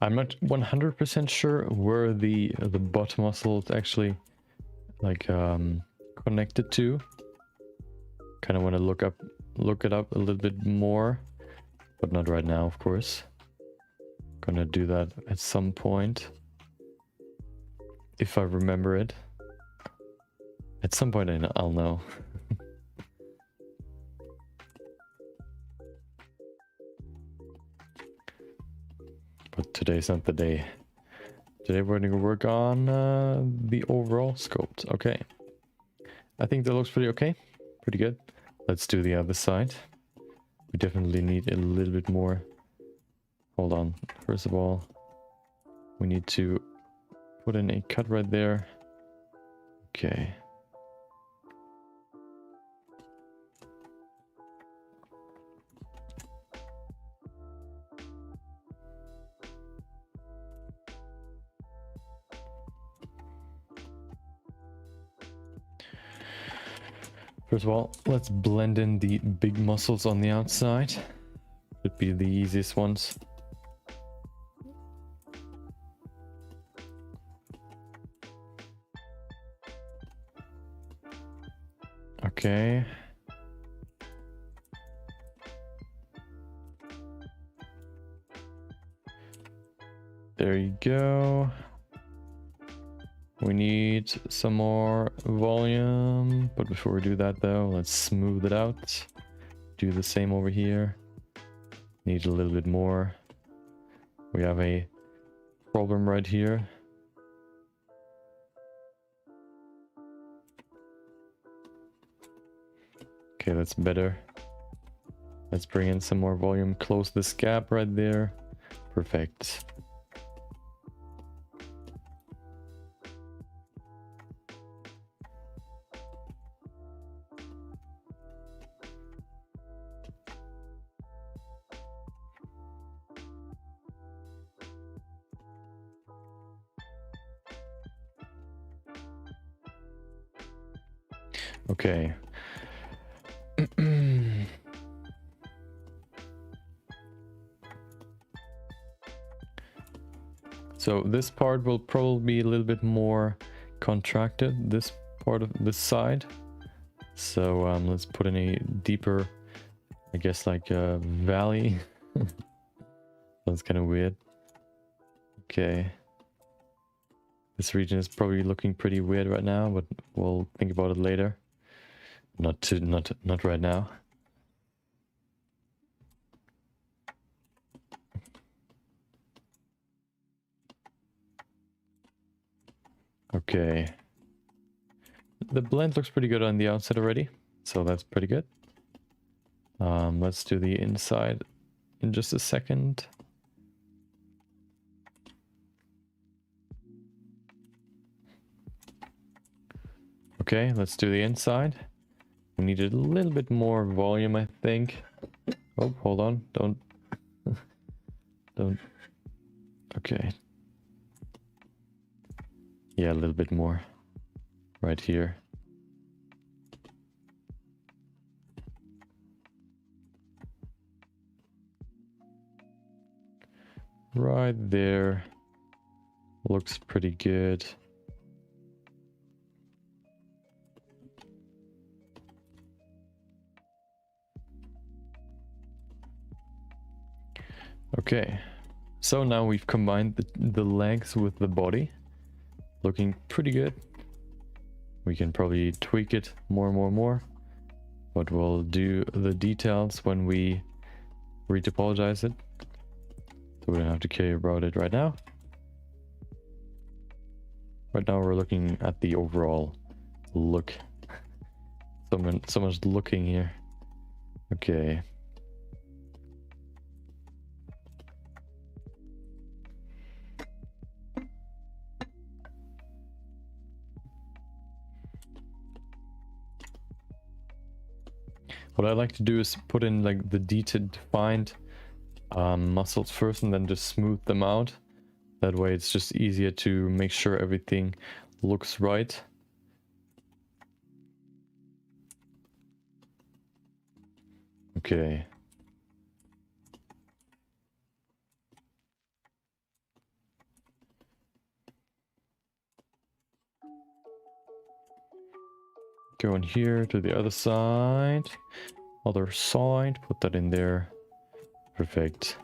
I'm not 100% sure where the butt muscle is actually like connected to. Kind of want to look it up a little bit more, but not right now, of course. Gonna do that at some point if I remember it. At some point I'll know. But today's not the day. Today we're going to work on the overall sculpt. Okay. I think that looks pretty okay. Pretty good. Let's do the other side. We definitely need a little bit more. Hold on. First of all, we need to put in a cut right there. Okay. First of all, let's blend in the big muscles on the outside. Should be the easiest ones. Okay. There you go. We need some more volume, but before we do that though, let's smooth it out. Do the same over here. Need a little bit more. We have a problem right here. Okay, that's better. Let's bring in some more volume, close this gap right there. Perfect. Okay. So this part will probably be a little bit more contracted, this part of this side. So let's put in a deeper, I guess, like a valley. That's kind of weird. Okay. This region is probably looking pretty weird right now, but we'll think about it later. Not right now. Okay. The blend looks pretty good on the outside already, so that's pretty good. Let's do the inside in just a second. Okay, let's do the inside. We needed a little bit more volume, I think. Oh, hold on. Don't. Okay. Yeah, a little bit more. Right here. Right there. Looks pretty good. Okay, so now we've combined the legs with the body. Looking pretty good. We can probably tweak it more. But we'll do the details when we retopologize it. So we don't have to care about it right now. Right now we're looking at the overall look. So much looking here. Okay. What I like to do is put in like the defined muscles first and then just smooth them out. That way it's just easier to make sure everything looks right. Okay. Go in here to the other side. Other side, put that in there. Perfect.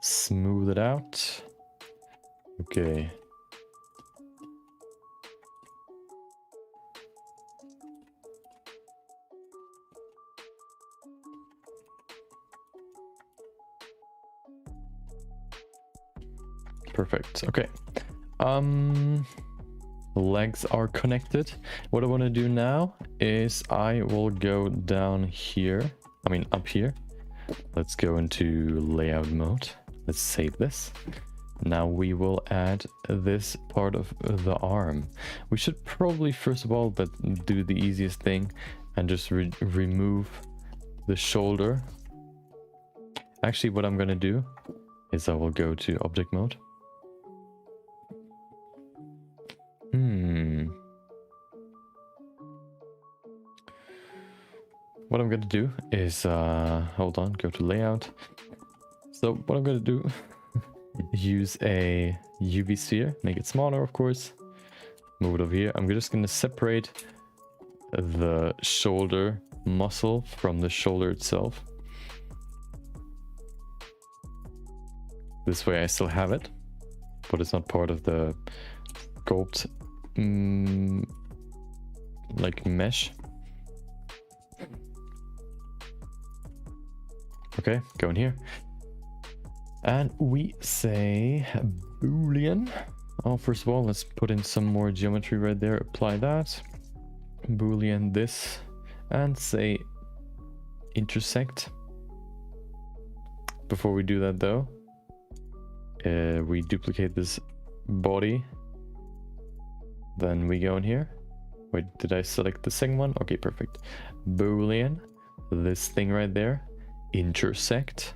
Smooth it out. Okay. Perfect. Okay. Legs are connected. What I want to do now is I will go down here. I mean up here. Let's go into layout mode. Let's save this. Now we will add this part of the arm. We should probably first of all do the easiest thing and just remove the shoulder. Actually, what I'm going to do is I will go to object mode. What I'm going to do is, hold on, go to layout. So what I'm going to do, use a UV sphere, make it smaller, of course. Move it over here. I'm just going to separate the shoulder muscle from the shoulder itself. This way I still have it, but it's not part of the sculpt like mesh. Okay, go in here. And we say Boolean. Oh, first of all, let's put in some more geometry right there. Apply that. Boolean this. And say intersect. Before we do that though, we duplicate this body. Then we go in here. Wait, did I select the second one? Okay, perfect. Boolean. This thing right there. Intersect.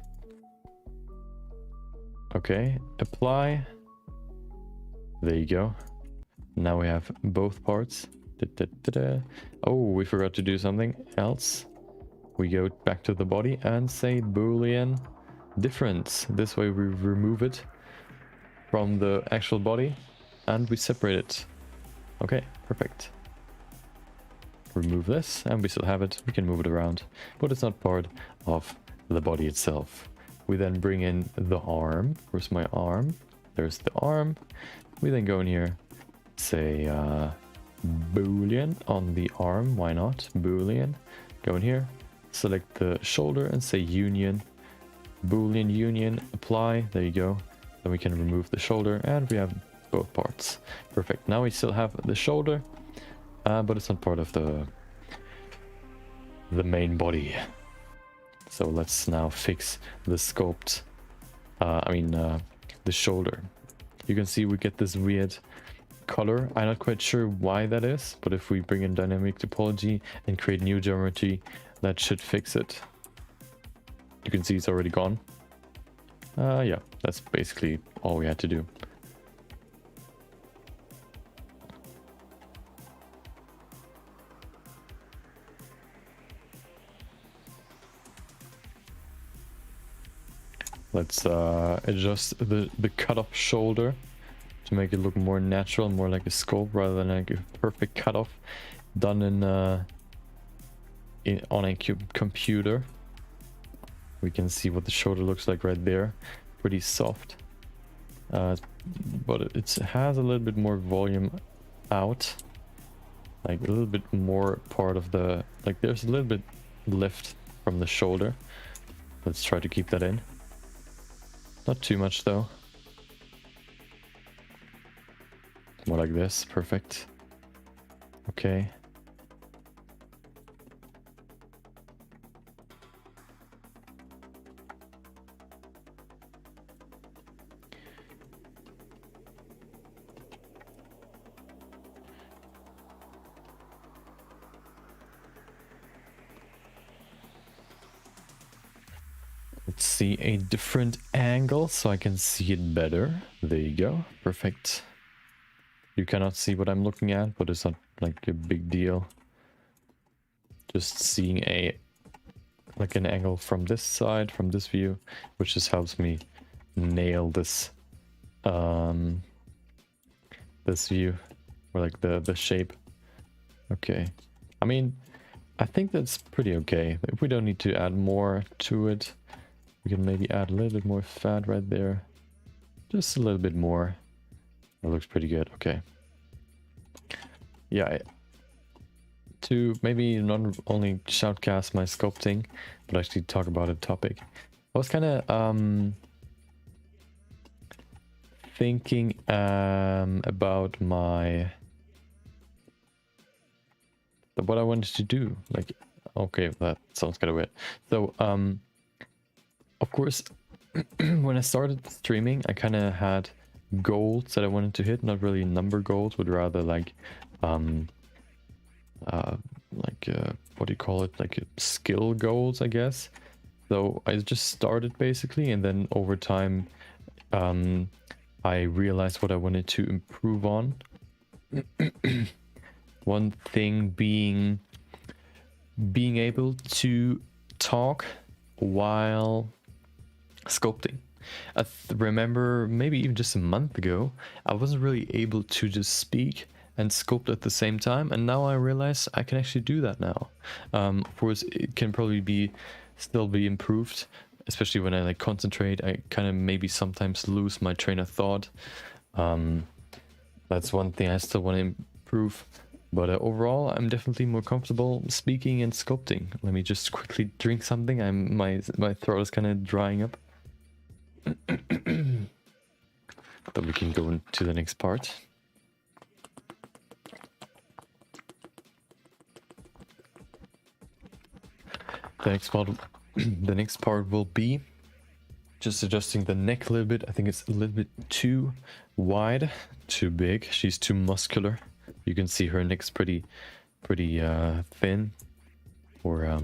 Okay, apply. There you go. Now we have both parts. Oh, we forgot to do something else. We go back to the body and say Boolean difference. This way we remove it from the actual body and we separate it. Okay, perfect. Remove this and we still have it. We can move it around, but it's not part of the body itself. We then bring in the arm. Where's my arm? There's the arm. We then go in here, say Boolean on the arm. Why not? Boolean. Go in here, select the shoulder and say union. Boolean union, apply. There you go. Then we can remove the shoulder and we have both parts. Perfect. Now we still have the shoulder, but it's not part of the main body. So let's now fix the sculpt. The shoulder. You can see we get this weird color. I'm not quite sure why that is, but if we bring in dynamic topology and create new geometry, that should fix it. You can see it's already gone. Yeah, that's basically all we had to do. Let's adjust the cut-off shoulder to make it look more natural, more like a sculpt rather than like a perfect cut-off done on a computer. We can see what the shoulder looks like right there. Pretty soft, but it has a little bit more volume out, like a little bit more part of the, like there's a little bit lift from the shoulder. Let's try to keep that in. Not too much though. More like this, perfect. Okay. Let's see a different angle so I can see it better. There you go. Perfect. You cannot see what I'm looking at, but it's not like a big deal. Just seeing an angle from this side, from this view, which just helps me nail this this view, or like the shape. Okay. I mean, I think that's pretty okay. If we don't need to add more to it, we can maybe add a little bit more fat right there. Just a little bit more. That looks pretty good. Okay. Yeah. To maybe not only shoutcast my sculpting, but actually talk about a topic. I was kind of thinking about what I wanted to do. Like, okay, that sounds kind of weird. So, of course, when I started streaming, I kind of had goals that I wanted to hit, not really number goals, but rather like, what do you call it? Like skill goals, I guess. So I just started basically, and then over time, I realized what I wanted to improve on. One thing being able to talk while sculpting. I remember maybe even just a month ago, I wasn't really able to just speak and sculpt at the same time, and now I realize I can actually do that now. Of course, it can probably still be improved, especially when I like concentrate, I kind of maybe sometimes lose my train of thought. That's one thing I still want to improve. But overall, I'm definitely more comfortable speaking and sculpting. Let me just quickly drink something. My throat is kind of drying up. Then we can go into the next part. The next part will be just adjusting the neck a little bit. I think it's a little bit too wide, too big. She's too muscular. You can see her neck's pretty thin, or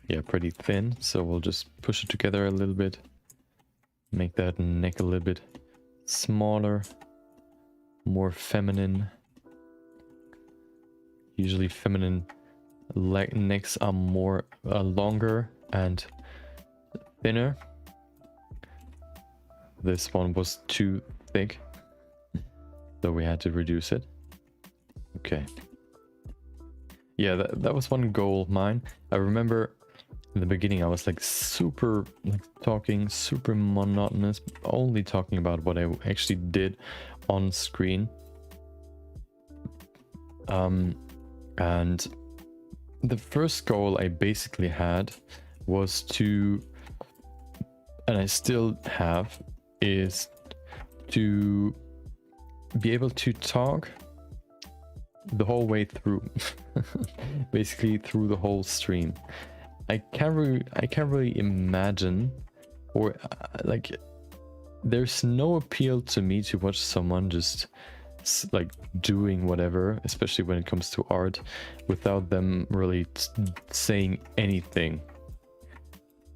yeah, pretty thin. So we'll just push it together a little bit, make that neck a little bit smaller, more feminine. Usually feminine necks are more longer and thinner. This one was too thick, so we had to reduce it. Okay. Yeah, that was one goal of mine. I remember in the beginning I was like super talking super monotonous, only talking about what I actually did on screen. And the first goal I basically had was to, and I still have, is to be able to talk the whole way through. Basically through the whole stream. I can't really imagine, or like, there's no appeal to me to watch someone just like doing whatever, especially when it comes to art, without them really saying anything.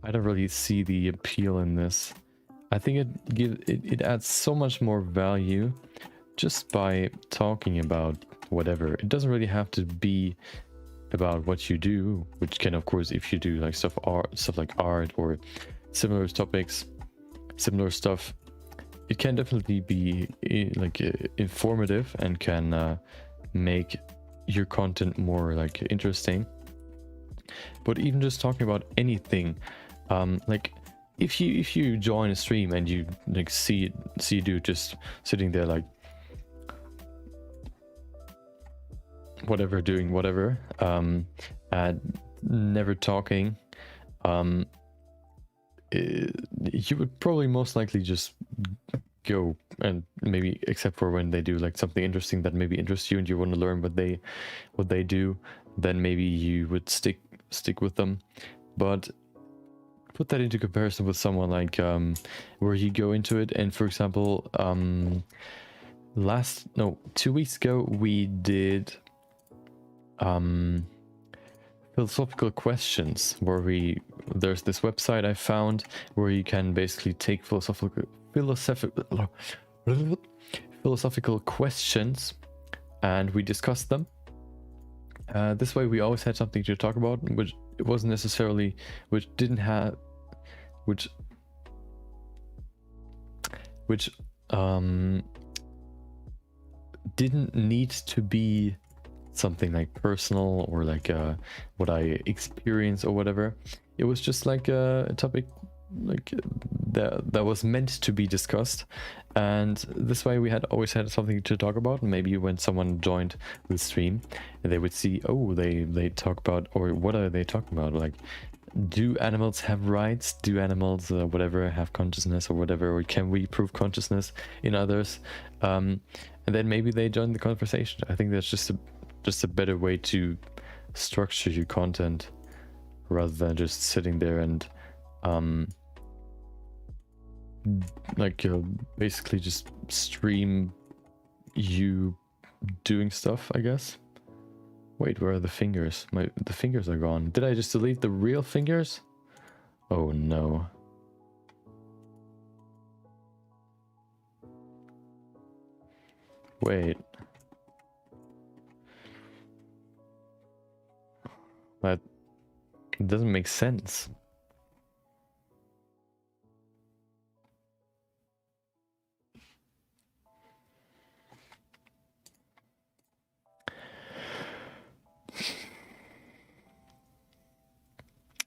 I don't really see the appeal in this. I think it adds so much more value just by talking about whatever. It doesn't really have to be about what you do, which can, of course, if you do like stuff like art or similar topics, similar stuff, it can definitely be like informative and can make your content more like interesting. But even just talking about anything, like if you join a stream and you like see dude just sitting there like whatever, doing whatever, and never talking, you would probably most likely just go, and maybe except for when they do like something interesting that maybe interests you and you want to learn what they do, then maybe you would stick with them. But put that into comparison with someone like where you go into it, and for example 2 weeks ago we did philosophical questions, where there's this website I found where you can basically take philosophical questions and we discussed them. This way we always had something to talk about, which it wasn't necessarily, which didn't need to be something like personal or like what I experience or whatever. It was just like a topic like that was meant to be discussed, and this way we always had something to talk about. And maybe when someone joined the stream, they would see, oh, they talk about, or what are they talking about, like, do animals have rights, do animals whatever have consciousness or whatever, or can we prove consciousness in others, and then maybe they join the conversation. I think that's just a better way to structure your content rather than just sitting there and like basically just stream you doing stuff, I guess. Wait, where are the fingers? The fingers are gone. Did I just delete the real fingers? Oh no. Wait. That doesn't make sense.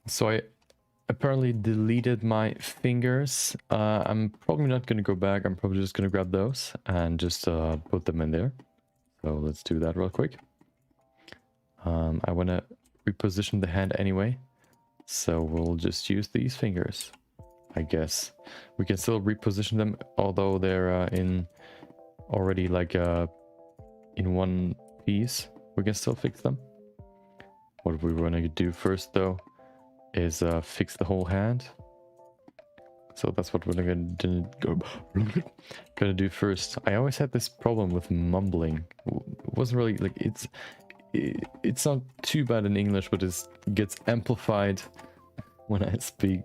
So apparently deleted my fingers. I'm probably not going to go back. I'm probably just going to grab those and just put them in there. So let's do that real quick. I want to reposition the hand anyway. So we'll just use these fingers, I guess. We can still reposition them, although they're in already like in one piece. We can still fix them. What we want to do first though is fix the whole hand. So that's what we're gonna do first. I always had this problem with mumbling. It wasn't really like it's not too bad in English, but it gets amplified when I speak.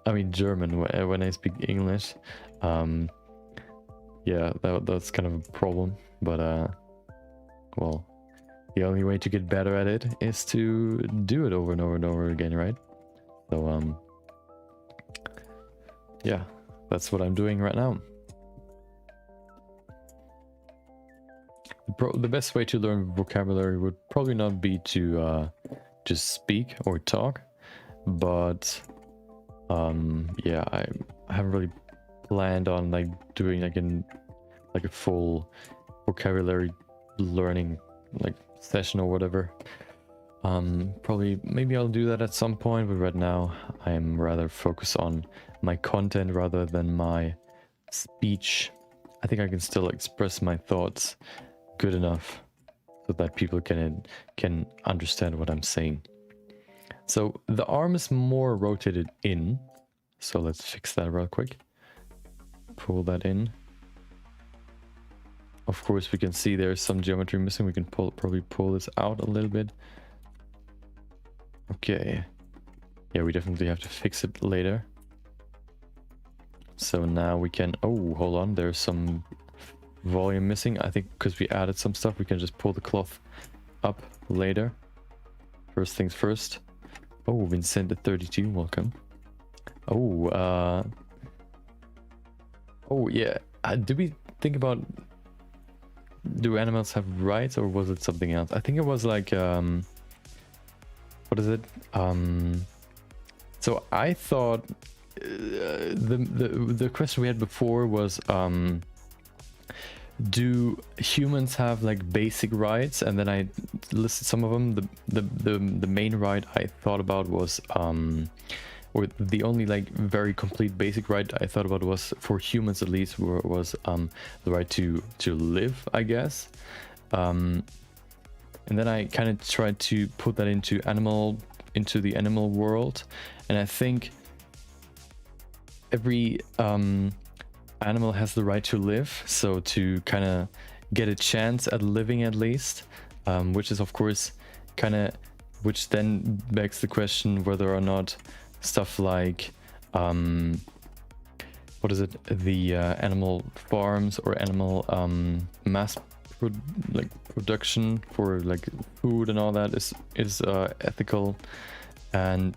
I mean German when I speak English. Yeah, that's kind of a problem. But well, the only way to get better at it is to do it over and over and over again, right? So yeah, that's what I'm doing right now. The best way to learn vocabulary would probably not be to just speak or talk, but yeah, I haven't really planned on like doing like a full vocabulary learning like session or whatever. Probably maybe I'll do that at some point, but right now I'm rather focused on my content rather than my speech. I think I can still express my thoughts good enough so that people can understand what I'm saying. So the arm is more rotated in, so let's fix that real quick. Pull that in. Of course we can see there's some geometry missing. We can probably pull this out a little bit. Okay, yeah, we definitely have to fix it later. So now we can, oh, hold on, there's some volume missing. I think because we added some stuff, we can just pull the cloth up later. First things first. Oh, Vincent at 32, welcome. Oh, oh yeah, did we think about, do animals have rights or was it something else? I think it was like, what is it? So I thought the question we had before was do humans have like basic rights? And then I listed some of them. The main right I thought about was or the only like very complete basic right I thought about was for humans at least was the right to live, I guess. And then I kind of tried to put that into the animal world, and I think every animal has the right to live, so to kind of get a chance at living at least, which is of course which then begs the question whether or not stuff like what is it, the animal farms or animal mass production for like food and all that is ethical, and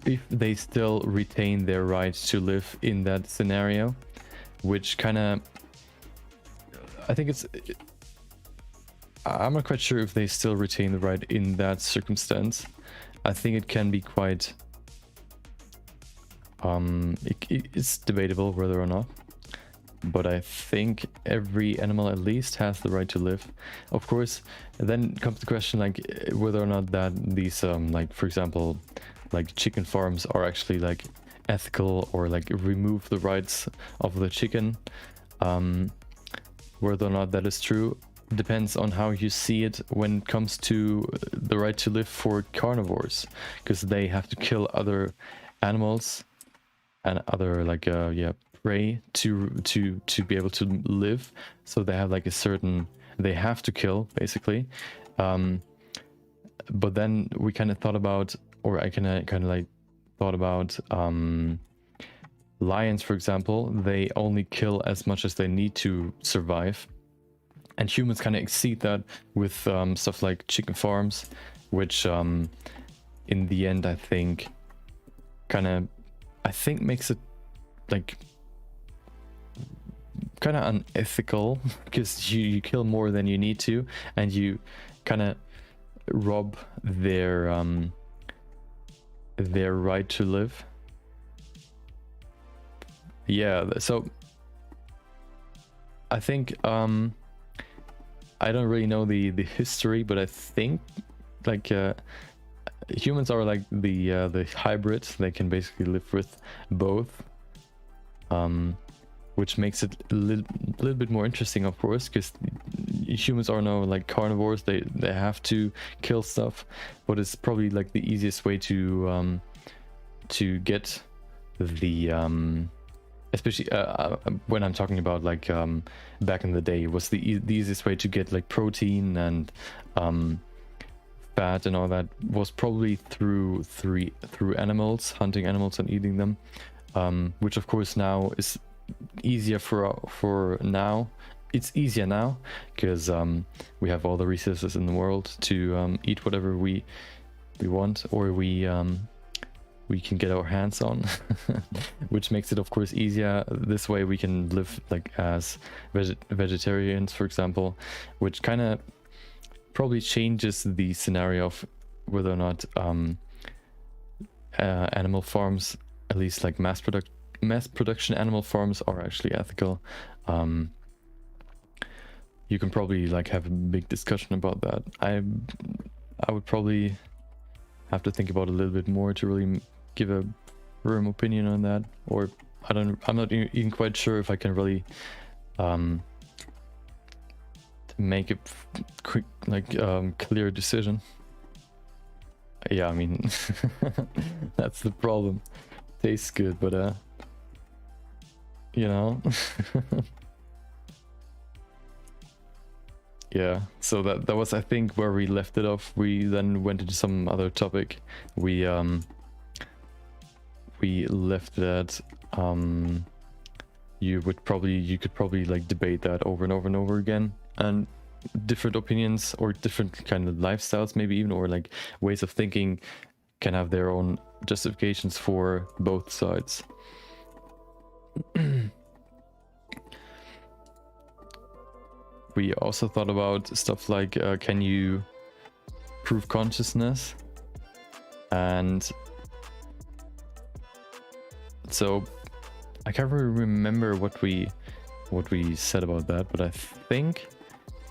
if they still retain their right to live in that scenario, which kind of, I think I'm not quite sure if they still retain the right in that circumstance. I think it can be quite it's debatable whether or not, but I think every animal at least has the right to live. Of course, then comes the question like whether or not that these like, for example, like chicken farms are actually like ethical or like remove the rights of the chicken. Whether or not that is true depends on how you see it when it comes to the right to live for carnivores, because they have to kill other animals and other like prey to be able to live. So they have like a certain, they have to kill basically. But then we kind of thought about, or I kind of like thought about lions, for example. They only kill as much as they need to survive, and humans kind of exceed that with stuff like chicken farms, which in the end I think makes it like kind of unethical, because you kill more than you need to, and you kind of rob their their right to live. Yeah, so I think I don't really know the history, but I think like humans are like the hybrids. They can basically live with both, which makes it a little bit more interesting, of course, because humans are no like carnivores. They have to kill stuff, but it's probably like the easiest way to get the especially when I'm talking about like back in the day, it was the easiest way to get like protein and fat and all that was probably through animals, hunting animals and eating them, which of course now is easier for now. It's easier now because we have all the resources in the world to eat whatever we want, or we can get our hands on, which makes it of course easier. This way we can live like as vegetarians, for example, which kind of probably changes the scenario of whether or not animal farms, at least like mass production animal farms, are actually ethical. You can probably like have a big discussion about that. I would probably have to think about it a little bit more to really give a firm opinion on that, or I'm not even quite sure if I can really make a quick like clear decision. Yeah, I mean that's the problem. Tastes good, but you know. Yeah, so that was, I think, where we left it off. We then went into some other topic. We left that you could probably like debate that over and over and over again, and different opinions or different kind of lifestyles maybe even, or like ways of thinking can have their own justifications for both sides. We also thought about stuff like can you prove consciousness? And so I can't really remember what we said about that, but I think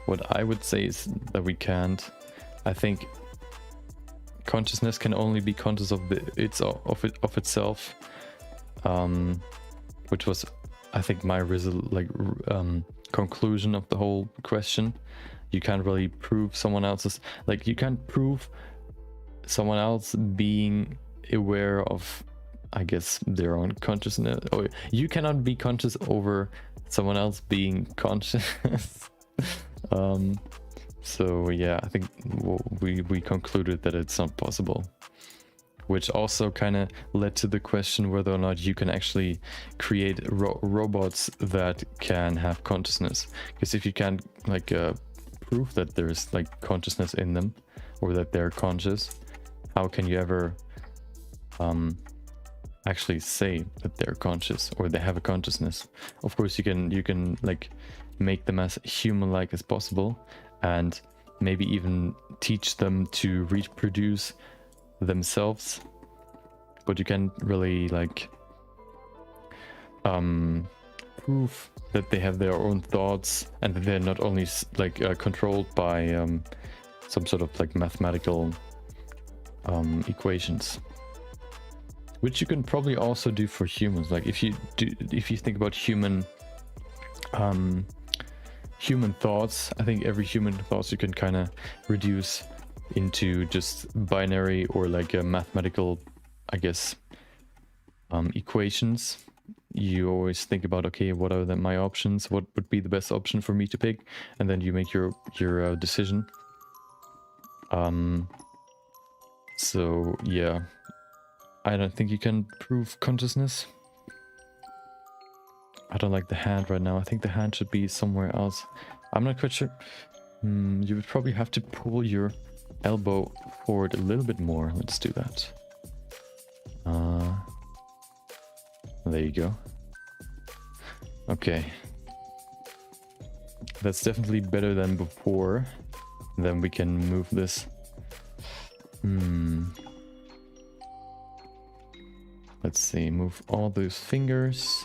what I would say is that we can't. I think consciousness can only be conscious of itself, which was, I think, my conclusion of the whole question. You can't really prove someone else's, like, you can't prove someone else being aware of, I guess, their own consciousness, or you cannot be conscious over someone else being conscious. So yeah, I think we concluded that it's not possible, which also kind of led to the question whether or not you can actually create robots that can have consciousness. Because if you can't like prove that there's like consciousness in them, or that they're conscious, how can you ever actually say that they're conscious or they have a consciousness? Of course you can like make them as human-like as possible, and maybe even teach them to reproduce themselves, but you can't really like prove that they have their own thoughts and that they're not only like controlled by some sort of like mathematical equations, which you can probably also do for humans. Like if you think about human thoughts, I think every human thoughts you can kind of reduce into just binary or like a mathematical, I guess, equations. You always think about, okay, what are my options? What would be the best option for me to pick? And then you make your decision. So yeah, I don't think you can prove consciousness. I don't like the hand right now. I think the hand should be somewhere else. I'm not quite sure. You would probably have to pull your elbow forward a little bit more. Let's do that. There you go. Okay. That's definitely better than before. Then we can move this. let's see, move all those fingers,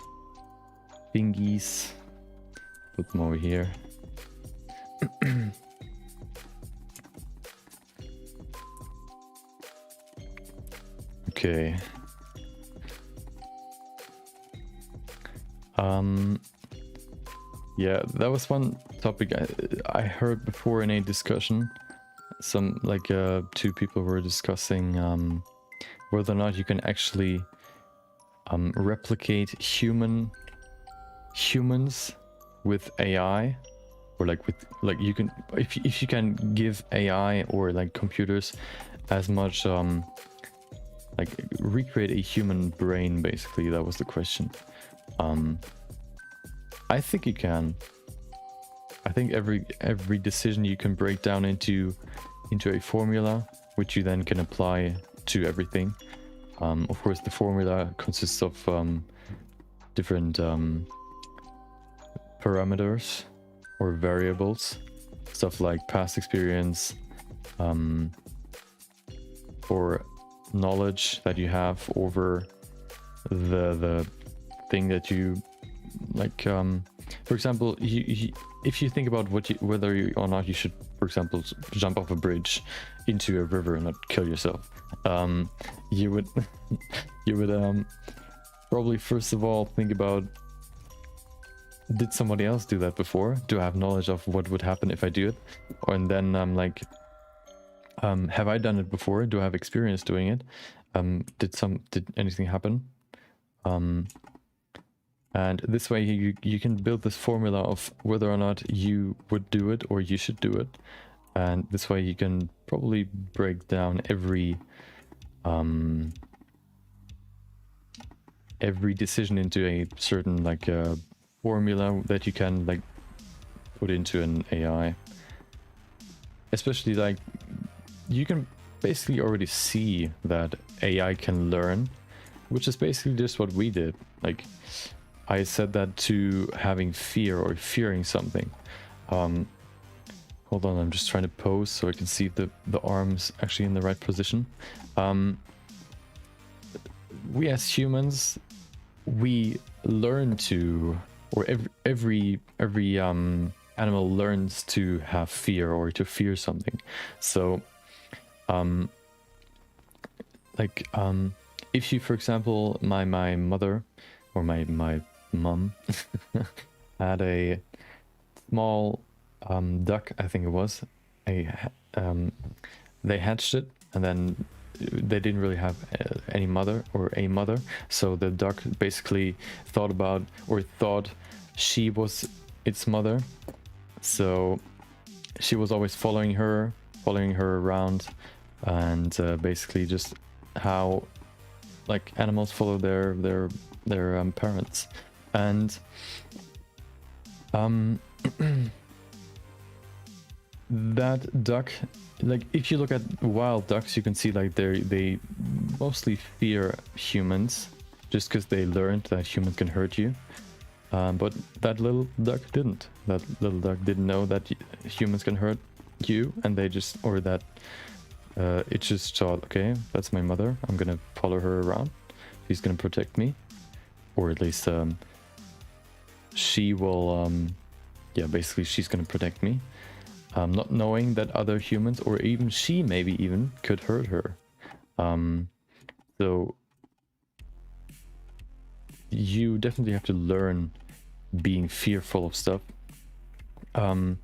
fingies, put them over here. Okay. Yeah, that was one topic I heard before in a discussion. Some like two people were discussing whether or not you can actually replicate humans with AI, or like with like you can if you can give AI or like computers as much like recreate a human brain, basically. That was the question. I think you can. I think every decision you can break down into a formula, which you then can apply to everything. Of course, the formula consists of different parameters or variables, stuff like past experience, or knowledge that you have over the thing that you like. For example, if you think about whether or not you should, for example, jump off a bridge into a river and not kill yourself, you would probably first of all think about, did somebody else do that before? Do I have knowledge of what would happen if I do it? And then like, have I done it before? Do I have experience doing it? Did anything happen? And this way you can build this formula of whether or not you would do it or you should do it. And this way you can probably break down every decision into a certain like formula that you can like put into an AI. Especially like you can basically already see that AI can learn, which is basically just what we did. Like, I said that to having fear or fearing something. Hold on, I'm just trying to pose so I can see the arms actually in the right position. We as humans, we learn to, or every animal learns to have fear or to fear something. So, if you, for example, my mother or my mom had a small duck, I think it was, they hatched it, and then they didn't really have any mother or a mother, so the duck basically thought she was its mother, so she was always following her around, and basically just how like animals follow their parents. And that duck, like if you look at wild ducks, you can see like they mostly fear humans just because they learned that humans can hurt you. But that little duck didn't. That little duck didn't know that humans can hurt you, and they just, or that it just thought, okay, that's my mother, I'm gonna follow her around, she's gonna protect me, or at least she will, yeah, basically she's gonna protect me, not knowing that other humans, or even she maybe even, could hurt her. So you definitely have to learn being fearful of stuff. And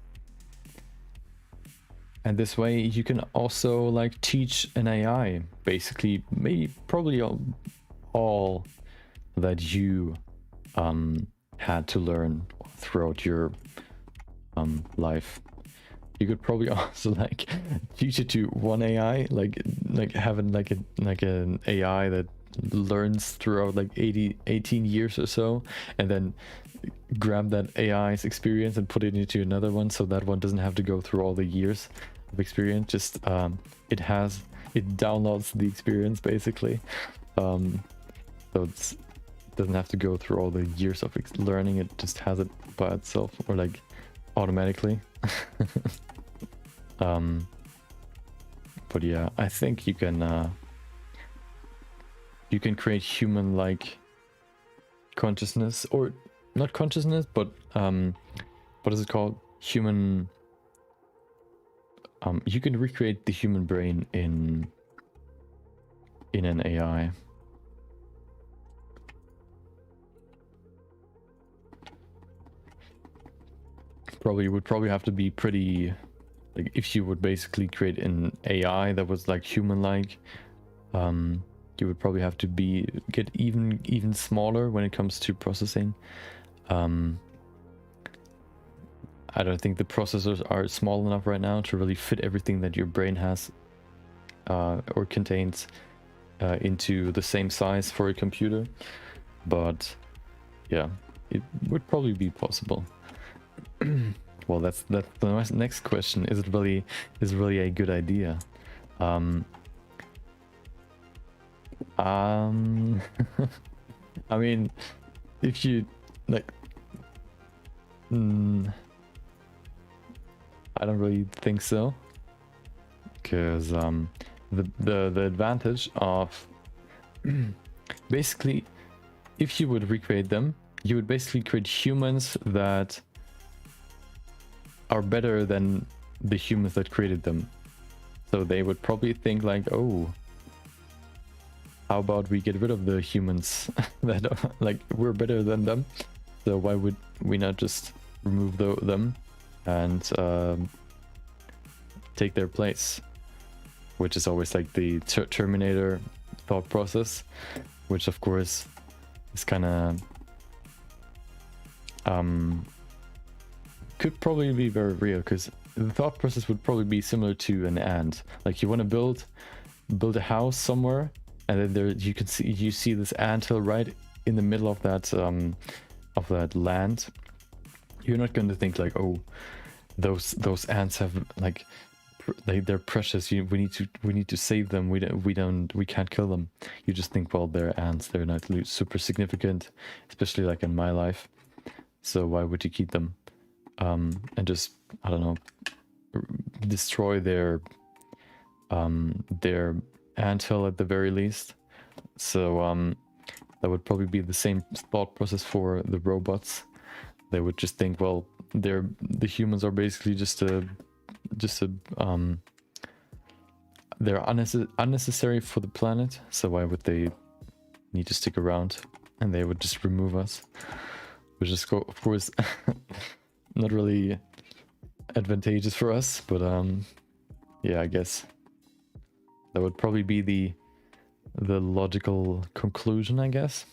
this way you can also like teach an AI basically maybe probably all that you had to learn throughout your life. You could probably also like teach it to one AI, like having like an AI that learns throughout like 18 years or so, and then grab that AI's experience and put it into another one, so that one doesn't have to go through all the years of experience. Just it downloads the experience basically, so it doesn't have to go through all the years of learning. It just has it by itself, or like automatically. But yeah, I think you can you can create human-like consciousness, or not consciousness, but what is it called? Human. You can recreate the human brain in an AI. You would probably have to be pretty, like, if you would basically create an AI that was like human-like, you would probably have to get even smaller when it comes to processing. I don't think the processors are small enough right now to really fit everything that your brain has or contains into the same size for a computer. But yeah, it would probably be possible. Well, that's the next question. Is it really a good idea? I mean, if you like, I don't really think so, because the advantage of basically, if you would recreate them, you would basically create humans that are better than the humans that created them. So they would probably think like, oh, how about we get rid of the humans that are, like, we're better than them, so why would we not just remove them and take their place? Which is always like the Terminator thought process, which of course is kind of could probably be very real, because the thought process would probably be similar to an ant. Like, you want to build a house somewhere, and then there you see this anthill right in the middle of that land. You're not going to think like, oh, those ants have, like, they're precious. We need to save them. We can't kill them. You just think, well, they're ants. They're not super significant, especially like in my life. So why would you keep them? And just, I don't know, destroy their anthill at the very least. So that would probably be the same thought process for the robots. They would just think, well, the humans are basically they're unnecessary for the planet, so why would they need to stick around? And they would just remove us, which is, of course, not really advantageous for us, but yeah, I guess that would probably be the logical conclusion, I guess.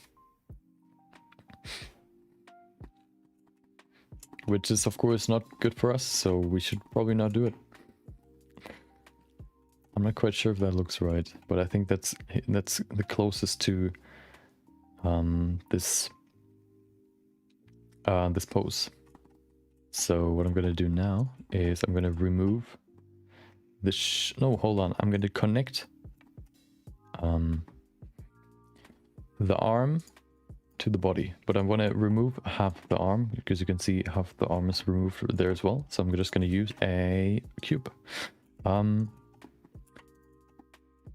Which is, of course, not good for us, so we should probably not do it. I'm not quite sure if that looks right, but I think that's the closest to this pose. So what I'm gonna do now is I'm gonna remove the no, hold on. I'm gonna connect the arm to the body, but I want to remove half the arm, because you can see half the arm is removed there as well. So I'm just going to use a cube.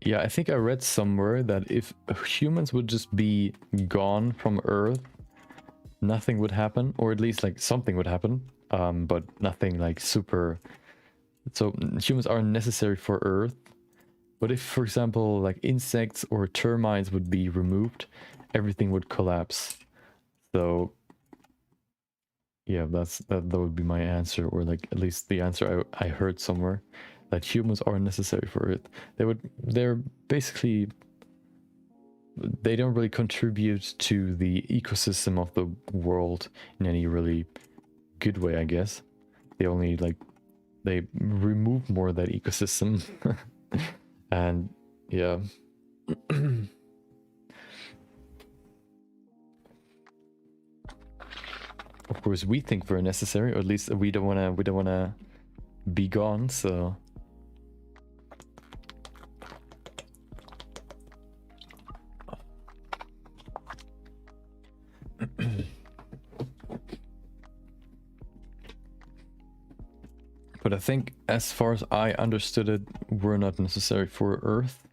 Yeah, I think I read somewhere that if humans would just be gone from Earth, nothing would happen, or at least like something would happen, but nothing like super. So humans are necessary for Earth. But if, for example, like insects or termites would be removed, everything would collapse. So yeah, that would be my answer, or like at least the answer I heard somewhere, that humans are necessary for Earth. They're basically, they don't really contribute to the ecosystem of the world in any really good way, I guess. They only they remove more of that ecosystem. And yeah. Of course, we think we're necessary, or at least we don't wanna be gone. So but I think, as far as I understood it, we're not necessary for Earth.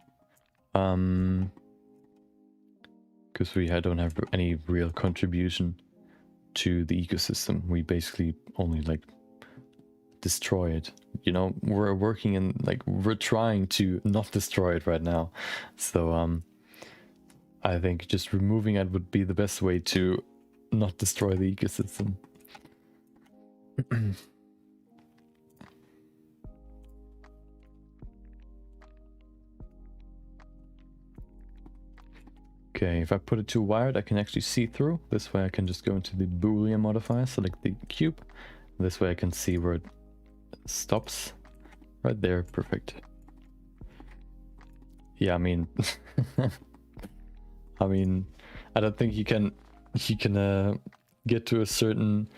because we don't have any real contribution to the ecosystem. We basically only like destroy it. You know, we're working in like we're trying to not destroy it right now. So I think just removing it would be the best way to not destroy the ecosystem. Okay, if I put it to wired, I can actually see through. This way I can just go into the Boolean modifier, select the cube. This way I can see where it stops. Right there, perfect. Yeah, I mean, I mean, I don't think you can get to a certain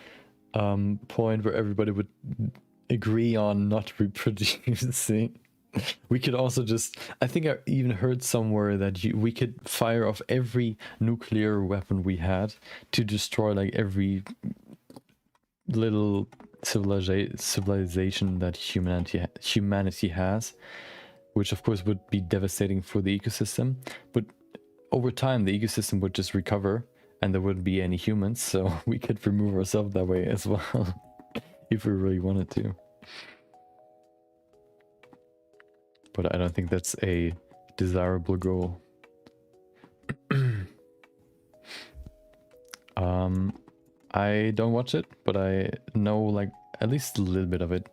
point where everybody would agree on not reproducing. We could also just, I think I even heard somewhere that we could fire off every nuclear weapon we had to destroy like every little civilization that humanity has, which of course would be devastating for the ecosystem. But over time, the ecosystem would just recover and there wouldn't be any humans, so we could remove ourselves that way as well, if we really wanted to. But I don't think that's a desirable goal. I don't watch it, but I know like at least a little bit of it.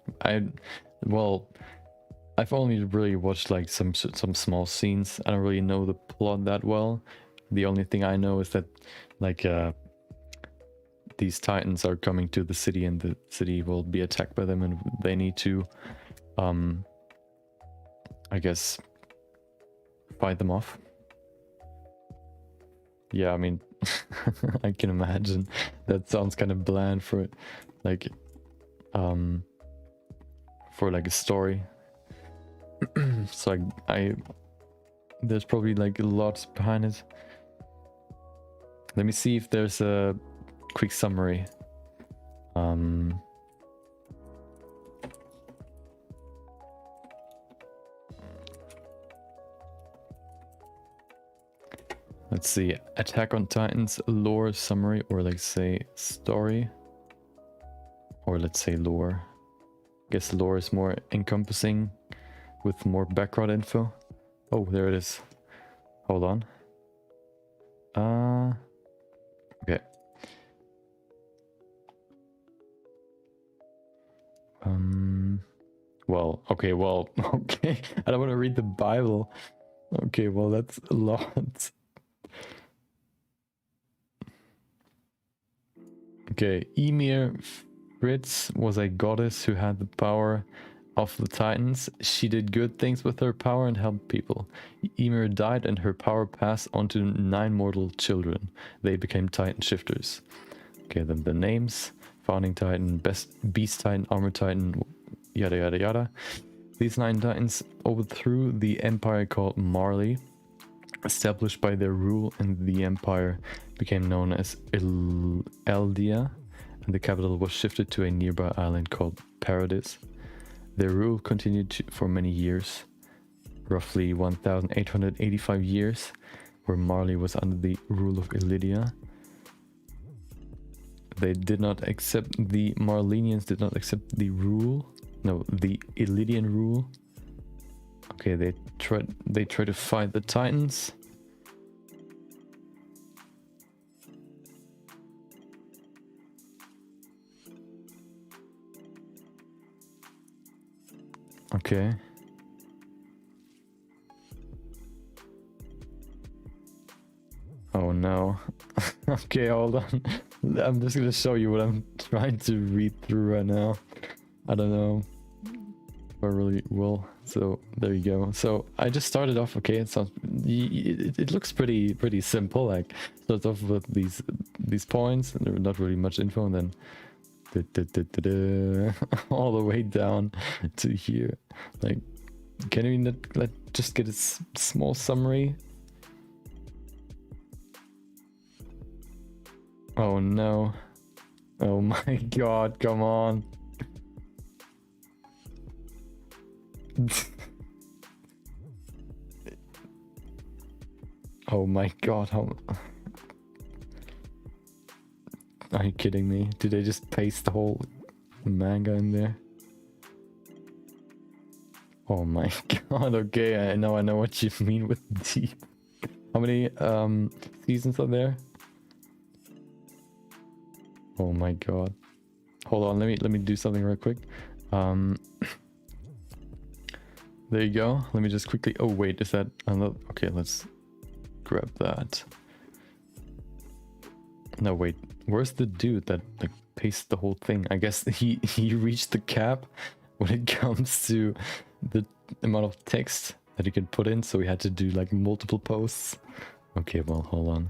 Well, I've only really watched like some small scenes. I don't really know the plot that well. The only thing I know is that like these titans are coming to the city and the city will be attacked by them and they need to I guess fight them off. Yeah, I mean, I can imagine. That sounds kind of bland for like a story. So there's probably like lots behind it. Let me see if there's a quick summary. Let's see, Attack on Titans lore summary, or like say story, or let's say lore. I guess lore is more encompassing with more background info. Oh, there it is. Hold on. Okay. Well, okay, okay. I don't want to read the Bible. Okay, well, that's a lot. Okay, Ymir Fritz was a goddess who had the power of the Titans. She did good things with her power and helped people. Ymir died and her power passed on to 9 mortal children. They became Titan shifters. Okay, then the names: Founding Titan, Beast Titan, Armor Titan, yada yada yada. These 9 Titans overthrew the empire called Marley. Established by their rule, and the empire became known as Eldia, and the capital was shifted to a nearby island called Paradis. Their rule continued for many years, roughly 1,885 years, where Marley was under the rule of Illydia. The Marlenians did not accept the rule. No, the Illydian rule. Okay, they try to fight the Titans. Okay. Oh no. Okay, hold on. I'm just gonna show you what I'm trying to read through right now. I don't know if I really will. So there you go. So I just started off. Okay, it looks pretty simple. Like starts off with these points, and there's not really much info, and then all the way down to here. Like, can we not just get a small summary? Oh no. Oh my god, come on. Oh my god, how... Are you kidding me? Did they just paste the whole manga in there? Oh my god, okay, I know what you mean with deep. How many seasons are there? Oh my god. Hold on, let me do something real quick. There you go. Let me just quickly, oh wait, is that another? Okay, let's grab that. No wait, where's the dude that like pasted the whole thing? I guess he reached the cap when it comes to the amount of text that he can put in, so he had to do like multiple posts. Okay, well, hold on.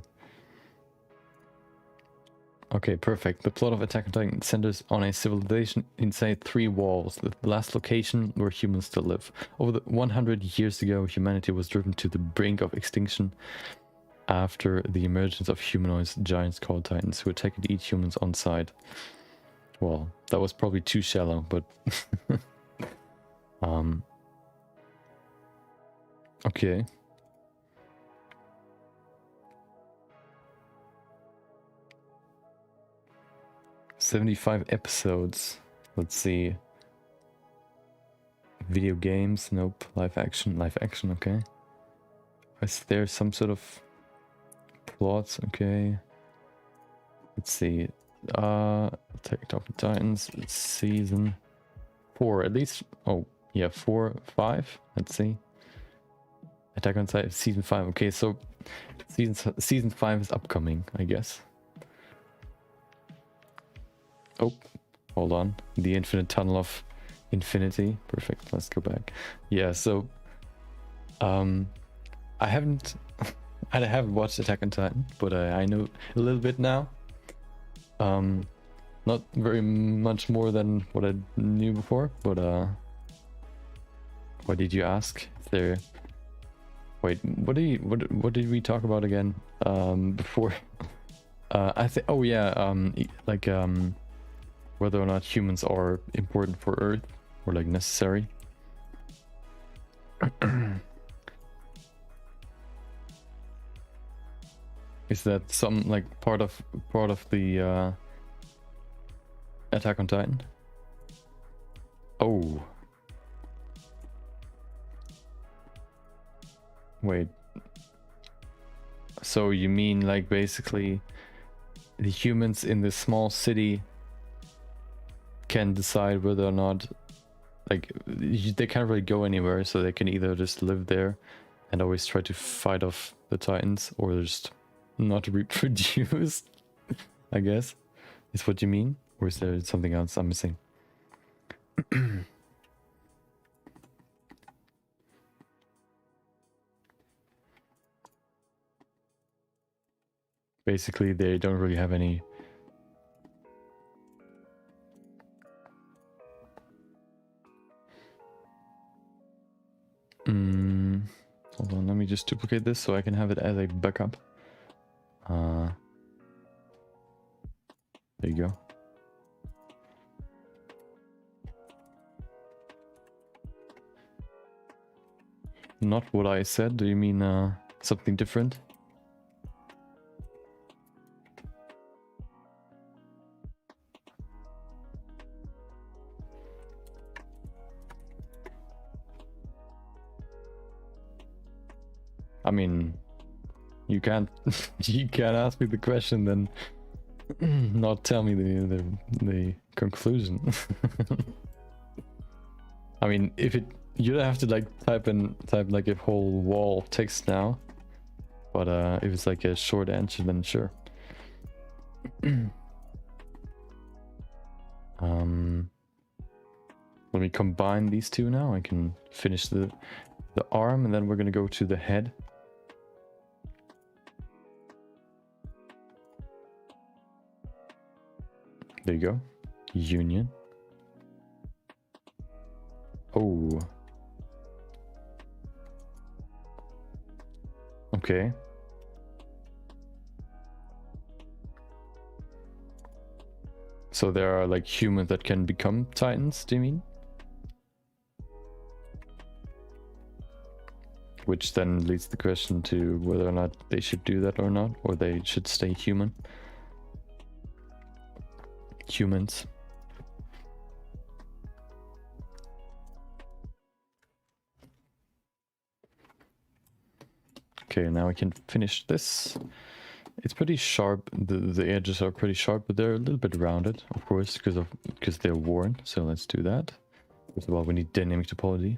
Okay, perfect. The plot of Attack on Titan centers on a civilization inside 3 walls, the last location where humans still live. Over the 100 years ago, humanity was driven to the brink of extinction after the emergence of humanoid giants called Titans, who attacked and eat humans on sight. Well, that was probably too shallow, but... Okay. "75 episodes. Let's see. Video games? Nope. Live action. Live action, okay. Is there some sort of plot? Okay. Let's see. Attack on Titans. Season 4. At least. Oh, yeah. 4, 5. Let's see. Attack on Titan season 5. Okay, so season 5 is upcoming, I guess. Oh, hold on. The infinite tunnel of infinity. Perfect. Let's go back. Yeah, so I haven't watched Attack on Titan, but I know a little bit now. Not very much more than what I knew before, but what did you ask? Is there... Wait, what did we talk about again before? I think, oh yeah, like whether or not humans are important for Earth or like necessary. Is that some like part of the Attack on Titan? Oh. Wait. So you mean like basically the humans in this small city can decide whether or not, like, they can't really go anywhere, so they can either just live there and always try to fight off the Titans, or just not reproduce, I guess, is what you mean? Or is there something else I'm missing? Basically, they don't really have any... Hold on, let me just duplicate this so I can have it as a backup. There you go. Not what I said, do you mean something different? I mean, you can't you can't ask me the question then not tell me the conclusion. I mean, if it, you don't have to like type like a whole wall of text now, but if it's like a short answer, then sure. Let me combine these two now. I can finish the arm, and then we're gonna go to the head. There you go. Union. Oh. Okay. So there are like humans that can become Titans, do you mean? Which then leads the question to whether or not they should do that or not, or they should stay human. humans. Okay, now we can finish this. It's pretty sharp. The edges are pretty sharp, but they're a little bit rounded, of course, because they're worn. So let's do that. First of all, we need dynamic topology.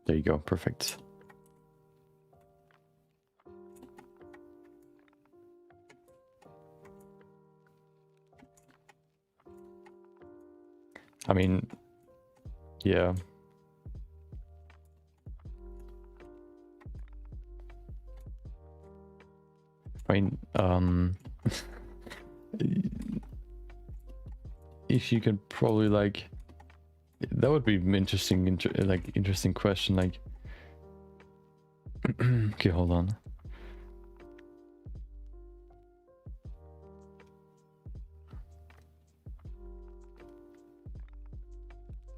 There you go, perfect. I mean, yeah. I mean, if you can probably like, that would be interesting, interesting question. Like, okay, hold on.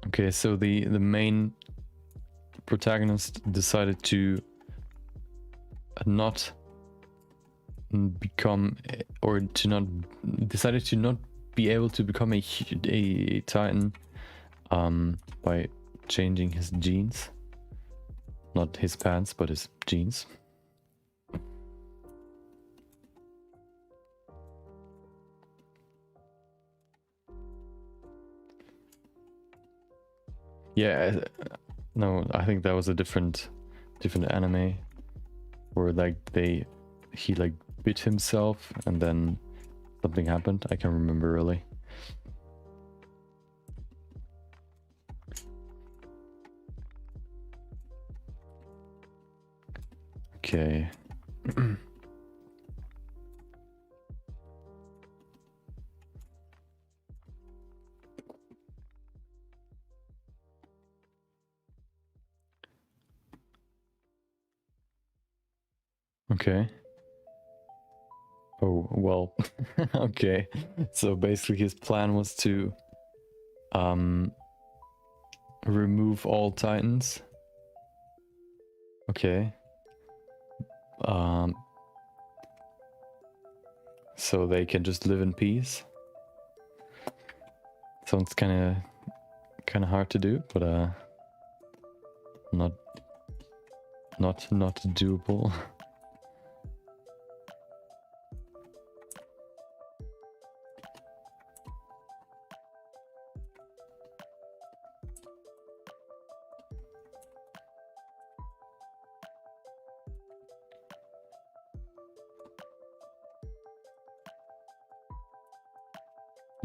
Okay, so the main protagonist decided to not become, or to not, decided to not be able to become a Titan by changing his genes. Not his pants, but his genes. Yeah, no, I think that was a different anime where like he like bit himself and then something happened. I can't remember really. Okay. Okay. Oh, well. Okay. So basically his plan was to remove all Titans. Okay. So they can just live in peace. Sounds kind of hard to do, but not doable.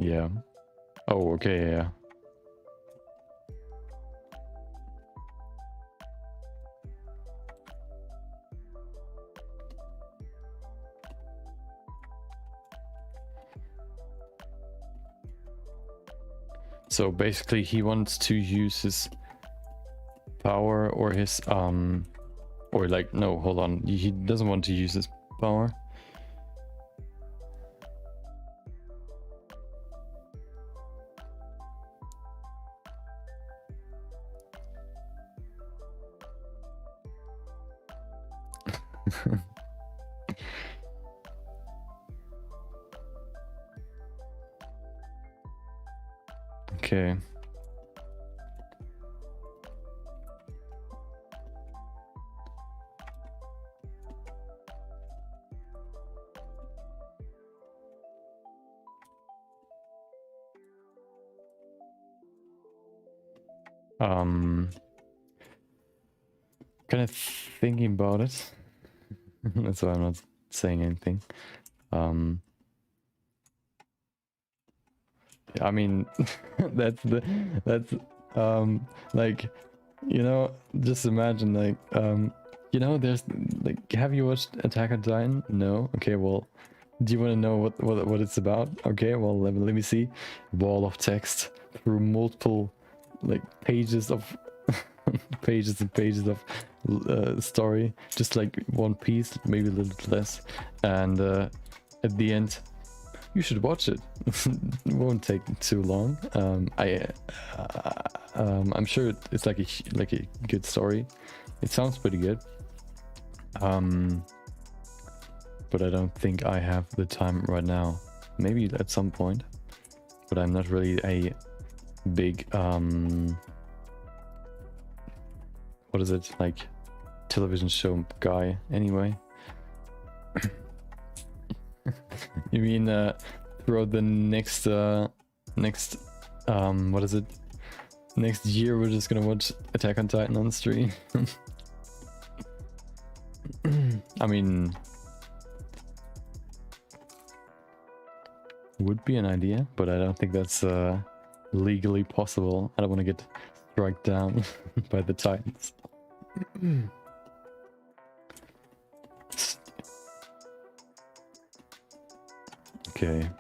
Yeah. Oh, okay, yeah. So basically he wants to use his power or his or like, no, hold on. He doesn't want to use his power. Okay. Kind of thinking about it. That's why I'm not saying anything. I mean, that's like, you know, just imagine like, you know, there's like, have you watched Attack on Titan? No? Okay, well, do you want to know what it's about? Okay, well, let me see. Wall of text through multiple like pages of pages and pages of story, just like one piece, maybe a little bit less, and at the end you should watch it. It won't take too long. I'm sure it's like a good story. It sounds pretty good. but I don't think I have the time right now. Maybe at some point, but I'm not really a big what is it, like, television show guy anyway. You mean throughout the next what is it, next year we're just gonna watch Attack on Titan on stream? I mean, would be an idea, but I don't think that's legally possible. I don't want to get struck down by the Titans. Okay.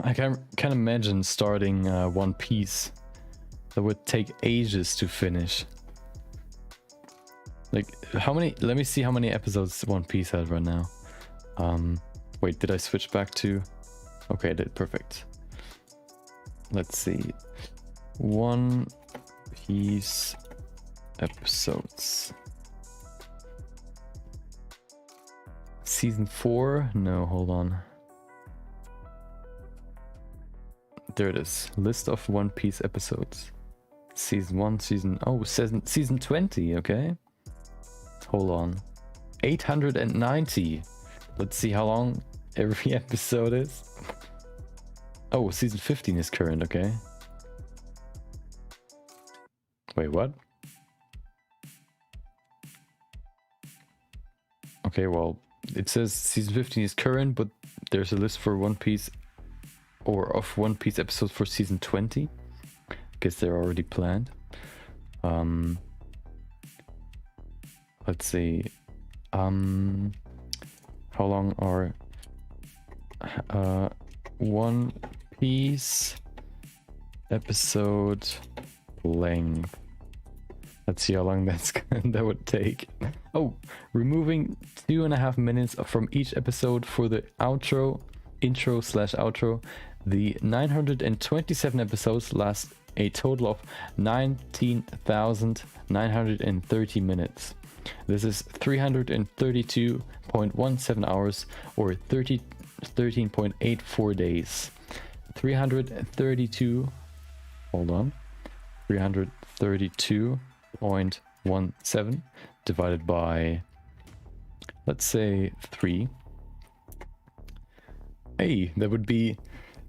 I can imagine starting One Piece. That would take ages to finish. Like, how many? Let me see how many episodes One Piece has right now. Wait, did I switch back to? Okay, I did. Perfect. Let's see. One Piece episodes. Season 4? No, hold on. There it is. List of One Piece episodes. Season 1, season 20, okay. Hold on. 890. Let's see how long every episode is. Oh, season 15 is current, okay. Wait, what? Okay, well, it says season 15 is current, but there's a list for One Piece, or of One Piece episodes for season 20. Guess they're already planned. Let's see. How long are One Piece episode length? Let's see how long that would take. Oh, removing 2.5 minutes from each episode for the intro/outro. The 927 episodes last a total of 19,930 minutes. This is 332.17 hours, or 13.84 days. 332.17 divided by, let's say, 3. Hey, that would be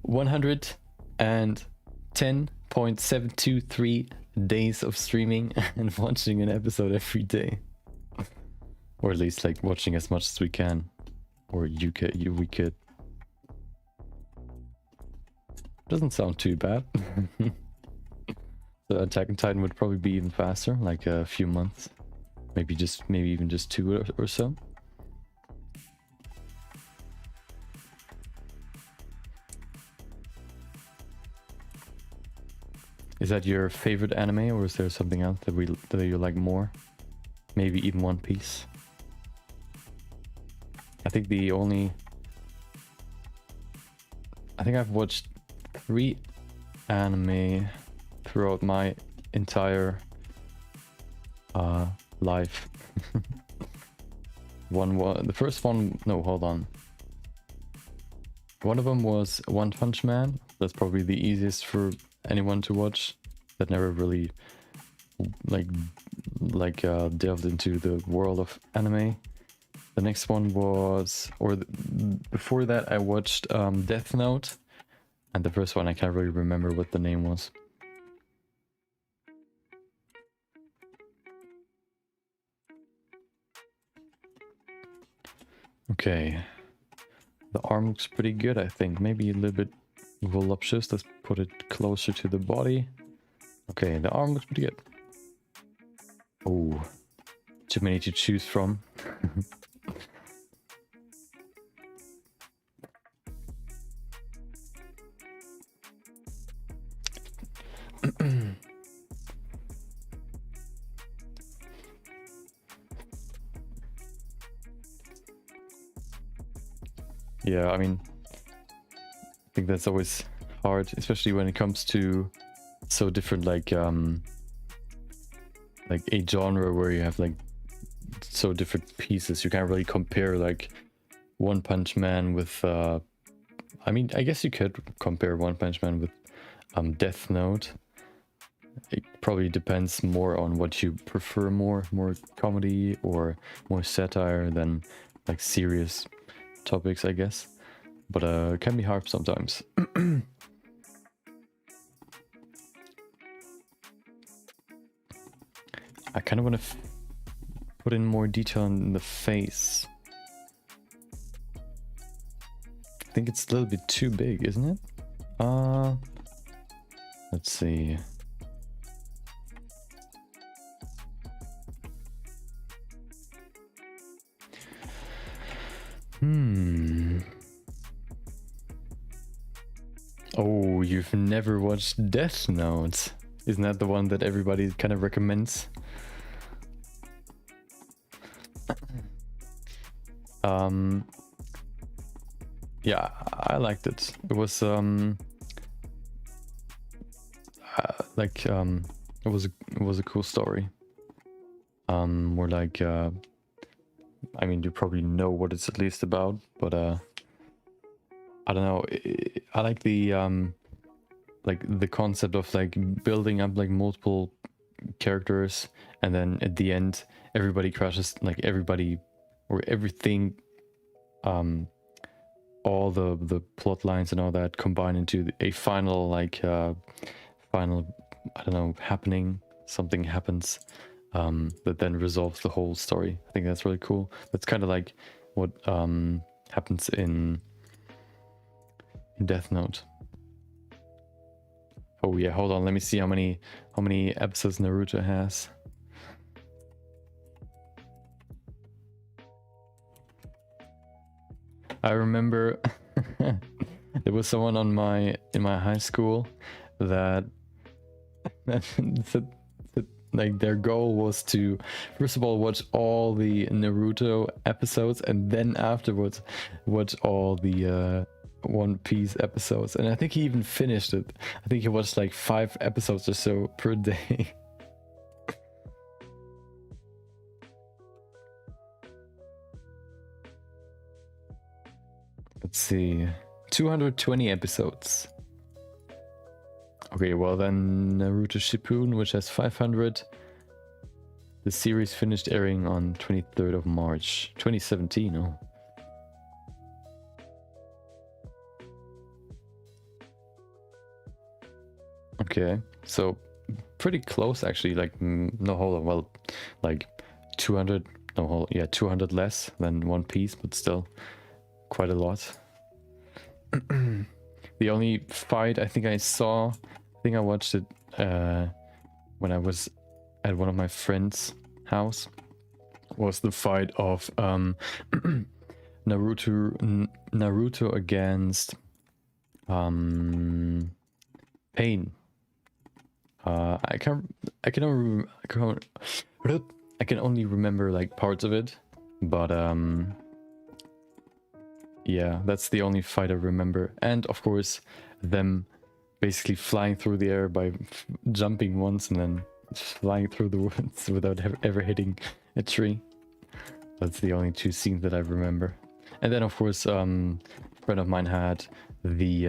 110.723 days of streaming and watching an episode every day. Or at least, like, watching as much as we can. Or we could. Doesn't sound too bad. So Attack on Titan would probably be even faster, like a few months. Maybe even just 2 or so. Is that your favorite anime, or is there something else that you like more? Maybe even One Piece. I think I've watched 3 anime throughout my entire life. The first one, no, hold on. One of them was One Punch Man. That's probably the easiest for anyone to watch that never really delved into the world of anime. The next one was, before that I watched Death Note, and the first one I can't really remember what the name was. Okay, the arm looks pretty good, I think. Maybe a little bit voluptuous. Let's put it closer to the body. Okay, the arm looks pretty good. Oh, too many to choose from. Yeah, I mean, I think that's always hard, especially when it comes to so different, like, like a genre where you have like so different pieces. You can't really compare like One Punch Man with I mean, I guess you could compare One Punch Man with Death Note. It probably depends more on what you prefer, more comedy or more satire than like serious topics, I guess. But it can be hard sometimes. I kind of want to put in more detail in the face. I think it's a little bit too big, isn't it? Let's see. Oh, you've never watched Death Note. Isn't that the one that everybody kind of recommends? Yeah, I liked it. It was like it was a cool story. More like I mean, you probably know what it's at least about, but I don't know. I like the concept of like building up like multiple characters, and then at the end everybody crashes, like everybody or everything, all the plot lines and all that combine into a final like final, I don't know, happening. Something happens that then resolves the whole story. I think that's really cool. That's kind of like what happens in Death Note. Oh yeah, hold on, let me see how many episodes Naruto has. I remember there was someone in my high school that like their goal was to first of all watch all the Naruto episodes and then afterwards watch all the One Piece episodes, and I think he even finished it. I think he watched like 5 episodes or so per day. Let's see, 220 episodes. Okay, well then Naruto Shippuden, which has 500. The series finished airing on 23rd of March 2017. Oh. Okay, so pretty close actually. Like no, hold on. Well, like 200. No, hold. Yeah, 200 less than One Piece, but still quite a lot. The only fight I think I saw, I think I watched it when I was at one of my friends' house, was the fight of Naruto against Pain. I can only remember like parts of it, but yeah, that's the only fight I remember. And of course, them basically flying through the air by jumping once and then flying through the woods without ever hitting a tree. That's the only 2 scenes that I remember. And then of course, a friend of mine had the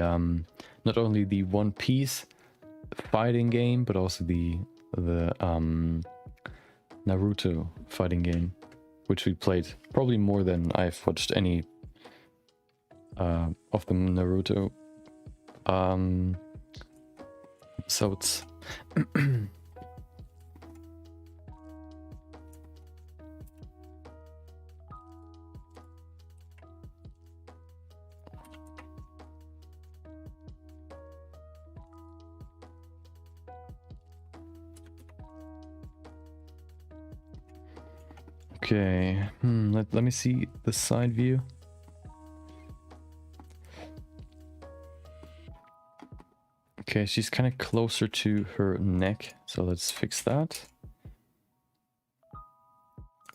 not only the One Piece fighting game, but also the Naruto fighting game, which we played probably more than I've watched any of the Naruto episodes. Okay, let me see the side view. Okay, she's kind of closer to her neck, so let's fix that.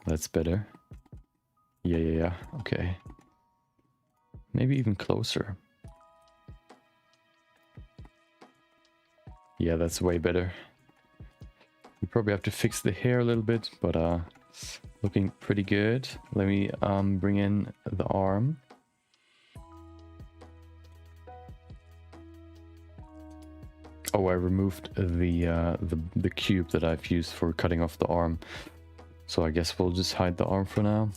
That's better. Yeah. Okay. Maybe even closer. Yeah, that's way better. We probably have to fix the hair a little bit, but looking pretty good. Let me bring in the arm. Oh, I removed the cube that I've used for cutting off the arm. So I guess we'll just hide the arm for now.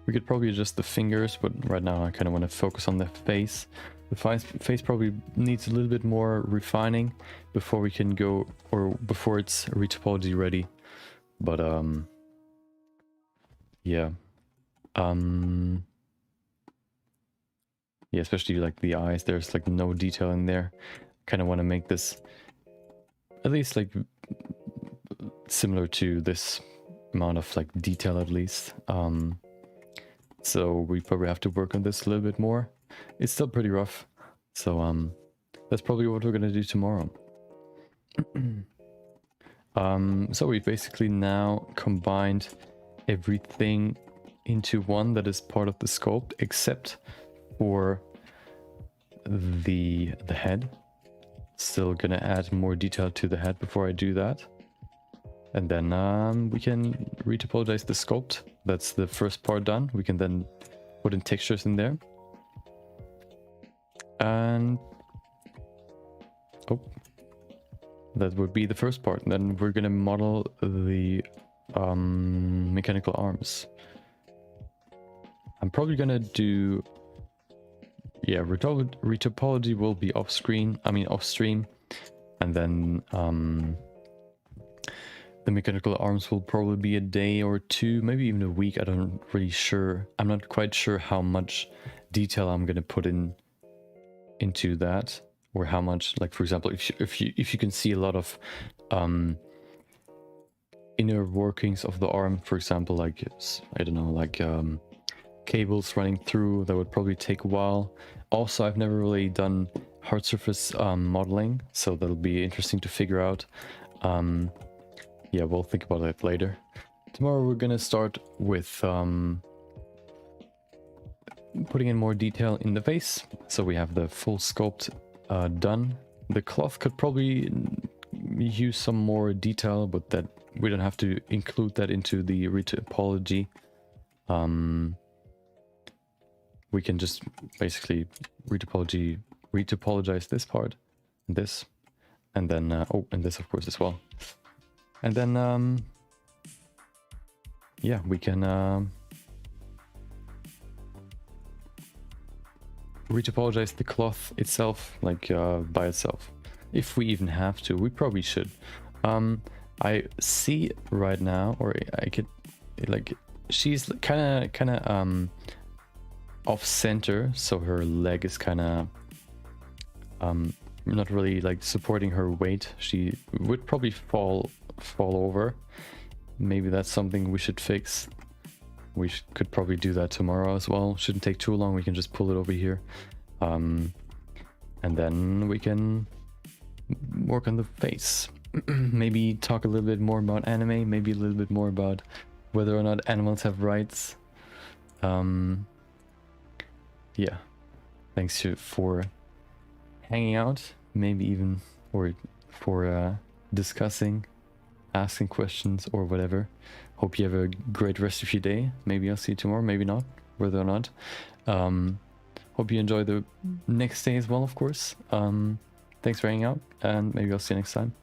We could probably adjust the fingers, but right now I kind of want to focus on the face. The face probably needs a little bit more refining before we can go, or before it's retopology ready. But yeah. Yeah, especially like the eyes, there's like no detail in there. Kind of want to make this at least like similar to this amount of like detail at least. So we probably have to work on this a little bit more. It's still pretty rough. So that's probably what we're gonna do tomorrow. So we basically now combined everything into one that is part of the sculpt, except for the head. Still gonna add more detail to the head before I do that. And then we can retopologize the sculpt. That's the first part done. We can then put in textures in there. And oh, that would be the first part. And then we're gonna model the mechanical arms. I'm probably gonna do, yeah, retopology will be off stream, and then the mechanical arms will probably be a day or two, maybe even a week. I'm not quite sure how much detail I'm gonna put into that, or how much, like for example, if you can see a lot of inner workings of the arm, for example, like I don't know, like cables running through, that would probably take a while. Also, I've never really done hard surface modeling, so that'll be interesting to figure out. Yeah, we'll think about that later. Tomorrow we're gonna start with putting in more detail in the face. So we have the full sculpt done. The cloth could probably use some more detail, but that we don't have to include that into the retopology. We can just basically retopologize this part, this, and then oh, and this of course as well. And then yeah, we can retopologize the cloth itself, like by itself, if we even have to. We probably should. I see right now, or I could, like, she's kind of off center, so her leg is kind of not really like supporting her weight. She would probably fall over. Maybe that's something we should fix. We could probably do that tomorrow as well. Shouldn't take too long. We can just pull it over here, and then we can work on the face. Maybe talk a little bit more about anime, maybe a little bit more about whether or not animals have rights. Yeah, thanks for hanging out, maybe even for discussing, asking questions or whatever. Hope you have a great rest of your day. Maybe I'll see you tomorrow, maybe not, whether or not. Hope you enjoy the next day as well, of course. Thanks for hanging out, and maybe I'll see you next time.